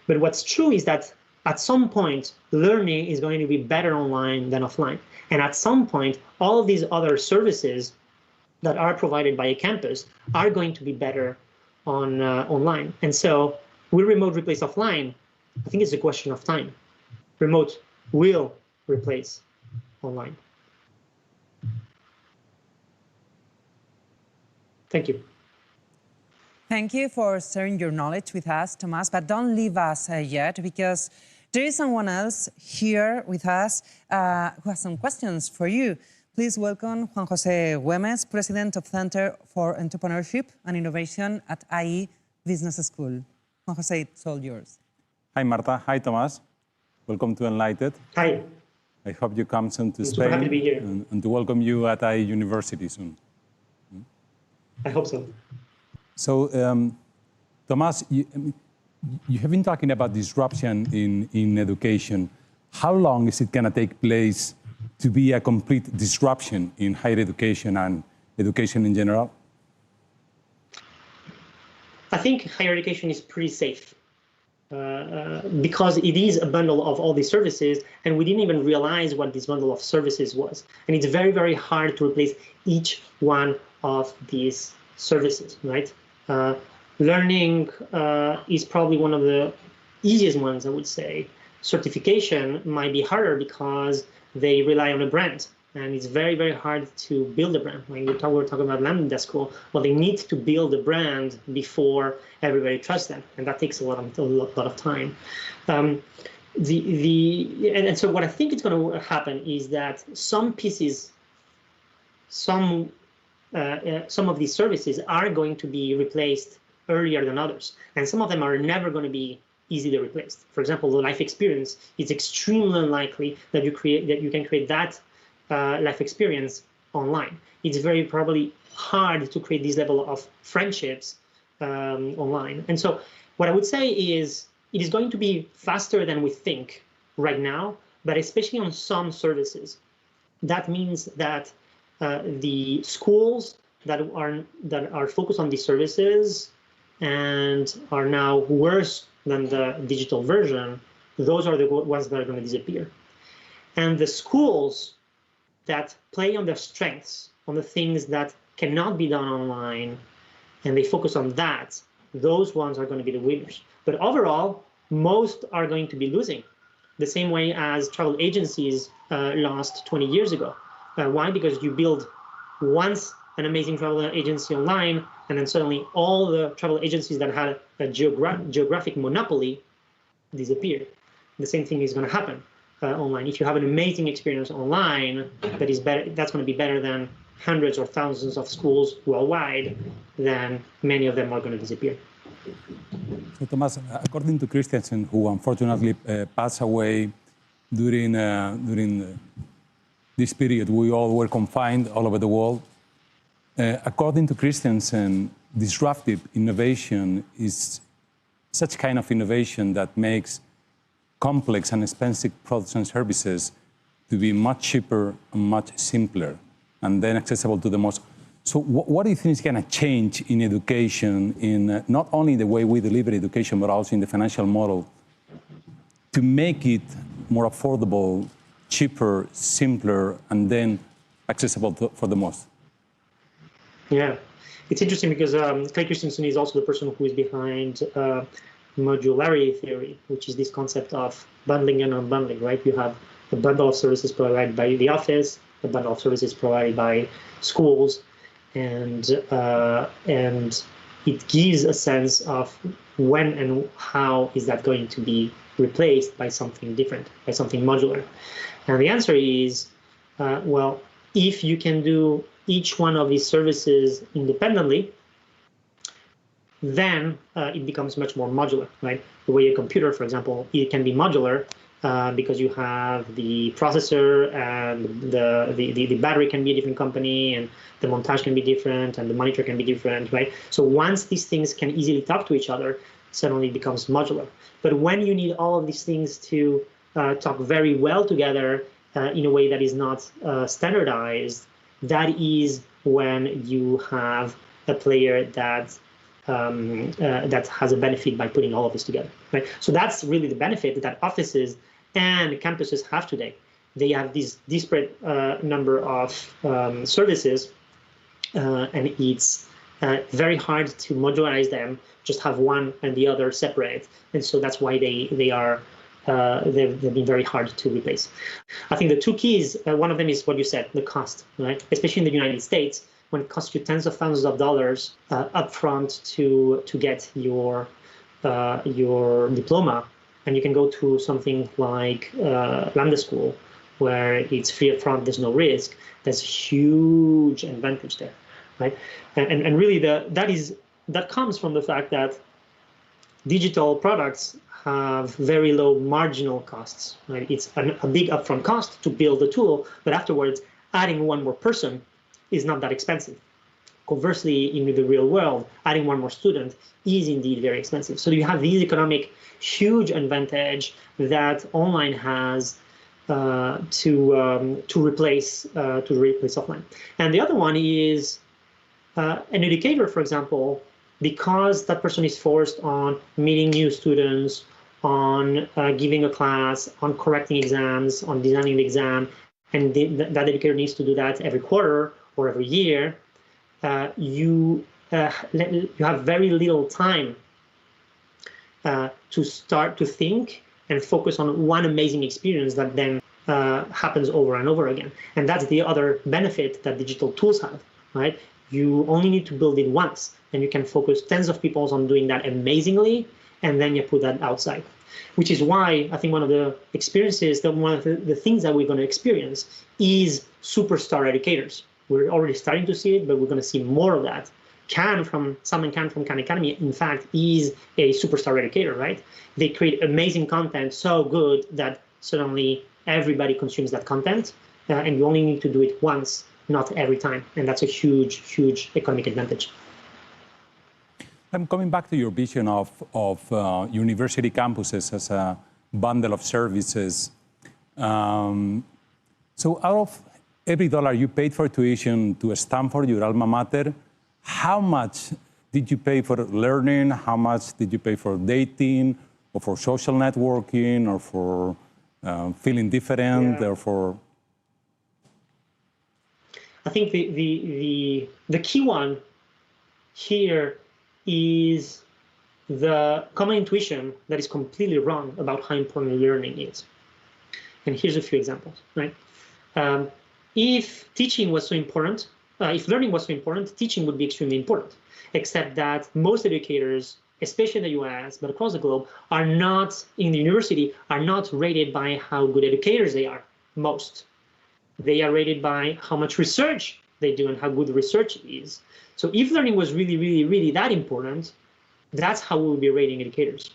But what's true is that at some point, learning is going to be better online than offline. And at some point, all of these other services that are provided by a campus are going to be better online. And so will remote replace offline? I think it's a question of time. Remote will replace online. Thank you. Thank you for sharing your knowledge with us, Tomás, but don't leave us yet, because there is someone else here with us who has some questions for you. Please welcome Juan José Güemes, President of Center for Entrepreneurship and Innovation at IE Business School. Juan José, it's all yours. Hi, Marta. Hi, Tomás. Welcome to Enlighted. Hi. I hope you come soon to I'm Spain super happy to be here. and to welcome you at IE University soon. I hope so. So, Tomás, you have been talking about disruption in education. How long is it going to take place to be a complete disruption in higher education and education in general? I think higher education is pretty safe because it is a bundle of all these services, and we didn't even realize what this bundle of services was. And it's very, very hard to replace each one of these services, right? Learning is probably one of the easiest ones, I would say. Certification might be harder because they rely on a brand, and it's very, very hard to build a brand. When we're talking about Lambda School, well, they need to build a brand before everybody trusts them, and that takes a lot of time. And so what I think is going to happen is that some pieces, some of these services are going to be replaced earlier than others, and some of them are never going to be easily replaced. For example, the life experience, it's extremely unlikely that you can create that life experience online. It's very probably hard to create this level of friendships online. And so what I would say is it is going to be faster than we think right now, but especially on some services. That means that the schools that are focused on these services and are now worse than the digital version, those are the ones that are going to disappear. And the schools that play on their strengths, on the things that cannot be done online, and they focus on that, those ones are going to be the winners. But overall, most are going to be losing, the same way as travel agencies lost 20 years ago. Why? Because you build once an amazing travel agency online, and then suddenly all the travel agencies that had a geographic monopoly disappear. The same thing is going to happen online. If you have an amazing experience online that is better, that's going to be better than hundreds or thousands of schools worldwide, then many of them are going to disappear. So, Tomás, according to Christensen, who unfortunately passed away during this period, we all were confined all over the world. According to Christensen, disruptive innovation is such kind of innovation that makes complex and expensive products and services to be much cheaper and much simpler, and then accessible to the most. So what do you think is going to change in education, in not only the way we deliver education, but also in the financial model, to make it more affordable, cheaper, simpler, and then accessible for the most? Yeah, it's interesting because Clay Christensen is also the person who is behind modularity theory, which is this concept of bundling and unbundling, right? You have a bundle of services provided by the office, a bundle of services provided by schools, and it gives a sense of when and how is that going to be replaced by something different, by something modular. And the answer is, well, if you can do each one of these services independently, then it becomes much more modular, right? The way a computer, for example, it can be modular because you have the processor and the battery can be a different company, and the montage can be different, and the monitor can be different, right? So once these things can easily talk to each other, suddenly it becomes modular. But when you need all of these things to talk very well together in a way that is not standardized, that is when you have a player that that has a benefit by putting all of this together, right? So that's really the benefit that offices and campuses have today. They have this disparate number of services, and it's very hard to modularize them, just have one and the other separate. And so that's why they've been very hard to replace. I think the two keys, one of them is what you said, the cost, right? Especially in the United States, when it costs you tens of thousands of dollars upfront to get your diploma, and you can go to something like Lambda School, where it's free upfront, there's no risk. There's a huge advantage there, right? And really, that comes from the fact that digital products have very low marginal costs, right? It's a big upfront cost to build the tool, but afterwards, adding one more person is not that expensive. Conversely, in the real world, adding one more student is indeed very expensive. So you have these economic huge advantage that online has to replace offline. And the other one is an educator, for example, because that person is forced on meeting new students, on giving a class, on correcting exams, on designing the exam, and that educator needs to do that every quarter or every year. You have very little time to start to think and focus on one amazing experience that then happens over and over again. And that's the other benefit that digital tools have, right? You only need to build it once, and you can focus tens of people on doing that amazingly, and then you put that outside. Which is why I think one of the experiences, one of the things that we're going to experience is superstar educators. We're already starting to see it, but we're going to see more of that. Simon Can from Khan Academy, in fact, is a superstar educator, right? They create amazing content so good that suddenly everybody consumes that content, and you only need to do it once, not every time. And that's a huge, huge economic advantage. I'm coming back to your vision of university campuses as a bundle of services. So out of every dollar you paid for tuition to Stanford, your alma mater, how much did you pay for learning? How much did you pay for dating, or for social networking, or for feeling different, or for? I think the key one here is the common intuition that is completely wrong about how important learning is. And here's a few examples, right? If teaching was so important, if learning was so important, teaching would be extremely important, except that most educators, especially in the US, but across the globe, are not, in the university, are not rated by how good educators they are, most. They are rated by how much research they do and how good the research is. So if learning was really, really, really that important, that's how we would be rating educators.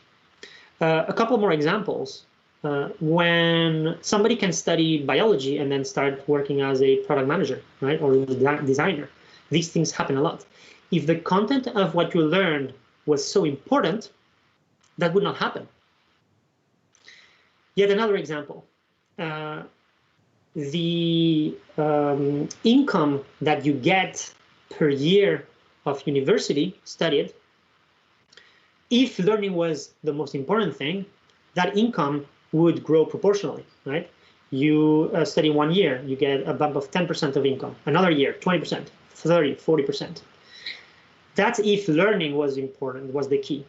A couple more examples. When somebody can study biology and then start working as a product manager, right, or designer, these things happen a lot. If the content of what you learned was so important, that would not happen. Yet another example. The income that you get per year of university studied, if learning was the most important thing, that income would grow proportionally, right? You study 1 year, you get a bump of 10% of income. Another year, 20%, 30, 40%. That's if learning was important, was the key.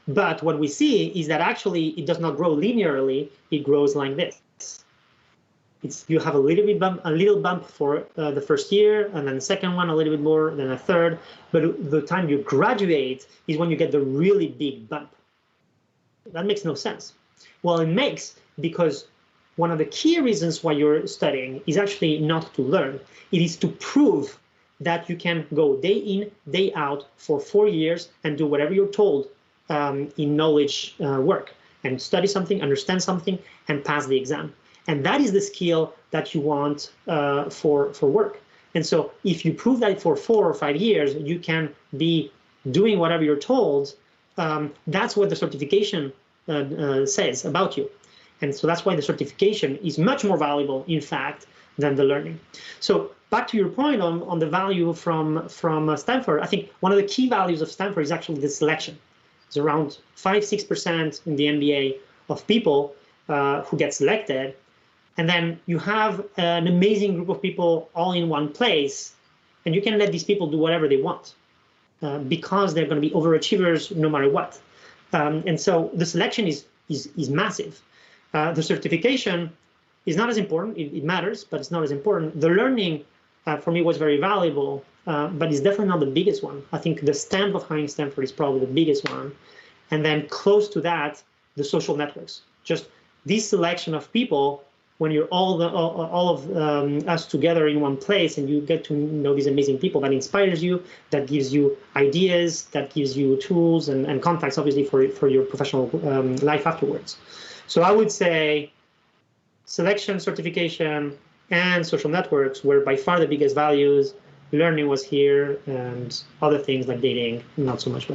But what we see is that actually it does not grow linearly, it grows like this. You have a little bump for the first year, and then the second one a little bit more, then a third. But the time you graduate is when you get the really big bump. That makes no sense. Well, it makes, because one of the key reasons why you're studying is actually not to learn. It is to prove that you can go day in, day out for 4 years and do whatever you're told in knowledge work, and study something, understand something, and pass the exam. And that is the skill that you want for work. And so if you prove that for 4 or 5 years, you can be doing whatever you're told, that's what the certification says about you. And so that's why the certification is much more valuable, in fact, than the learning. So back to your point on the value from Stanford, I think one of the key values of Stanford is actually the selection. It's around 5-6% in the MBA of people who get selected. And then you have an amazing group of people all in one place, and you can let these people do whatever they want. because they're going to be overachievers no matter what. And so the selection is massive. The certification is not as important. It matters, but it's not as important. The learning, for me, was very valuable, but it's definitely not the biggest one. I think the stamp of hiring Stanford is probably the biggest one. And then close to that, the social networks. Just this selection of people, when you're all of us together in one place and you get to know these amazing people, that inspires you, that gives you ideas, that gives you tools and contacts, obviously, for your professional life afterwards. So I would say selection, certification, and social networks were by far the biggest values. Learning was here, and other things like dating, not so much.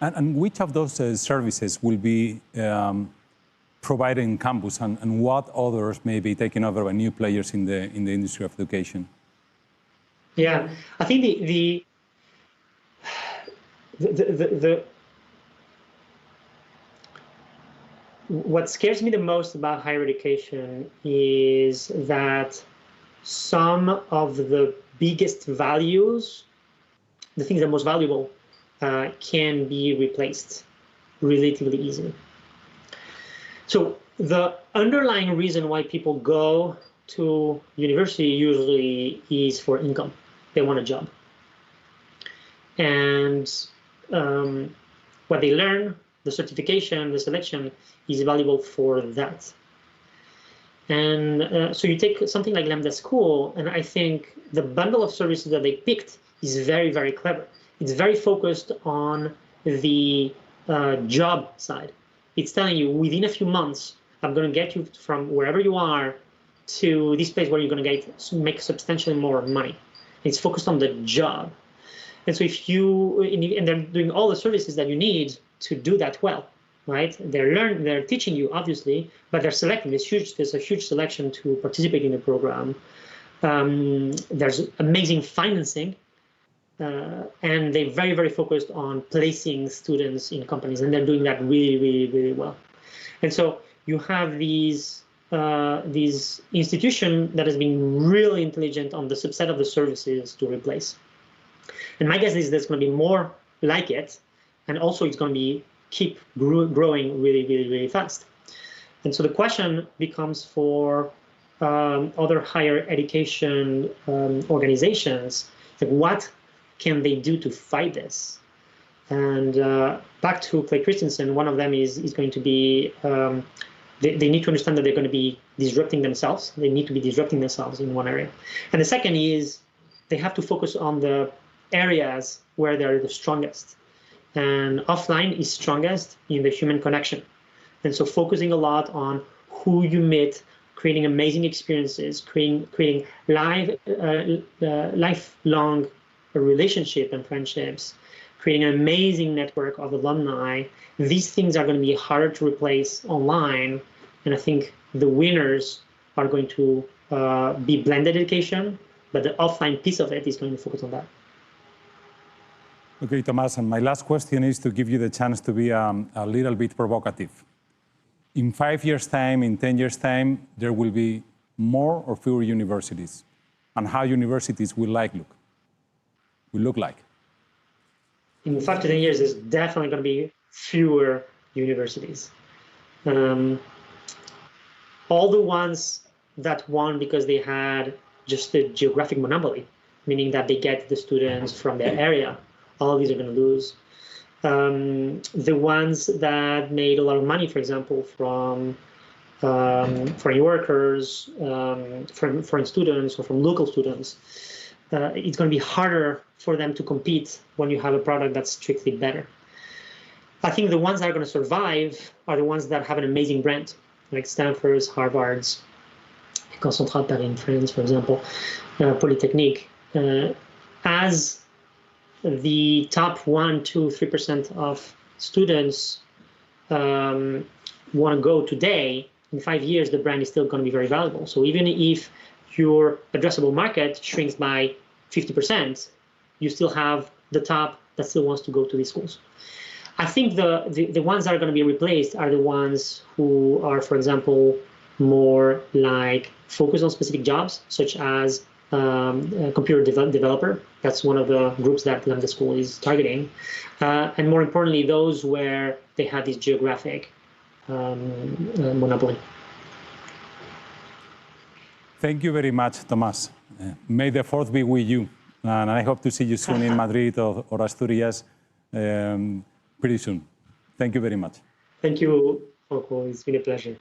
And which of those services will be provided in campus, and what others may be taken over by new players in the industry of education? Yeah, I think what scares me the most about higher education is that some of the biggest values, the things that are most valuable, can be replaced relatively easily. So the underlying reason why people go to university usually is for income. They want a job. And what they learn, the certification, the selection, is valuable for that. And so you take something like Lambda School, and I think the bundle of services that they picked is very, very clever. It's very focused on the job side. It's telling you within a few months, I'm going to get you from wherever you are to this place where you're going to make substantially more money. It's focused on the job. And so if you, and they're doing all the services that you need to do that well, right? They're teaching you, obviously, but they're selecting. There's a huge selection to participate in the program. There's amazing financing. And they're very, very focused on placing students in companies, and they're doing that really, really, really well. And so you have these institutions that has been really intelligent on the subset of the services to replace. And my guess is there's going to be more like it, and also it's going to keep growing really, really, really fast. And so the question becomes for other higher education organizations, like what can they do to fight this? And back to Clay Christensen, one of them is going to be, they need to understand that they're going to be disrupting themselves. They need to be disrupting themselves in one area. And the second is they have to focus on the areas where they're the strongest. And offline is strongest in the human connection. And so focusing a lot on who you meet, creating amazing experiences, creating lifelong relationship and friendships, creating an amazing network of alumni. These things are going to be harder to replace online, and I think the winners are going to be blended education, but the offline piece of it is going to focus on that. Okay, Tomás, and my last question is to give you the chance to be a little bit provocative. In 5 years' time, in 10 years' time, there will be more or fewer universities, and how universities will look like? In 5 to 10 years, there's definitely going to be fewer universities. All the ones that won because they had just a geographic monopoly, meaning that they get the students from their area, all of these are going to lose. The ones that made a lot of money, for example, from foreign workers, from foreign students, or from local students, it's going to be harder for them to compete when you have a product that's strictly better. I think the ones that are going to survive are the ones that have an amazing brand, like Stanford's, Harvard's, École Centrale Paris in France, for example, Polytechnique. As the top 1%, 2%, 3% of students want to go today, in 5 years, the brand is still going to be very valuable. So even if your addressable market shrinks by 50%, you still have the top that still wants to go to these schools. I think the ones that are going to be replaced are the ones who are, for example, more like focused on specific jobs, such as computer developer. That's one of the groups that the school is targeting. And more importantly, those where they have this geographic monopoly. Thank you very much, Tomás. May the fourth be with you. And I hope to see you soon in Madrid or Asturias pretty soon. Thank you very much. Thank you, Franco. It's been a pleasure.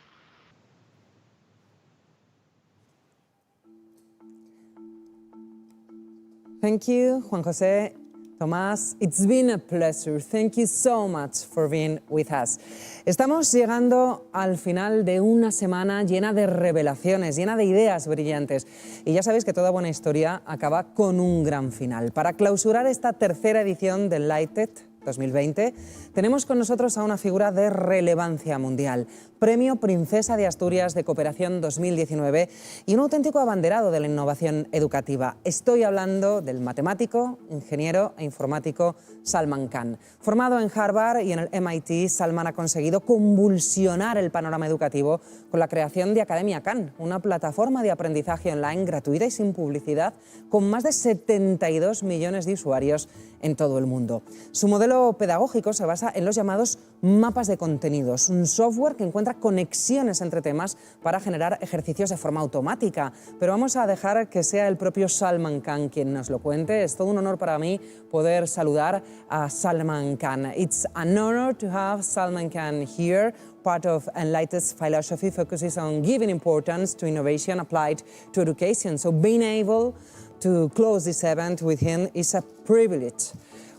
Thank you, Juan José, Tomás. It's been a pleasure. Thank you so much for being with us. Estamos llegando al final de una semana llena de revelaciones, llena de ideas brillantes. Y ya sabéis que toda buena historia acaba con un gran final. Para clausurar esta tercera edición del Enlighted 2020, tenemos con nosotros a una figura de relevancia mundial, Premio Princesa de Asturias de Cooperación 2019 y un auténtico abanderado de la innovación educativa. Estoy hablando del matemático, ingeniero e informático Salman Khan. Formado en Harvard y en el MIT, Salman ha conseguido convulsionar el panorama educativo con la creación de Academia Khan, una plataforma de aprendizaje online gratuita y sin publicidad con más de 72 millones de usuarios en todo el mundo. Su modelo pedagógico se basa en los llamados mapas de contenidos, un software que encuentra conexiones entre temas para generar ejercicios de forma automática. Pero vamos a dejar que sea el propio Salman Khan quien nos lo cuente. Es todo un honor para mí poder saludar a Salman Khan. It's an honor to have Salman Khan here. Part of Enlighted's philosophy focuses on giving importance to innovation applied to education. So being able to close this event with him is a privilege.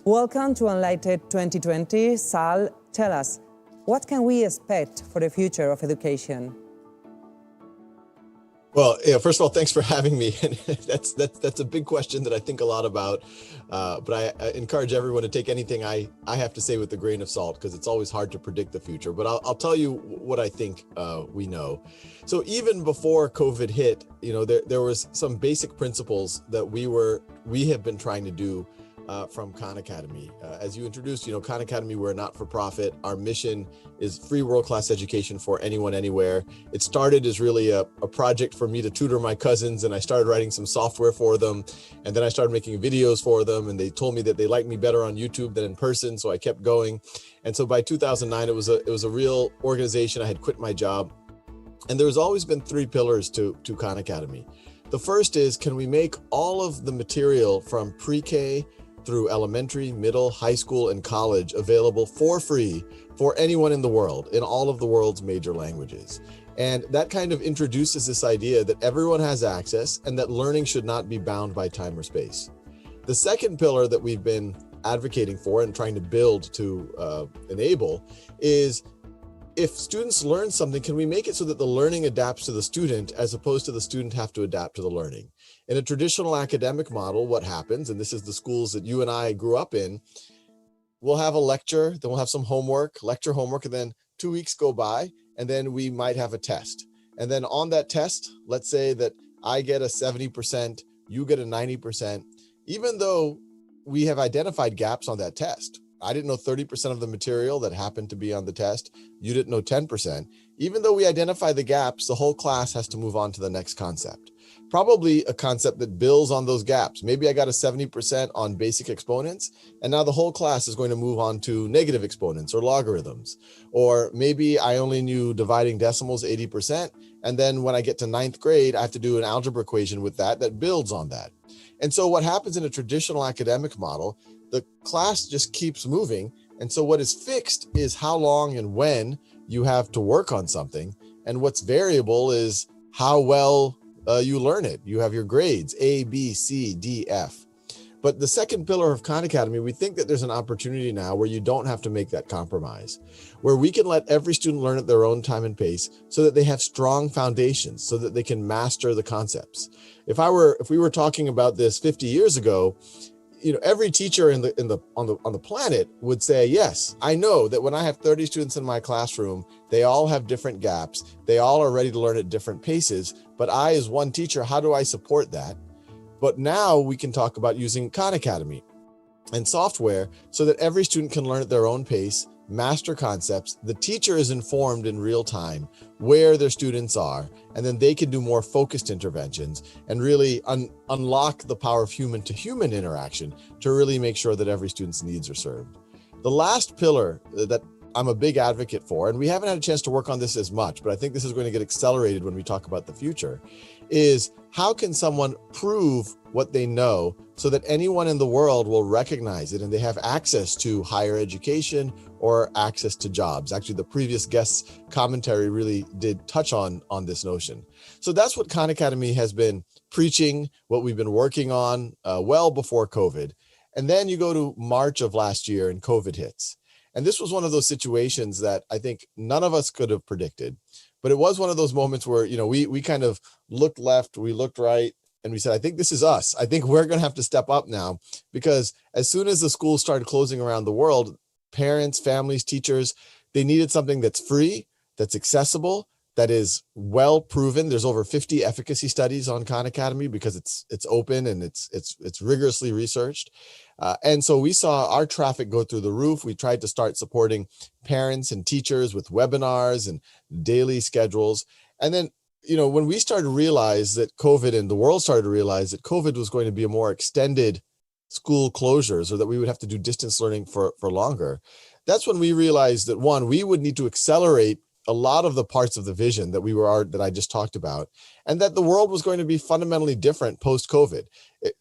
Welcome to Enlighted 2020. Sal, tell us, what can we expect for the future of education? Well, first of all, thanks for having me. And that's a big question that I think a lot about. But I encourage everyone to take anything I have to say with a grain of salt, because it's always hard to predict the future. But I'll tell you what I think we know. So even before COVID hit, there was some basic principles that we have been trying to do from Khan Academy. As you introduced, Khan Academy, we're a not-for-profit. Our mission is free world-class education for anyone, anywhere. It started as really a project for me to tutor my cousins, and I started writing some software for them. And then I started making videos for them, and they told me that they liked me better on YouTube than in person, so I kept going. And so by 2009, it was a real organization. I had quit my job. And there's always been three pillars to Khan Academy. The first is, can we make all of the material from pre-K through elementary, middle, high school, and college available for free for anyone in the world, in all of the world's major languages. And that kind of introduces this idea that everyone has access and that learning should not be bound by time or space. The second pillar that we've been advocating for and trying to build to enable is, if students learn something, can we make it so that the learning adapts to the student as opposed to the student have to adapt to the learning? In a traditional academic model, what happens, and this is the schools that you and I grew up in, we'll have a lecture, then we'll have some homework, lecture homework, and then 2 weeks go by, and then we might have a test. And then on that test, let's say that I get a 70%, you get a 90%, even though we have identified gaps on that test. I didn't know 30% of the material that happened to be on the test. You didn't know 10%. Even though we identify the gaps, the whole class has to move on to the next concept. Probably a concept that builds on those gaps. Maybe I got a 70% on basic exponents, and now the whole class is going to move on to negative exponents or logarithms. Or maybe I only knew dividing decimals 80%, and then when I get to 9th grade, I have to do an algebra equation with that builds on that. And so what happens in a traditional academic model, the class just keeps moving. And so what is fixed is how long and when you have to work on something. And what's variable is how well you learn it. You have your grades, A, B, C, D, F. But the second pillar of Khan Academy, we think that there's an opportunity now where you don't have to make that compromise, where we can let every student learn at their own time and pace so that they have strong foundations, so that they can master the concepts. If we were talking about this 50 years ago, every teacher on the planet would say, yes, I know that when I have 30 students in my classroom, they all have different gaps. They all are ready to learn at different paces. But I, as one teacher, how do I support that? But now we can talk about using Khan Academy and software so that every student can learn at their own pace master concepts. The teacher is informed in real time where their students are, and then they can do more focused interventions and really unlock the power of human to human interaction to really make sure that every student's needs are served. The last pillar that I'm a big advocate for, and we haven't had a chance to work on this as much, but I think this is going to get accelerated when we talk about the future, is how can someone prove what they know so that anyone in the world will recognize it and they have access to higher education or access to jobs. Actually, the previous guest's commentary really did touch on this notion. So that's what Khan Academy has been preaching, what we've been working on well before COVID. And then you go to March of last year and COVID hits. And this was one of those situations that I think none of us could have predicted, but it was one of those moments where, you know, we kind of looked left, we looked right, and we said, I think this is us. I think we're going to have to step up now, because as soon as the schools started closing around the world, parents, families, teachers, they needed something that's free, that's accessible, that is well proven. There's over 50 efficacy studies on Khan Academy because it's open and it's rigorously researched. And so we saw our traffic go through the roof. We tried to start supporting parents and teachers with webinars and daily schedules. And then, you know, when we started to realize that COVID, and the world started to realize that COVID was going to be a more extended school closures, or that we would have to do distance learning for longer, that's when we realized that, one, we would need to accelerate a lot of the parts of the vision that I just talked about, and that the world was going to be fundamentally different post-COVID.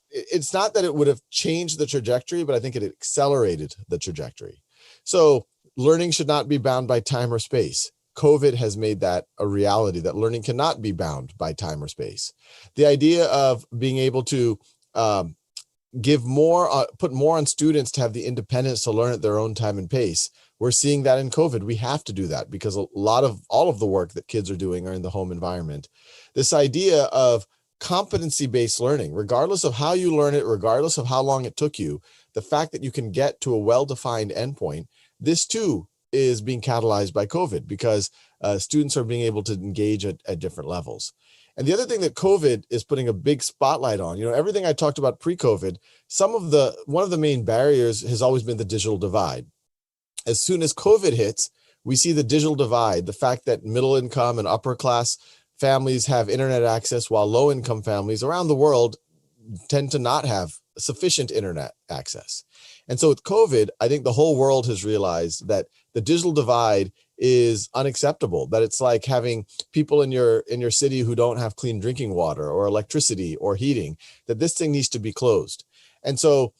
It's not that it would have changed the trajectory, but I think it accelerated the trajectory. So learning should not be bound by time or space. COVID has made that a reality, that learning cannot be bound by time or space. The idea of being able to give more, put more on students to have the independence to learn at their own time and pace. We're seeing that in COVID. We have to do that because all of the work that kids are doing are in the home environment. This idea of competency-based learning, regardless of how you learn it, regardless of how long it took you, the fact that you can get to a well-defined endpoint, this too is being catalyzed by COVID because students are being able to engage at different levels. And the other thing that COVID is putting a big spotlight on, you know, everything I talked about pre-COVID, one of the main barriers has always been the digital divide. As soon as COVID hits, we see the digital divide, the fact that middle income and upper class families have internet access while low income families around the world tend to not have sufficient internet access. And so with COVID, I think the whole world has realized that the digital divide is unacceptable, that it's like having people in your city who don't have clean drinking water or electricity or heating, that this thing needs to be closed. And so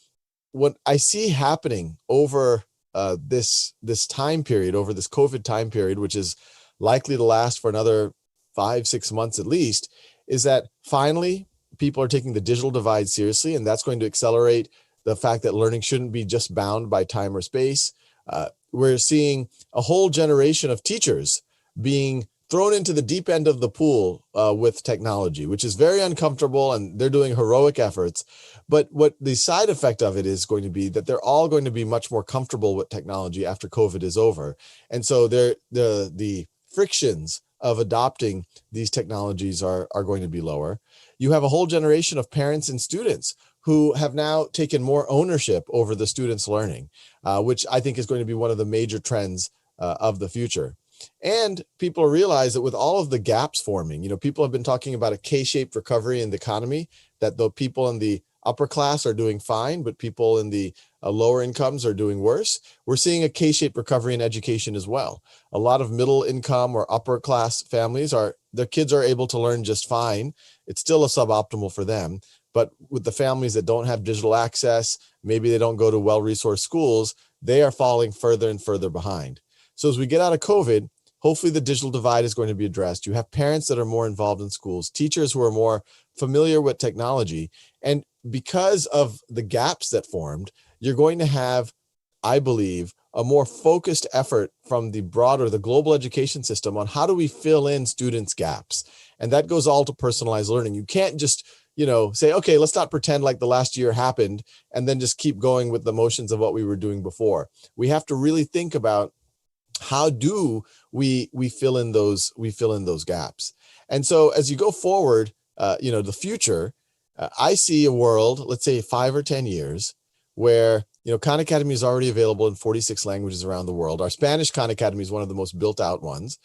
what I see happening over this time period, over this COVID time period, which is likely to last for another 5-6 months at least, is that finally people are taking the digital divide seriously, and that's going to accelerate the fact that learning shouldn't be just bound by time or space. We're seeing a whole generation of teachers being thrown into the deep end of the pool with technology, which is very uncomfortable, and they're doing heroic efforts. But what the side effect of it is going to be that they're all going to be much more comfortable with technology after COVID is over. And so the frictions of adopting these technologies are going to be lower. You have a whole generation of parents and students who have now taken more ownership over the students' learning, which I think is going to be one of the major trends of the future. And people realize that with all of the gaps forming, you know, people have been talking about a K-shaped recovery in the economy, that the people in the upper class are doing fine, but people in the lower incomes are doing worse. We're seeing a K-shaped recovery in education as well. A lot of middle income or upper class families, their kids are able to learn just fine. It's still a suboptimal for them. But with the families that don't have digital access, maybe they don't go to well-resourced schools, they are falling further and further behind. So as we get out of COVID, hopefully the digital divide is going to be addressed. You have parents that are more involved in schools, teachers who are more familiar with technology. And because of the gaps that formed, you're going to have, I believe, a more focused effort from the broader, the global education system on how do we fill in students' gaps. And that goes all to personalized learning. You can't just, you know, say, okay, let's not pretend like the last year happened and then just keep going with the motions of what we were doing before. We have to really think about how do we fill in those gaps. And so as you go forward, you know, the future, I see a world, let's say 5 or 10 years, where Khan Academy is already available in 46 languages around the world. Our Spanish Khan Academy is one of the most built out ones.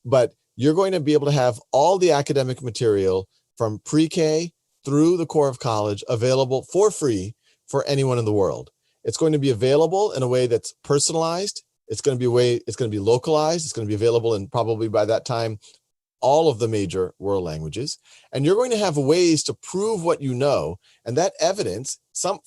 But you're going to be able to have all the academic material from pre-K through the core of college available for free for anyone in the world. It's going to be available in a way that's personalized. It's going to be localized. It's going to be available in probably by that time all of the major world languages. And you're going to have ways to prove what you know. And that evidence, some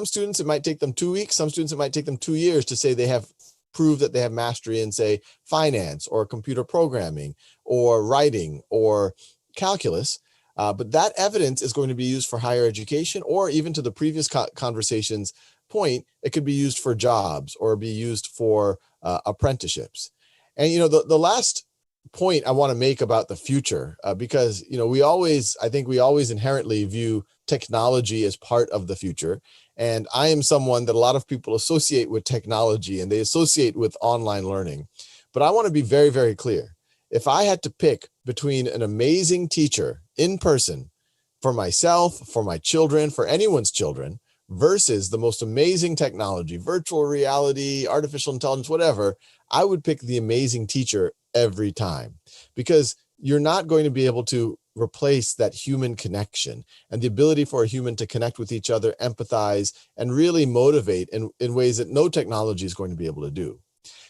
students, it might take them 2 weeks. Some students, it might take them 2 years to say they have proved that they have mastery in, say, finance or computer programming or writing or calculus. But that evidence is going to be used for higher education, or even to the previous conversation's point, it could be used for jobs or be used for apprenticeships. And, the last point I want to make about the future, because, I think we always inherently view technology as part of the future. And I am someone that a lot of people associate with technology, and they associate with online learning. But I want to be very, very clear. If I had to pick between an amazing teacher in person for myself, for my children, for anyone's children, versus the most amazing technology, virtual reality, artificial intelligence, whatever, I would pick the amazing teacher every time, because you're not going to be able to replace that human connection and the ability for a human to connect with each other, empathize, and really motivate in ways that no technology is going to be able to do.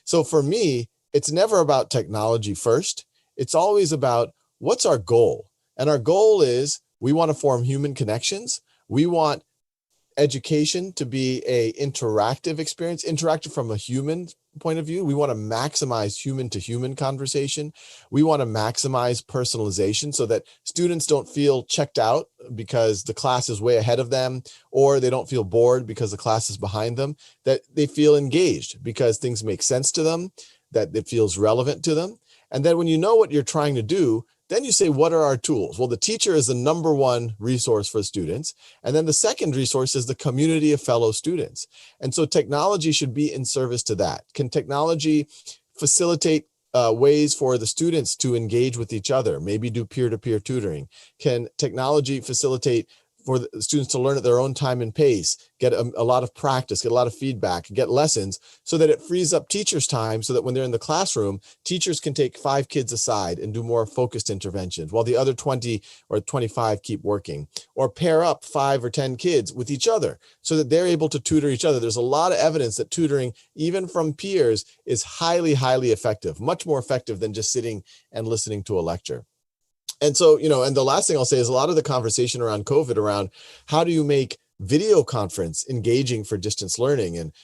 So for me, it's never about technology first. It's always about what's our goal. And our goal is we want to form human connections. We want education to be a interactive experience, interactive from a human point of view. We want to maximize human to human conversation. We want to maximize personalization so that students don't feel checked out because the class is way ahead of them, or they don't feel bored because the class is behind them, that they feel engaged because things make sense to them, that it feels relevant to them. And then when you know what you're trying to do, then you say, what are our tools? Well, the teacher is the number one resource for students. And then the second resource is the community of fellow students. And so technology should be in service to that. Can technology facilitate ways for the students to engage with each other, maybe do peer-to-peer tutoring? Can technology facilitate for the students to learn at their own time and pace, get a lot of practice, get a lot of feedback, get lessons, so that it frees up teachers' time, so that when they're in the classroom, teachers can take 5 kids aside and do more focused interventions while the other 20 or 25 keep working, or pair up 5 or 10 kids with each other so that they're able to tutor each other. There's a lot of evidence that tutoring, even from peers, is highly, highly effective, much more effective than just sitting and listening to a lecture. And so, and the last thing I'll say is a lot of the conversation around COVID, around how do you make video conference engaging for distance learning? And,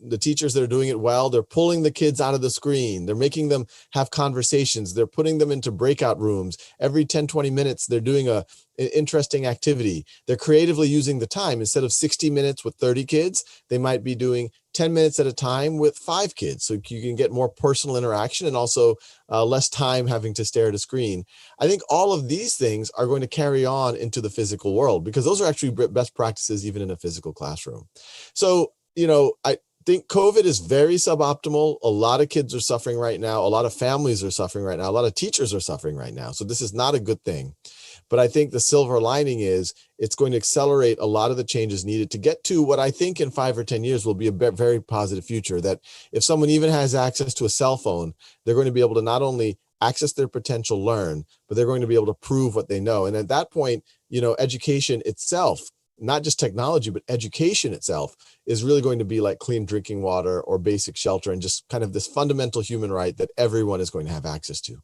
the teachers that are doing it well, they're pulling the kids out of the screen. They're making them have conversations. They're putting them into breakout rooms. Every 10, 20 minutes, they're doing an interesting activity. They're creatively using the time. Instead of 60 minutes with 30 kids, they might be doing 10 minutes at a time with 5 kids. So you can get more personal interaction and also less time having to stare at a screen. I think all of these things are going to carry on into the physical world, because those are actually best practices even in a physical classroom. So, I think COVID is very suboptimal. A lot of kids are suffering right now. A lot of families are suffering right now. A lot of teachers are suffering right now. So this is not a good thing. But I think the silver lining is it's going to accelerate a lot of the changes needed to get to what I think in 5 or 10 years will be a very positive future, that if someone even has access to a cell phone, they're going to be able to not only access their potential, learn, but they're going to be able to prove what they know. And at that point, education itself, not just technology, but education itself, is really going to be like clean drinking water or basic shelter, and just kind of this fundamental human right that everyone is going to have access to.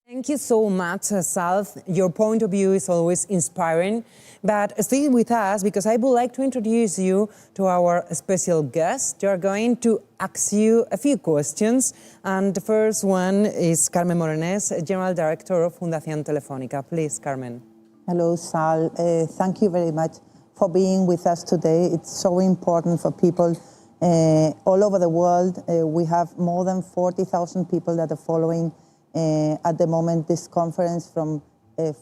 Thank you so much, Sal. Your point of view is always inspiring. But stay with us, because I would like to introduce you to our special guest. They are going to ask you a few questions. And the first one is Carmen Morenés, General Director of Fundación Telefónica. Please, Carmen. Hello, Sal. Thank you very much for being with us today. It's so important for people all over the world. We have more than 40,000 people that are following at the moment this conference from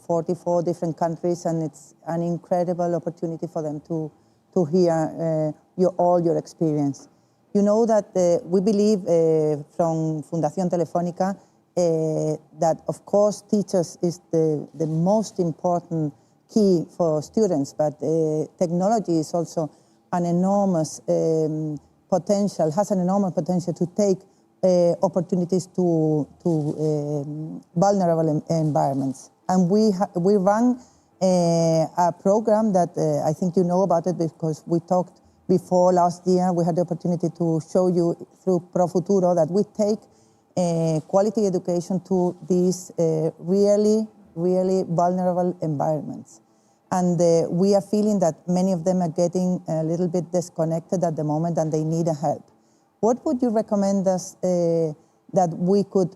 44 different countries, and it's an incredible opportunity for them to hear all your experience. You know that we believe from Fundación Telefónica that, of course, teachers is the most important key for students, but technology is also an enormous potential, has an enormous potential to take opportunities to vulnerable environments. And we run a program that I think you know about it because we talked before last year. We had the opportunity to show you through Pro Futuro that we take quality education to these really vulnerable environments. And we are feeling that many of them are getting a little bit disconnected at the moment and they need a help. What would you recommend us that we could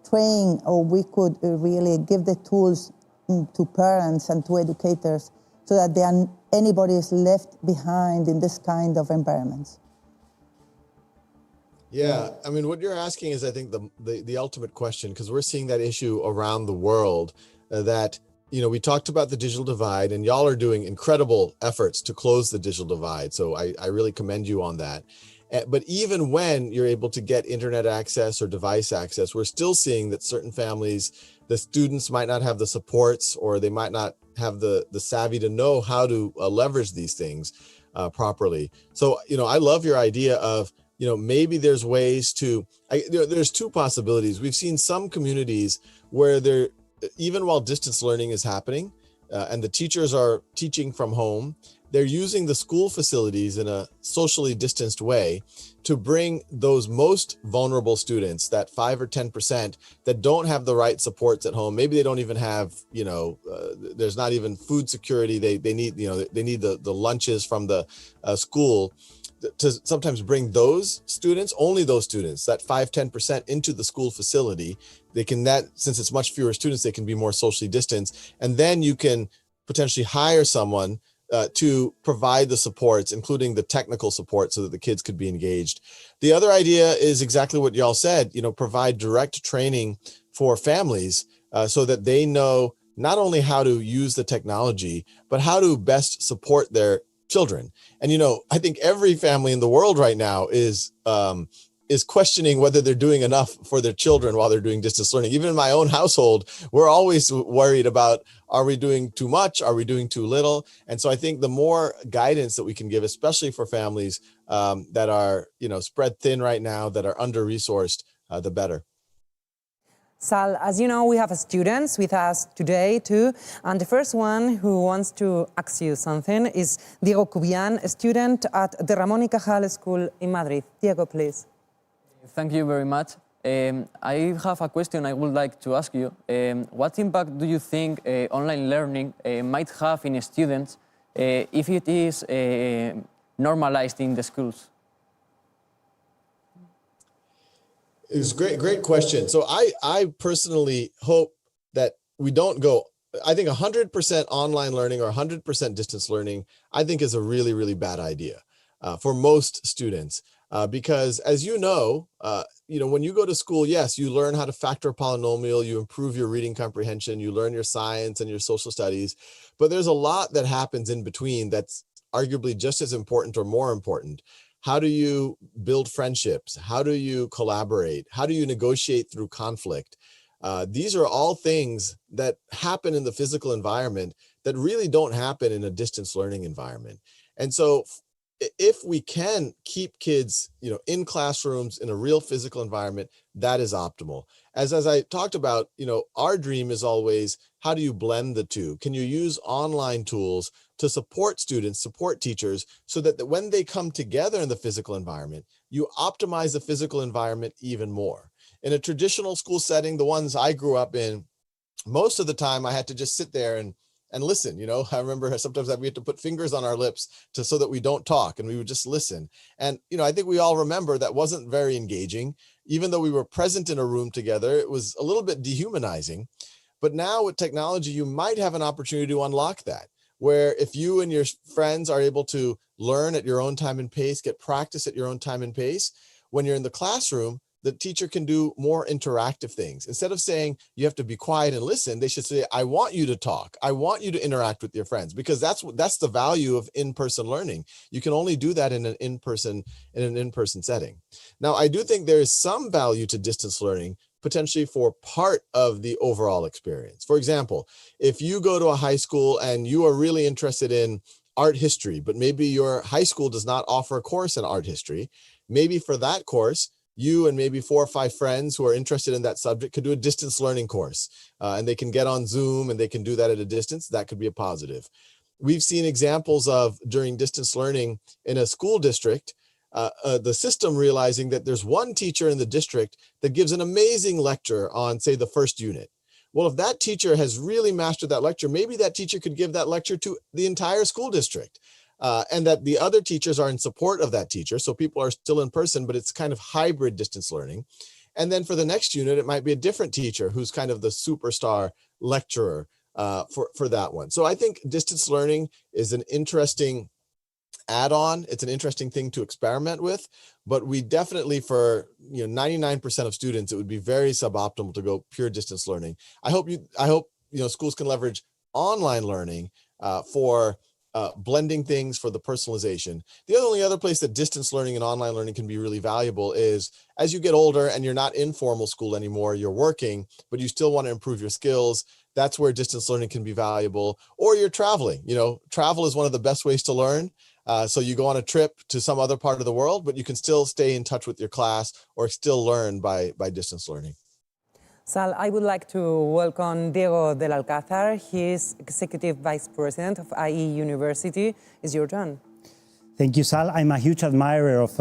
train or we could really give the tools to parents and to educators so that anybody is left behind in this kind of environments? Yeah, I mean, what you're asking is, I think, the ultimate question, because we're seeing that issue around the world that, you know, we talked about the digital divide, and y'all are doing incredible efforts to close the digital divide. So I really commend you on that. But even when you're able to get internet access or device access, we're still seeing that certain families, the students might not have the supports, or they might not have the savvy to know how to leverage these things properly. So, you know, I love your idea of, you know, maybe there's ways to, there's two possibilities. We've seen some communities where they're, even while distance learning is happening and the teachers are teaching from home, they're using the school facilities in a socially distanced way to bring those most vulnerable students, that 5 or 10% that don't have the right supports at home. Maybe they don't even have, you know, there's not even food security. They need, you know, they need the lunches from the school, to sometimes bring those students, only those students, that 5-10% into the school facility. They can, since it's much fewer students, they can be more socially distanced. And then you can potentially hire someone to provide the supports, including the technical support, so that the kids could be engaged. The other idea is exactly what y'all said, you know, provide direct training for families so that they know not only how to use the technology, but how to best support their children. And, you know, I think every family in the world right now is questioning whether they're doing enough for their children while they're doing distance learning. Even in my own household, we're always worried about, are we doing too much? Are we doing too little? And so I think the more guidance that we can give, especially for families that are, you know, spread thin right now, that are under-resourced, the better. Sal, as you know, we have students with us today too, and the first one who wants to ask you something is Diego Cubian, a student at the Ramón y Cajal School in Madrid. Diego, please. Thank you very much. I have a question I would like to ask you. What impact do you think online learning might have in students if it is normalized in the schools? It's great question. So I personally hope that we don't go, I think 100% online learning or 100% distance learning, I think is a really bad idea for most students. Because as you know, when you go to school, yes, you learn how to factor a polynomial, you improve your reading comprehension, you learn your science and your social studies, but there's a lot that happens in between that's arguably just as important or more important. How do you build friendships? How do you collaborate? How do you negotiate through conflict? These are all things that happen in the physical environment that really don't happen in a distance learning environment. And so if we can keep kids, in classrooms in a real physical environment, that is optimal. As I talked about, our dream is always, how do you blend the two? Can you use online tools to support students, support teachers, so that when they come together in the physical environment, you optimize the physical environment even more? In a traditional school setting, the ones I grew up in, most of the time I had to just sit there and listen. I remember sometimes we had to put fingers on our lips so that we don't talk, and we would just listen. And, I think we all remember that wasn't very engaging. Even though we were present in a room together, it was a little bit dehumanizing. But now with technology, you might have an opportunity to unlock that, where if you and your friends are able to learn at your own time and pace, get practice at your own time and pace, when you're in the classroom, the teacher can do more interactive things. Instead of saying you have to be quiet and listen, they should say, I want you to talk. I want you to interact with your friends, because that's the value of in-person learning. You can only do that in an in-person setting. Now, I do think there is some value to distance learning, potentially for part of the overall experience. For example, if you go to a high school and you are really interested in art history, but maybe your high school does not offer a course in art history. Maybe for that course, you and maybe 4 or 5 friends who are interested in that subject could do a distance learning course, and they can get on Zoom and they can do that at a distance. That could be a positive. We've seen examples of during distance learning in a school district, the system realizing that there's one teacher in the district that gives an amazing lecture on, say, the first unit. Well, if that teacher has really mastered that lecture, maybe that teacher could give that lecture to the entire school district, and that the other teachers are in support of that teacher. So people are still in person, but it's kind of hybrid distance learning. And then for the next unit, it might be a different teacher who's kind of the superstar lecturer for that one. So I think distance learning is an interesting add-on. It's an interesting thing to experiment with, but we definitely, for 99% of students, it would be very suboptimal to go pure distance learning. I hope schools can leverage online learning for blending things, for the personalization. The only other place that distance learning and online learning can be really valuable is as you get older and you're not in formal school anymore, you're working, but you still want to improve your skills. That's where distance learning can be valuable. Or you're traveling. Travel is one of the best ways to learn. So you go on a trip to some other part of the world, but you can still stay in touch with your class or still learn by distance learning. Sal, I would like to welcome Diego del Alcázar. He is Executive Vice President of IE University. It's your turn. Thank you, Sal. I'm a huge admirer of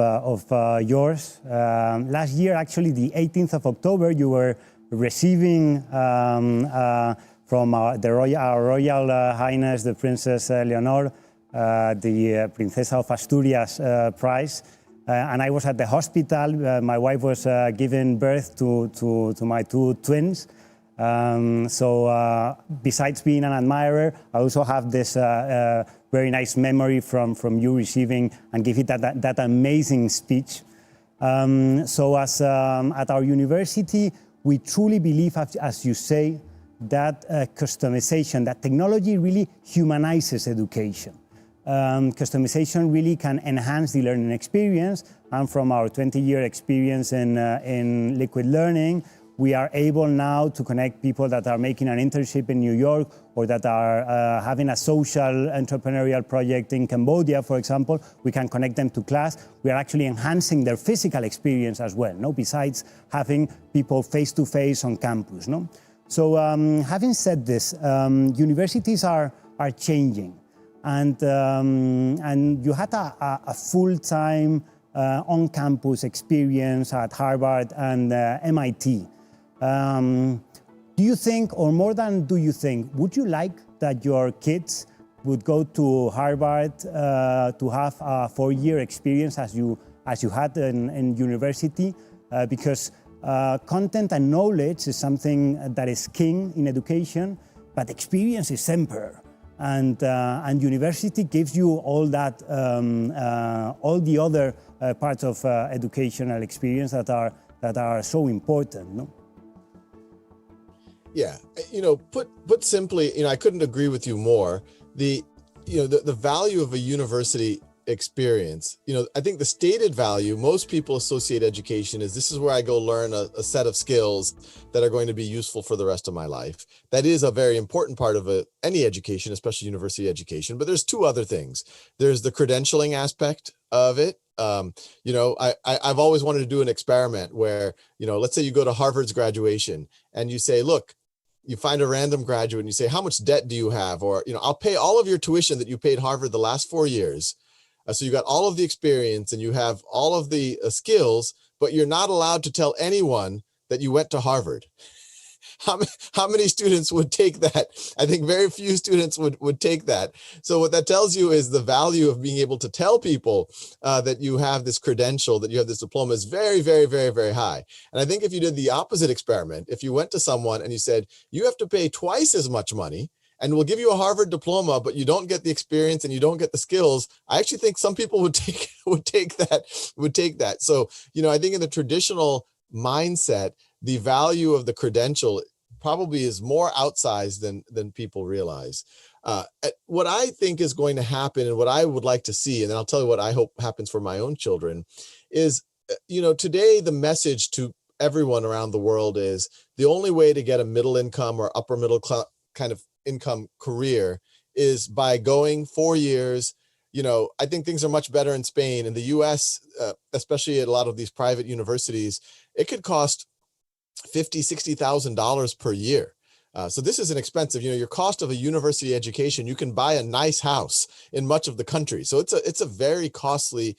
yours. Last year, actually, the 18th of October, you were receiving from our Royal Highness, the Princess Leonor, the Princesa of Asturias prize. And I was at the hospital. My wife was giving birth to my 2 twins. So besides being an admirer, I also have this very nice memory from you receiving and giving that amazing speech. So at our university, we truly believe, as you say, that customization, that technology really humanizes education. Customization really can enhance the learning experience, and from our 20-year experience in liquid learning, we are able now to connect people that are making an internship in New York or that are having a social entrepreneurial project in Cambodia, for example. We can connect them to class. We are actually enhancing their physical experience as well, besides having people face-to-face on campus. So having said this, universities are changing. And you had a full-time on-campus experience at Harvard and MIT. Do you think, or more than do you think, would you like that your kids would go to Harvard to have a 4-year experience as you had in university? Because content and knowledge is something that is king in education, but experience is emperor. And university gives you all that, all the other parts of educational experience that are so important. No? Yeah, put simply, I couldn't agree with you more. The value of a university experience, I think the stated value, most people associate education is this is where I go learn a set of skills that are going to be useful for the rest of my life. That is a very important part of any education, especially university education. But there's 2 other things. There's the credentialing aspect of it. I've always wanted to do an experiment where, let's say you go to Harvard's graduation and you say, look, you find a random graduate and you say, how much debt do you have? Or, I'll pay all of your tuition that you paid Harvard the last 4 years. So you got all of the experience and you have all of the skills, but you're not allowed to tell anyone that you went to Harvard. How many students would take that? I think very few students would take that. So what that tells you is the value of being able to tell people that you have this credential, that you have this diploma is very, very, very, very high. And I think if you did the opposite experiment, if you went to someone and you said, you have to pay twice as much money, and we'll give you a Harvard diploma, but you don't get the experience and you don't get the skills, I actually think some people would take that. So, I think in the traditional mindset, the value of the credential probably is more outsized than people realize. What I think is going to happen and what I would like to see, and then I'll tell you what I hope happens for my own children, is, today the message to everyone around the world is the only way to get a middle income or upper middle class kind of income career is by going 4 years. I think things are much better in Spain. In the US, especially at a lot of these private universities, it could cost $50,000, $60,000 per year. So this is an expensive, your cost of a university education, you can buy a nice house in much of the country. So it's a very costly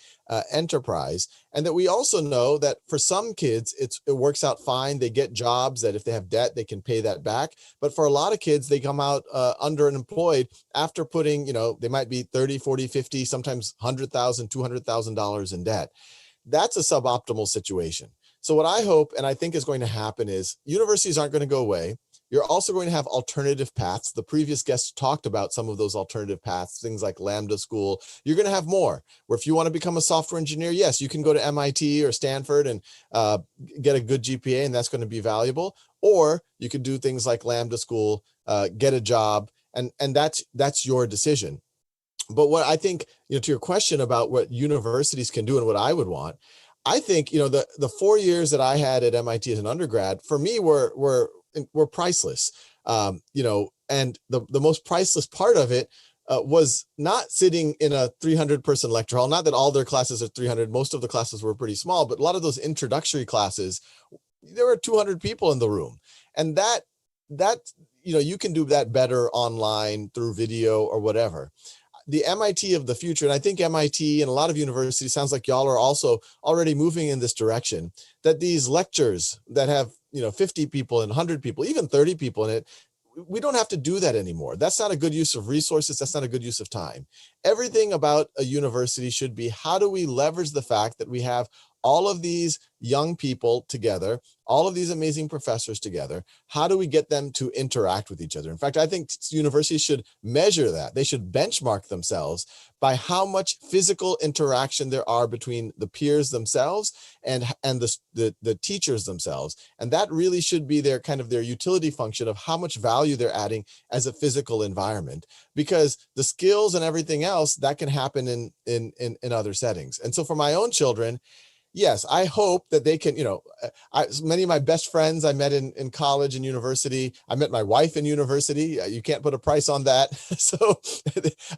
enterprise. And that we also know that for some kids, it works out fine. They get jobs that if they have debt, they can pay that back. But for a lot of kids, they come out underemployed after putting, they might be 30, 40, 50, sometimes $100,000, $200,000 in debt. That's a suboptimal situation. So what I hope and I think is going to happen is universities aren't going to go away. You're also going to have alternative paths. The previous guests talked about some of those alternative paths, things like Lambda School. You're going to have more, where if you want to become a software engineer, yes, you can go to MIT or Stanford and get a good GPA, and that's going to be valuable. Or you could do things like Lambda School, get a job, and that's your decision. But what I think, to your question about what universities can do and what I would want, I think, the 4 years that I had at MIT as an undergrad, for me, were priceless. And the most priceless part of it was not sitting in a 300-person lecture hall. Not that all their classes are 300. Most of the classes were pretty small, but a lot of those introductory classes, there were 200 people in the room. And that you can do that better online through video or whatever. The MIT of the future, and I think MIT and a lot of universities, sounds like y'all are also already moving in this direction, that these lectures that have 50 people and 100 people, even 30 people in it, we don't have to do that anymore. That's not a good use of resources. That's not a good use of time. Everything about a university should be, how do we leverage the fact that we have all of these young people together, all of these amazing professors together? How do we get them to interact with each other? In fact, I think universities should measure that. They should benchmark themselves by how much physical interaction there are between the peers themselves and the teachers themselves. And that really should be their utility function of how much value they're adding as a physical environment, because the skills and everything else that can happen in other settings. And so for my own children, yes, I hope that they can, many of my best friends I met in college and university. I met my wife in university. You can't put a price on that. So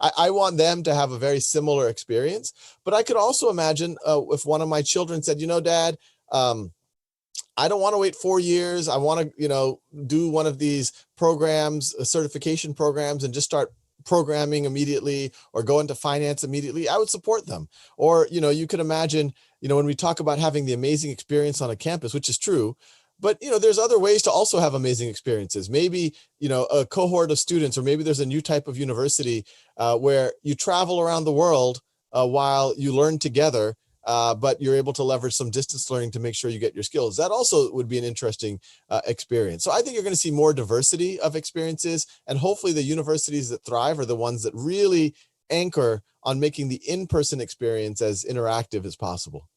I want them to have a very similar experience. But I could also imagine if one of my children said, Dad, I don't want to wait 4 years. I want to, do one of these programs, certification programs, and just start programming immediately or go into finance immediately. I would support them. Or, you could imagine, when we talk about having the amazing experience on a campus, which is true, but, there's other ways to also have amazing experiences. Maybe, a cohort of students, or maybe there's a new type of university where you travel around the world while you learn together, but you're able to leverage some distance learning to make sure you get your skills. That also would be an interesting experience. So I think you're going to see more diversity of experiences, and hopefully the universities that thrive are the ones that really anchor on making the in-person experience as interactive as possible.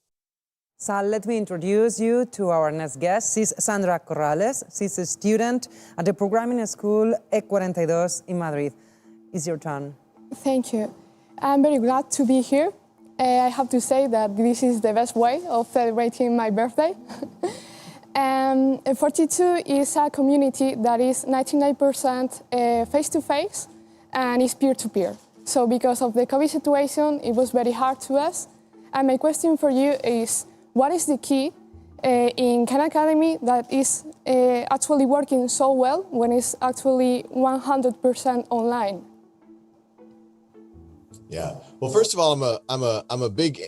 So let me introduce you to our next guest. She's Sandra Corrales. She's a student at the programming school E42 in Madrid. It's your turn. Thank you. I'm very glad to be here. I have to say that this is the best way of celebrating my birthday. 42 is a community that is 99% face-to-face and is peer-to-peer. So because of the COVID situation, it was very hard to us. And my question for you is, what is the key in Khan Academy that is actually working so well when it's actually 100% online? Yeah. Well, first of all, I'm a big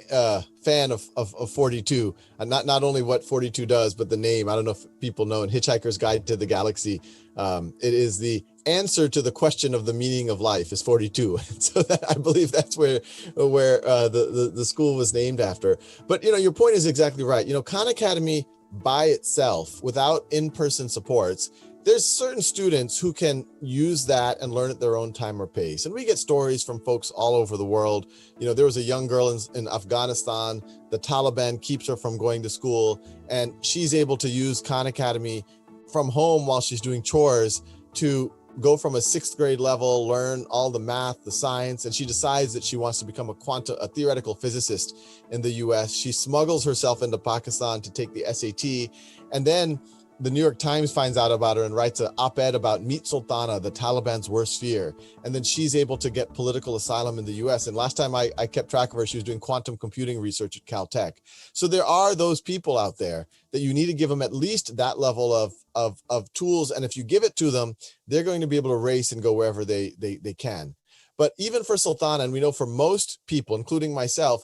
fan of 42. And not only what 42 does, but the name. I don't know if people know in Hitchhiker's Guide to the Galaxy, it is the answer to the question of the meaning of life is 42. So I believe that's where the school was named after. But your point is exactly right. Khan Academy by itself, without in-person supports, there's certain students who can use that and learn at their own time or pace. And we get stories from folks all over the world. There was a young girl in Afghanistan, the Taliban keeps her from going to school, and she's able to use Khan Academy from home while she's doing chores to go from a 6th grade level, learn all the math, the science, and she decides that she wants to become a theoretical physicist in the US. She smuggles herself into Pakistan to take the SAT, and then the New York Times finds out about her and writes an op-ed about Meet Sultana, the Taliban's worst fear. And then she's able to get political asylum in the US. And last time I kept track of her, she was doing quantum computing research at Caltech. So there are those people out there that you need to give them at least that level of tools. And if you give it to them, they're going to be able to race and go wherever they can. But even for Sultana, and we know for most people, including myself,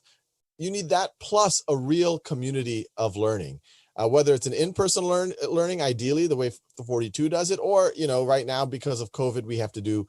you need that plus a real community of learning. Whether it's an in-person learning, ideally, the way the 42 does it, or, right now, because of COVID, we have to do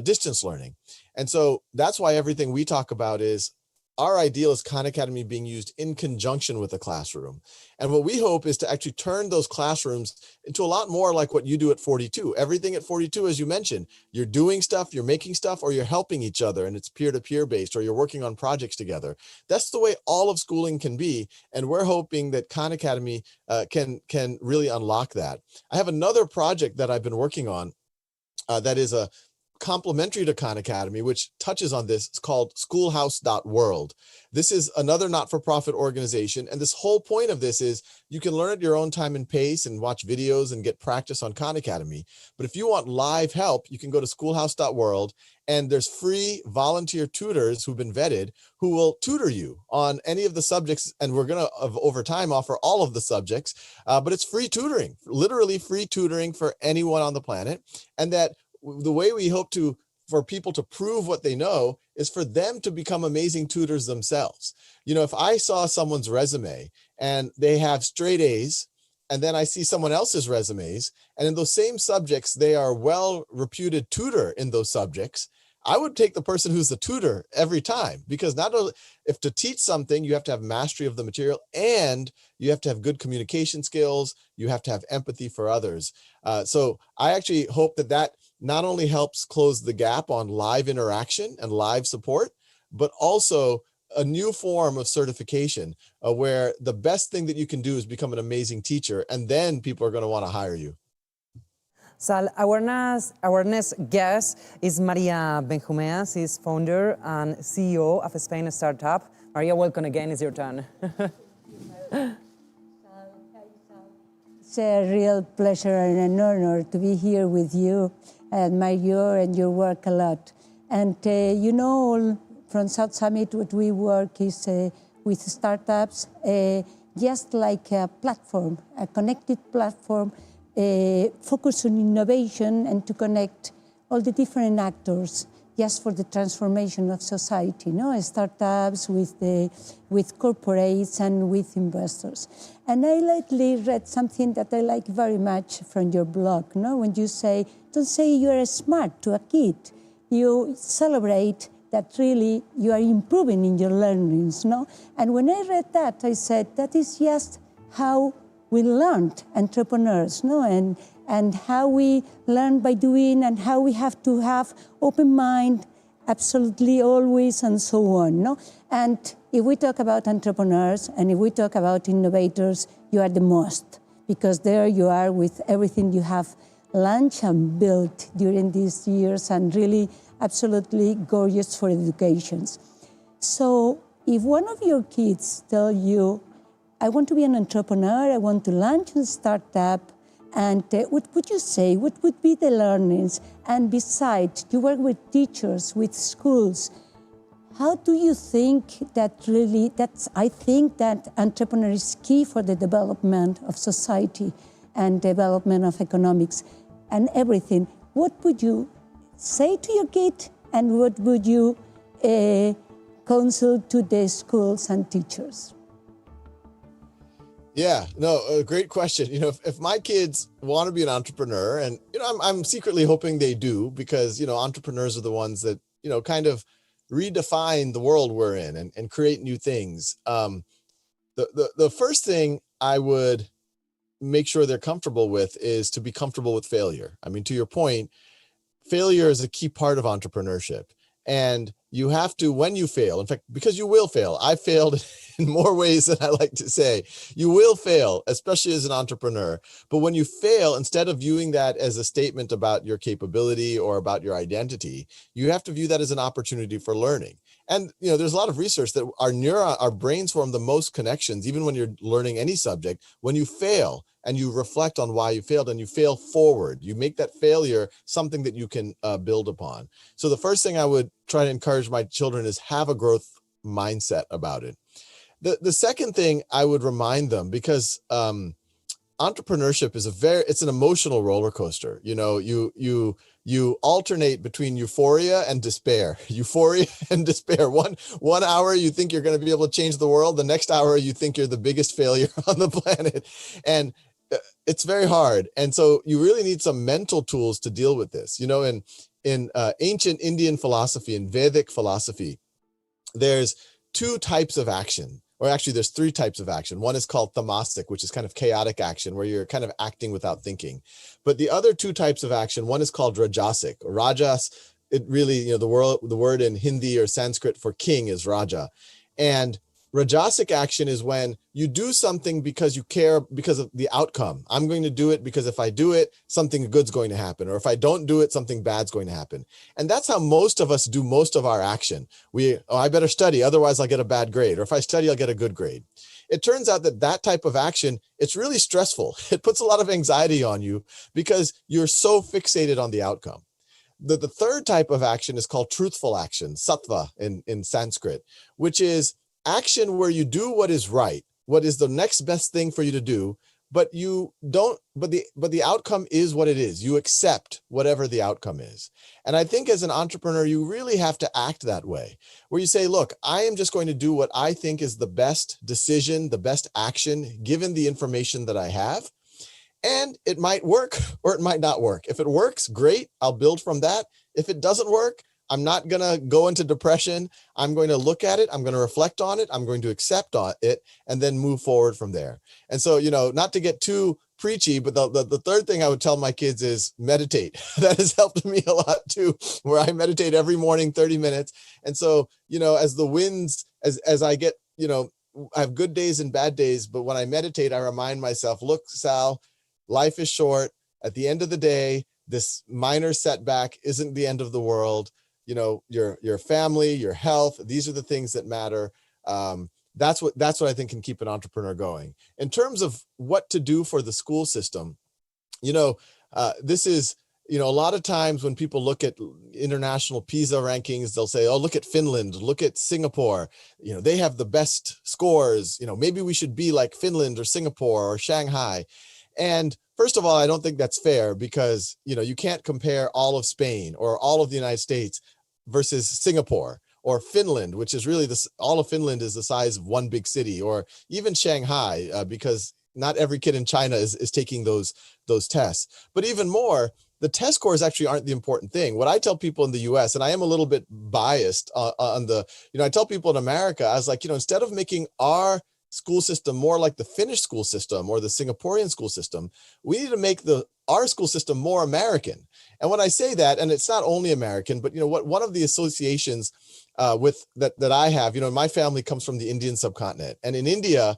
distance learning. And so that's why everything we talk about is our ideal is Khan Academy being used in conjunction with the classroom. And what we hope is to actually turn those classrooms into a lot more like what you do at 42. Everything at 42, as you mentioned, you're doing stuff, you're making stuff, or you're helping each other, and it's peer-to-peer based, or you're working on projects together. That's the way all of schooling can be. And we're hoping that Khan Academy can really unlock that. I have another project that I've been working on that is a complementary to Khan Academy, which touches on this. It's called schoolhouse.world. This is another not-for-profit organization. And this whole point of this is you can learn at your own time and pace and watch videos and get practice on Khan Academy. But if you want live help, you can go to schoolhouse.world, and there's free volunteer tutors who've been vetted who will tutor you on any of the subjects. And we're going to, over time, offer all of the subjects, but it's free tutoring, literally free tutoring for anyone on the planet. And that the way we hope for people to prove what they know is for them to become amazing tutors themselves. If I saw someone's resume and they have straight A's, and then I see someone else's resumes, and in those same subjects, they are well-reputed tutor in those subjects, I would take the person who's the tutor every time, because not only if to teach something, you have to have mastery of the material, and you have to have good communication skills. You have to have empathy for others. So I actually hope that not only helps close the gap on live interaction and live support, but also a new form of certification where the best thing that you can do is become an amazing teacher, and then people are going to want to hire you. Sal, our next guest is Maria Benjumea. She's founder and CEO of a Spain startup. Maria, welcome again. It's your turn. It's a real pleasure and an honor to be here with you. I admire you and your work a lot. And from South Summit, what we work is with startups, just like a platform, a connected platform, focus on innovation and to connect all the different actors just for the transformation of society, startups with corporates and with investors. And I lately read something that I like very much from your blog, when you say, don't say you're smart to a kid, you celebrate that really you are improving in your learnings, And when I read that, I said, that is just how we learned entrepreneurs, and how we learn by doing, and how we have to have open mind, absolutely always, and so on, And if we talk about entrepreneurs, and if we talk about innovators, you are the most, because there you are with everything you have launched and built during these years, and really absolutely gorgeous for educations. So if one of your kids tell you, I want to be an entrepreneur, I want to launch a startup, and what would you say? What would be the learnings? And besides, you work with teachers, with schools. How do you think that really, I think that entrepreneur is key for the development of society and development of economics and everything. What would you say to your kid, and what would you counsel to the schools and teachers? Yeah, no, a great question. If my kids want to be an entrepreneur, and I'm secretly hoping they do, because entrepreneurs are the ones that kind of redefine the world we're in and create new things. The first thing I would make sure they're comfortable with is to be comfortable with failure. I mean, to your point, failure is a key part of entrepreneurship. And you have to, when you fail, in fact, because you will fail, I failed in more ways than I like to say, you will fail, especially as an entrepreneur. But when you fail, instead of viewing that as a statement about your capability or about your identity, you have to view that as an opportunity for learning. And there's a lot of research that our brains form the most connections, even when you're learning any subject, when you fail and you reflect on why you failed and you fail forward. You make that failure something that you can build upon. So the first thing I would try to encourage my children is have a growth mindset about it. The second thing I would remind them, because entrepreneurship is it's an emotional roller coaster. You alternate between euphoria and despair. Euphoria and despair. One hour you think you're going to be able to change the world. The next hour you think you're the biggest failure on the planet. And it's very hard. And so you really need some mental tools to deal with this. In ancient Indian philosophy and Vedic philosophy, there's two types of action. Or actually, there's three types of action. One is called tamasic, which is kind of chaotic action, where you're kind of acting without thinking. But the other two types of action, one is called rajasic. Rajas, it really, the word in Hindi or Sanskrit for king is raja. And rajasic action is when you do something because you care because of the outcome. I'm going to do it because if I do it, something good's going to happen. Or if I don't do it, something bad's going to happen. And that's how most of us do most of our action. I better study, otherwise I'll get a bad grade. Or if I study, I'll get a good grade. It turns out that type of action, it's really stressful. It puts a lot of anxiety on you because you're so fixated on the outcome. The third type of action is called truthful action, sattva in Sanskrit, which is action where you do what is right, what is the next best thing for you to do, but the outcome is what it is. You accept whatever the outcome is. And I think as an entrepreneur, you really have to act that way, where you say, look, I am just going to do what I think is the best decision, the best action, given the information that I have. And it might work or it might not work. If it works, great, I'll build from that. If it doesn't work, I'm not going to go into depression. I'm going to look at it. I'm going to reflect on it. I'm going to accept it and then move forward from there. And so, not to get too preachy, but the third thing I would tell my kids is meditate. That has helped me a lot too, where I meditate every morning, 30 minutes. And so, as the winds, as I get, I have good days and bad days, but when I meditate, I remind myself, look, Sal, life is short. At the end of the day, this minor setback isn't the end of the world. Your family, your health, these are the things that matter. That's what I think can keep an entrepreneur going. In terms of what to do for the school system, this is, a lot of times when people look at international PISA rankings, they'll say, oh, look at Finland, look at Singapore, they have the best scores, maybe we should be like Finland or Singapore or Shanghai. And first of all, I don't think that's fair because, you can't compare all of Spain or all of the United States versus Singapore or Finland, which is really all of Finland is the size of one big city, or even Shanghai, because not every kid in China is taking those tests. But even more, the test scores actually aren't the important thing. What I tell people in the US, and I am a little bit biased on I tell people in America, I was like, instead of making our school system more like the Finnish school system or the Singaporean school system, we need to make our school system more American. And when I say that, and it's not only American, but one of the associations with that I have, my family comes from the Indian subcontinent, and in India,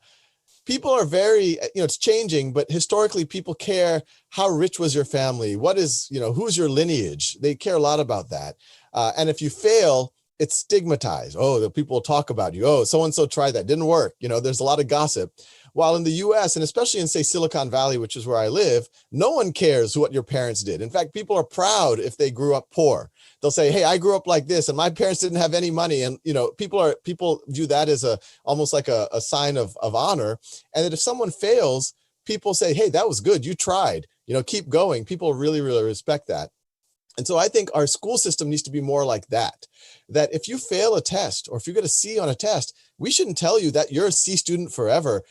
people are very, it's changing, but historically people care how rich was your family, what is, who's your lineage. They care a lot about that, and if you fail, it's stigmatized. Oh, the people talk about you. Oh, so-and-so tried that, didn't work. There's a lot of gossip. While in the US, and especially in, say, Silicon Valley, which is where I live, no one cares what your parents did. In fact, people are proud if they grew up poor. They'll say, hey, I grew up like this and my parents didn't have any money. And, people view that as almost like a sign of honor. And that if someone fails, people say, hey, that was good. You tried, keep going. People really, really respect that. And so I think our school system needs to be more like that if you fail a test or if you get a C on a test, we shouldn't tell you that you're a C student forever,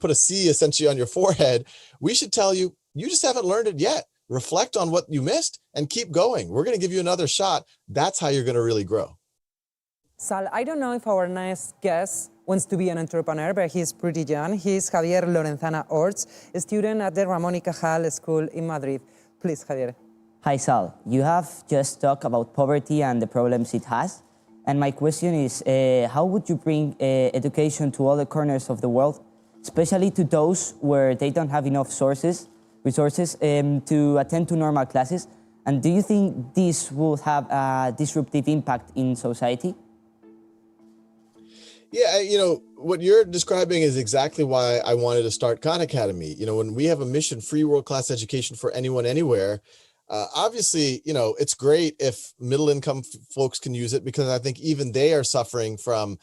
put a C essentially on your forehead. We should tell you, you just haven't learned it yet. Reflect on what you missed and keep going. We're going to give you another shot. That's how you're going to really grow. Sal, I don't know if our next guest wants to be an entrepreneur, but he's pretty young. He's Javier Lorenzana Orts, a student at the Ramón y Cajal School in Madrid. Please, Javier. Hi, Sal. You have just talked about poverty and the problems it has. And my question is, how would you bring education to other corners of the world, especially to those where they don't have enough resources to attend to normal classes? And do you think this will have a disruptive impact in society? Yeah, what you're describing is exactly why I wanted to start Khan Academy. When we have a mission, free world-class education for anyone, anywhere, obviously, it's great if middle income folks can use it, because I think even they are suffering from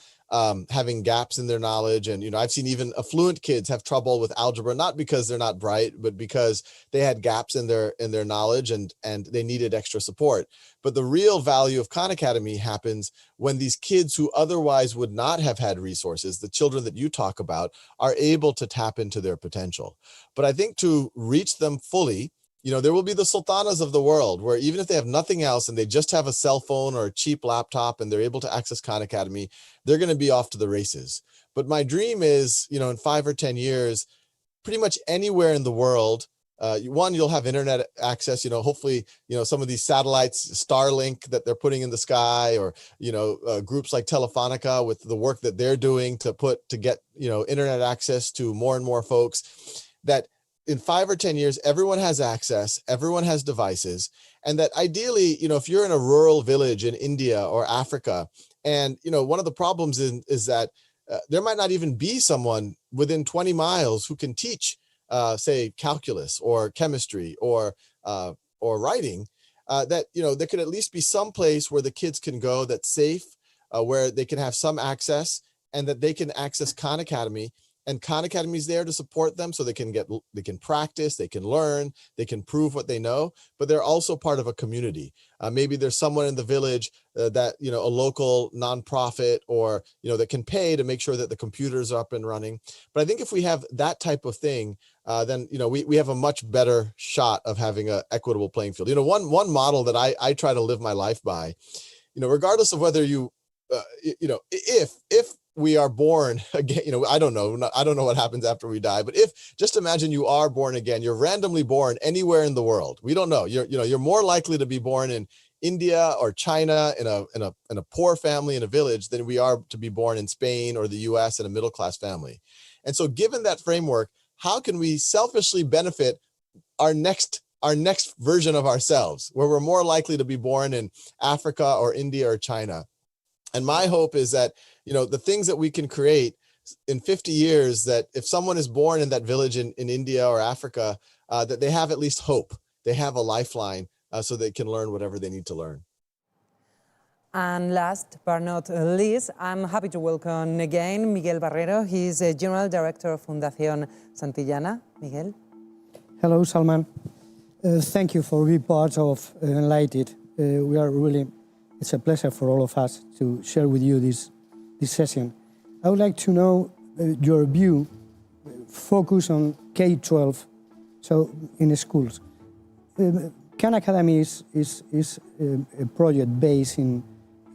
having gaps in their knowledge. And, I've seen even affluent kids have trouble with algebra, not because they're not bright, but because they had gaps in their knowledge and they needed extra support. But the real value of Khan Academy happens when these kids who otherwise would not have had resources, the children that you talk about, are able to tap into their potential. But I think to reach them fully, there will be the sultanas of the world where even if they have nothing else and they just have a cell phone or a cheap laptop and they're able to access Khan Academy, they're going to be off to the races. But my dream is, in 5 or 10 years, pretty much anywhere in the world, one, you'll have internet access, hopefully, some of these satellites, Starlink that they're putting in the sky, or, groups like Telefonica with the work that they're doing to get, internet access to more and more folks, that in 5 or 10 years, everyone has access, everyone has devices, and that ideally, if you're in a rural village in India or Africa, and, one of the problems is that there might not even be someone within 20 miles who can teach, say, calculus or chemistry or writing, that, there could at least be some place where the kids can go that's safe, where they can have some access, and that they can access Khan Academy. And Khan Academy is there to support them, so they can practice, they can learn, they can prove what they know, but they're also part of a community. Maybe there's someone in the village that, a local nonprofit or, that can pay to make sure that the computers are up and running. But I think if we have that type of thing, then, we have a much better shot of having an equitable playing field. One model that I try to live my life by, regardless of whether if we are born again, I don't know what happens after we die, but just imagine you are born again, you're randomly born anywhere in the world. We don't know. You're more likely to be born in India or China in a poor family in a village than we are to be born in Spain or the US in a middle-class family. And so given that framework, how can we selfishly benefit our next version of ourselves, where we're more likely to be born in Africa or India or China? And my hope is that, the things that we can create in 50 years, that if someone is born in that village in India or Africa, that they have at least hope. They have a lifeline so they can learn whatever they need to learn. And last but not least, I'm happy to welcome again Miguel Barrero. He's a General Director of Fundación Santillana. Miguel. Hello, Salman. Thank you for being part of Enlighted. It's a pleasure for all of us to share with you this session. I would like to know your view, focus on K-12, so in the schools. Khan Academy is a project based in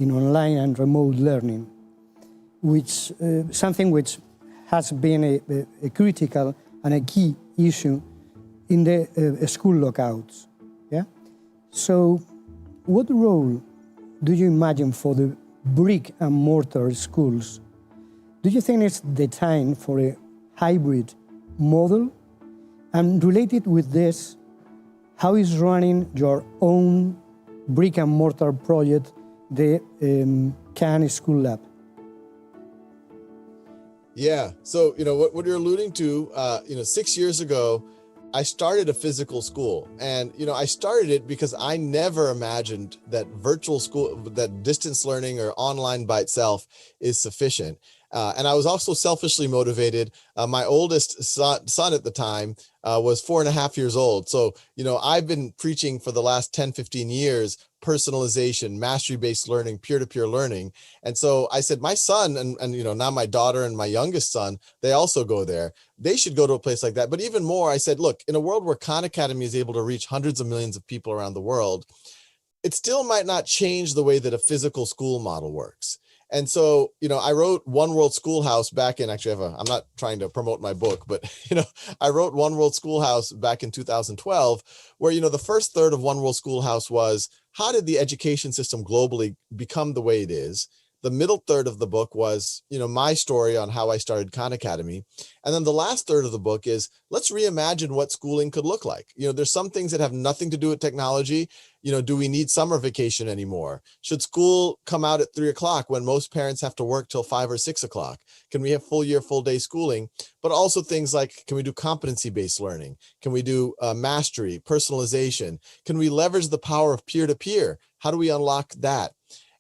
online and remote learning, which something which has been a critical and a key issue in the school lockouts. Yeah. So, what role do you imagine for the brick and mortar schools? Do you think it's the time for a hybrid model? And related with this, how is running your own brick and mortar project, the Khan School Lab? Yeah, so what you're alluding to, 6 years ago, I started a physical school, and I started it because I never imagined that virtual school, that distance learning or online by itself is sufficient. And I was also selfishly motivated. My oldest son at the time was 4.5 years old. So, I've been preaching for the last 10, 15 years, personalization, mastery-based learning, peer-to-peer learning. And so I said, my son and now my daughter and my youngest son, they also go there. They should go to a place like that. But even more, I said, look, in a world where Khan Academy is able to reach hundreds of millions of people around the world, it still might not change the way that a physical school model works. And so, I wrote One World Schoolhouse back in, I'm not trying to promote my book, but, I wrote One World Schoolhouse back in 2012, where, the first third of One World Schoolhouse was, how did the education system globally become the way it is? The middle third of the book was, my story on how I started Khan Academy. And then the last third of the book is, let's reimagine what schooling could look like. There's some things that have nothing to do with technology. Do we need summer vacation anymore? Should school come out at 3 o'clock when most parents have to work till 5 or 6 o'clock? Can we have full year, full day schooling? But also things like, can we do competency-based learning? Can we do mastery, personalization? Can we leverage the power of peer-to-peer? How do we unlock that?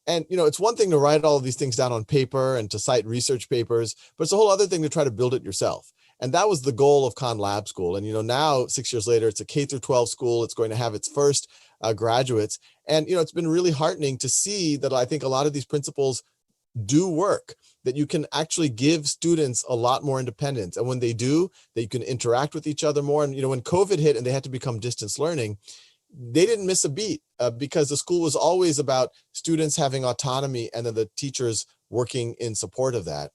And, it's one thing to write all of these things down on paper and to cite research papers, but it's a whole other thing to try to build it yourself. And that was the goal of Khan Lab School. And, now 6 years later, it's a K through 12 school. It's going to have its first graduates. And, it's been really heartening to see that I think a lot of these principles do work, that you can actually give students a lot more independence. And when they do, that you can interact with each other more. And, when COVID hit and they had to become distance learning, they didn't miss a beat because the school was always about students having autonomy and then the teachers working in support of that.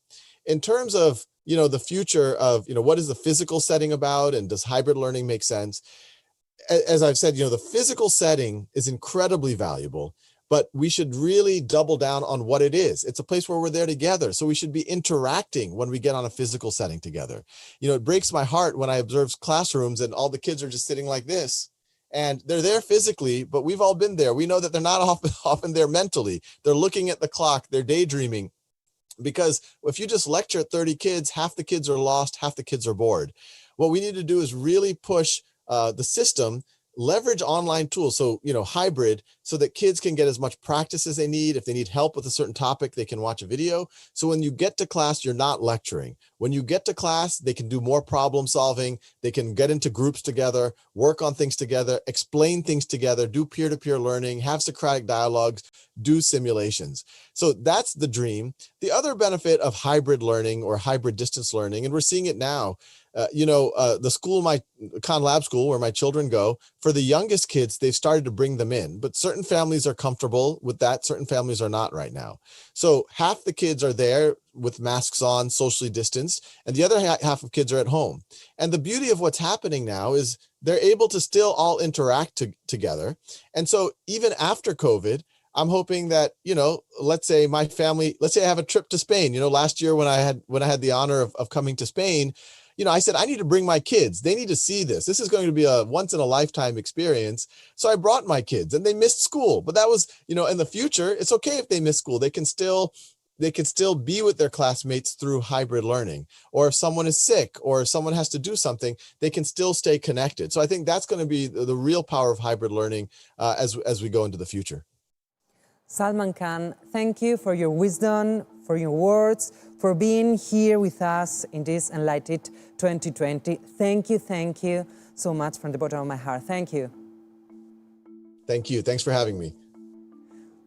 In terms of, the future of, what is the physical setting about and does hybrid learning make sense? As I've said, the physical setting is incredibly valuable, but we should really double down on what it is. It's a place where we're there together. So we should be interacting when we get on a physical setting together. It breaks my heart when I observe classrooms and all the kids are just sitting like this. And they're there physically, but we've all been there. We know that they're not often there mentally. They're looking at the clock, they're daydreaming. Because if you just lecture at 30 kids, half the kids are lost, half the kids are bored. What we need to do is really push the system, leverage online tools, so, hybrid, so that kids can get as much practice as they need. If they need help with a certain topic, they can watch a video. So when you get to class, you're not lecturing. When you get to class, they can do more problem solving. They can get into groups together, work on things together, explain things together, do peer-to-peer learning, have Socratic dialogues, do simulations. So that's the dream. The other benefit of hybrid learning or hybrid distance learning, and we're seeing it now, the school, my Khan Lab School, where my children go, for the youngest kids, they've started to bring them in, but certain families are comfortable with that. Certain families are not right now. So half the kids are there with masks on, socially distanced, and the other half of kids are at home. And the beauty of what's happening now is they're able to still all interact together. And so even after COVID, I'm hoping that, let's say my family, let's say I have a trip to Spain. Last year when I had the honor of coming to Spain, I said, I need to bring my kids. They need to see this. This is going to be a once in a lifetime experience. So I brought my kids and they missed school, but that was, in the future, it's okay if they miss school. They can still be with their classmates through hybrid learning. Or if someone is sick or if someone has to do something, they can still stay connected. So I think that's going to be the real power of hybrid learning as we go into the future. Salman Khan, thank you for your wisdom, for your words, for being here with us in this Enlightened 2020. Thank you so much from the bottom of my heart. Thank you. Thank you. Thanks for having me.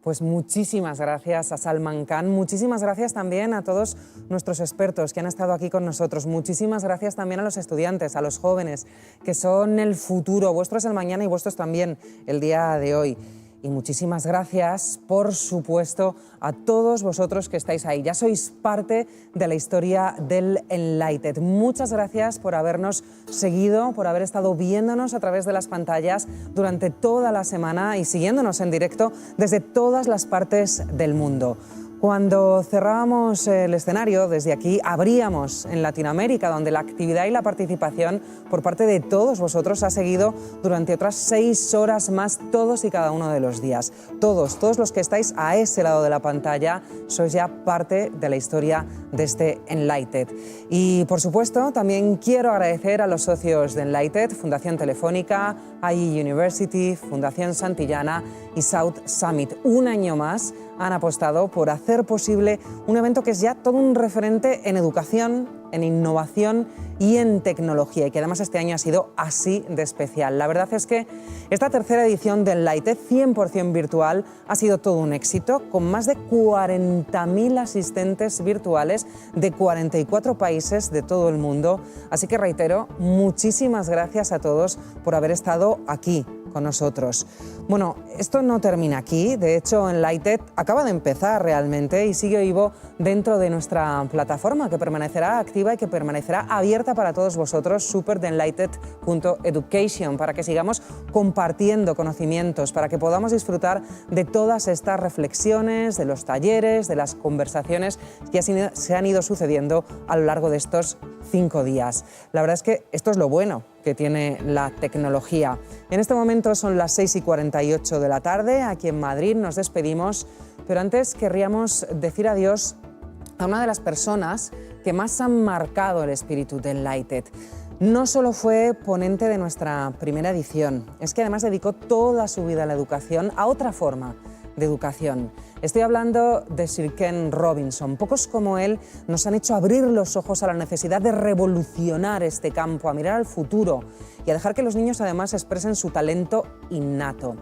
Pues muchísimas gracias a Salman Khan, muchísimas gracias también a todos nuestros expertos que han estado aquí con nosotros, muchísimas gracias también a los estudiantes, a los jóvenes, que son el futuro, vuestro es el mañana y vuestro es también el día de hoy. Y muchísimas gracias, por supuesto, a todos vosotros que estáis ahí. Ya sois parte de la historia del Enlightened. Muchas gracias por habernos seguido, por haber estado viéndonos a través de las pantallas durante toda la semana y siguiéndonos en directo desde todas las partes del mundo. Cuando cerrábamos el escenario, desde aquí abríamos en Latinoamérica, donde la actividad y la participación por parte de todos vosotros ha seguido durante otras 6 horas más todos y cada uno de los días. Todos los que estáis a ese lado de la pantalla sois ya parte de la historia de este Enlightened. Y por supuesto también quiero agradecer a los socios de Enlightened, Fundación Telefónica, IE University, Fundación Santillana y South Summit. Un año más han apostado por hacer posible un evento que es ya todo un referente en educación, en innovación y en tecnología, y que además este año ha sido así de especial. La verdad es que esta tercera edición del Enlightened 100% virtual ha sido todo un éxito, con más de 40.000 asistentes virtuales de 44 países de todo el mundo. Así que reitero, muchísimas gracias a todos por haber estado aquí con nosotros. Bueno, esto no termina aquí. De hecho, Enlightened acaba de empezar realmente y sigue vivo dentro de nuestra plataforma, que permanecerá activa activa y que permanecerá abierta para todos vosotros, superthenlighted.education, para que sigamos compartiendo conocimientos, para que podamos disfrutar de todas estas reflexiones, de los talleres, de las conversaciones que se han ido sucediendo a lo largo de estos 5 días. La verdad es que esto es lo bueno que tiene la tecnología. En este momento son las 6:48 de la tarde, aquí en Madrid nos despedimos, pero antes querríamos decir adiós a una de las personas que más han marcado el espíritu de Enlighted. No solo fue ponente de nuestra primera edición, es que además dedicó toda su vida a la educación, a otra forma de educación. Estoy hablando de Sir Ken Robinson. Pocos como él nos han hecho abrir los ojos a la necesidad de revolucionar este campo, a mirar al futuro y a dejar que los niños además expresen su talento innato.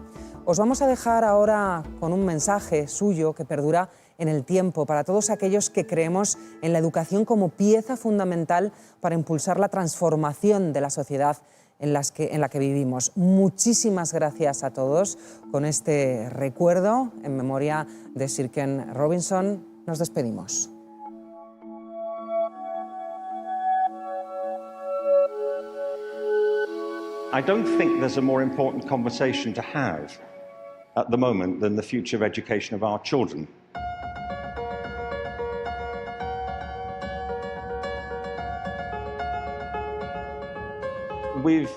Os vamos a dejar ahora con un mensaje suyo que perdura en el tiempo para todos aquellos que creemos en la educación como pieza fundamental para impulsar la transformación de la sociedad en la que vivimos. Muchísimas gracias a todos. Con este recuerdo en memoria de Sir Ken Robinson, nos despedimos. I don't think there's a more important conversation to have at the moment than the future of education of our children. We've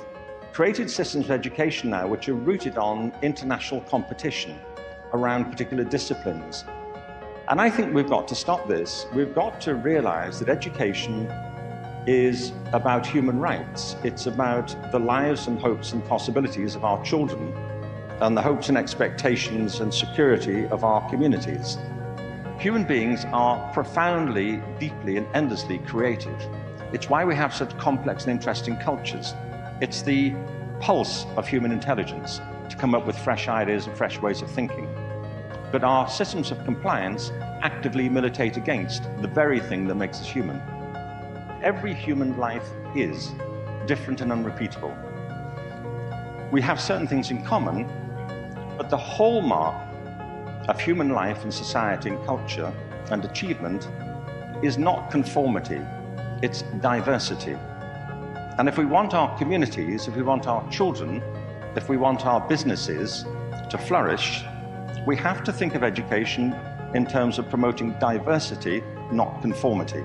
created systems of education now which are rooted on international competition around particular disciplines. And I think we've got to stop this. We've got to realize that education is about human rights. It's about the lives and hopes and possibilities of our children and the hopes and expectations and security of our communities. Human beings are profoundly, deeply and endlessly creative. It's why we have such complex and interesting cultures. It's the pulse of human intelligence to come up with fresh ideas and fresh ways of thinking. But our systems of compliance actively militate against the very thing that makes us human. Every human life is different and unrepeatable. We have certain things in common, but the hallmark of human life and society and culture and achievement is not conformity, it's diversity. And if we want our communities, if we want our children, if we want our businesses to flourish, we have to think of education in terms of promoting diversity, not conformity.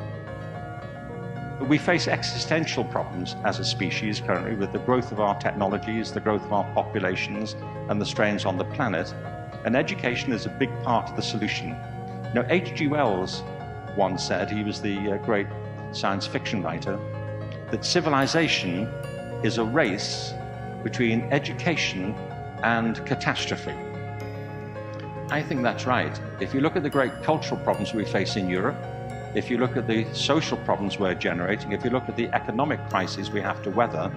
We face existential problems as a species currently with the growth of our technologies, the growth of our populations, and the strains on the planet. And education is a big part of the solution. Now, H.G. Wells once said, he was the great science fiction writer, that civilization is a race between education and catastrophe. I think that's right. If you look at the great cultural problems we face in Europe, if you look at the social problems we're generating, if you look at the economic crises we have to weather,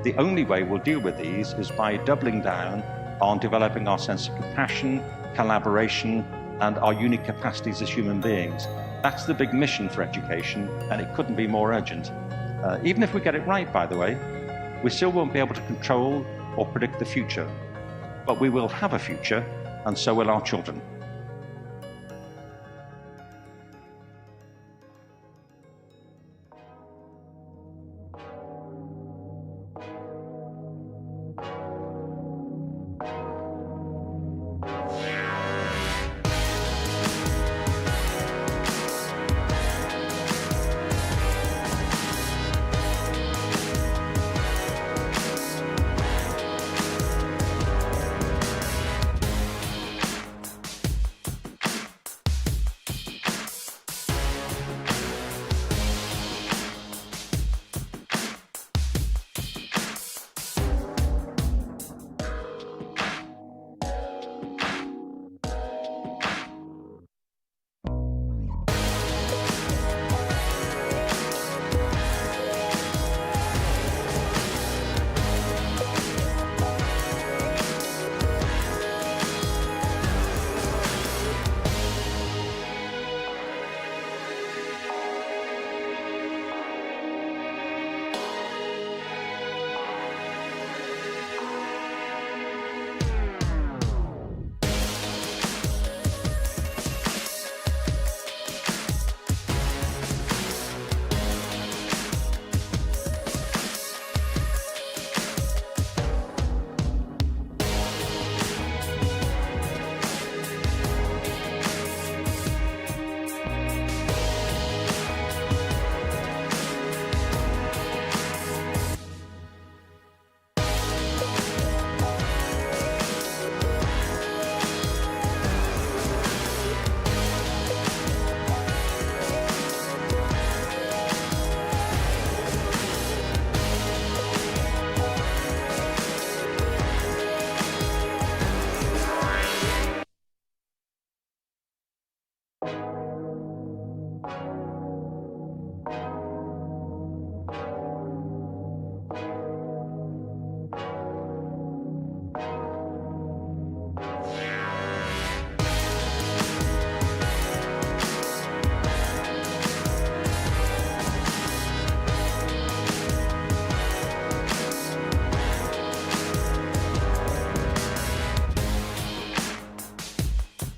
the only way we'll deal with these is by doubling down on developing our sense of compassion, collaboration, and our unique capacities as human beings. That's the big mission for education, and it couldn't be more urgent. Even if we get it right, by the way, we still won't be able to control or predict the future. But we will have a future, and so will our children.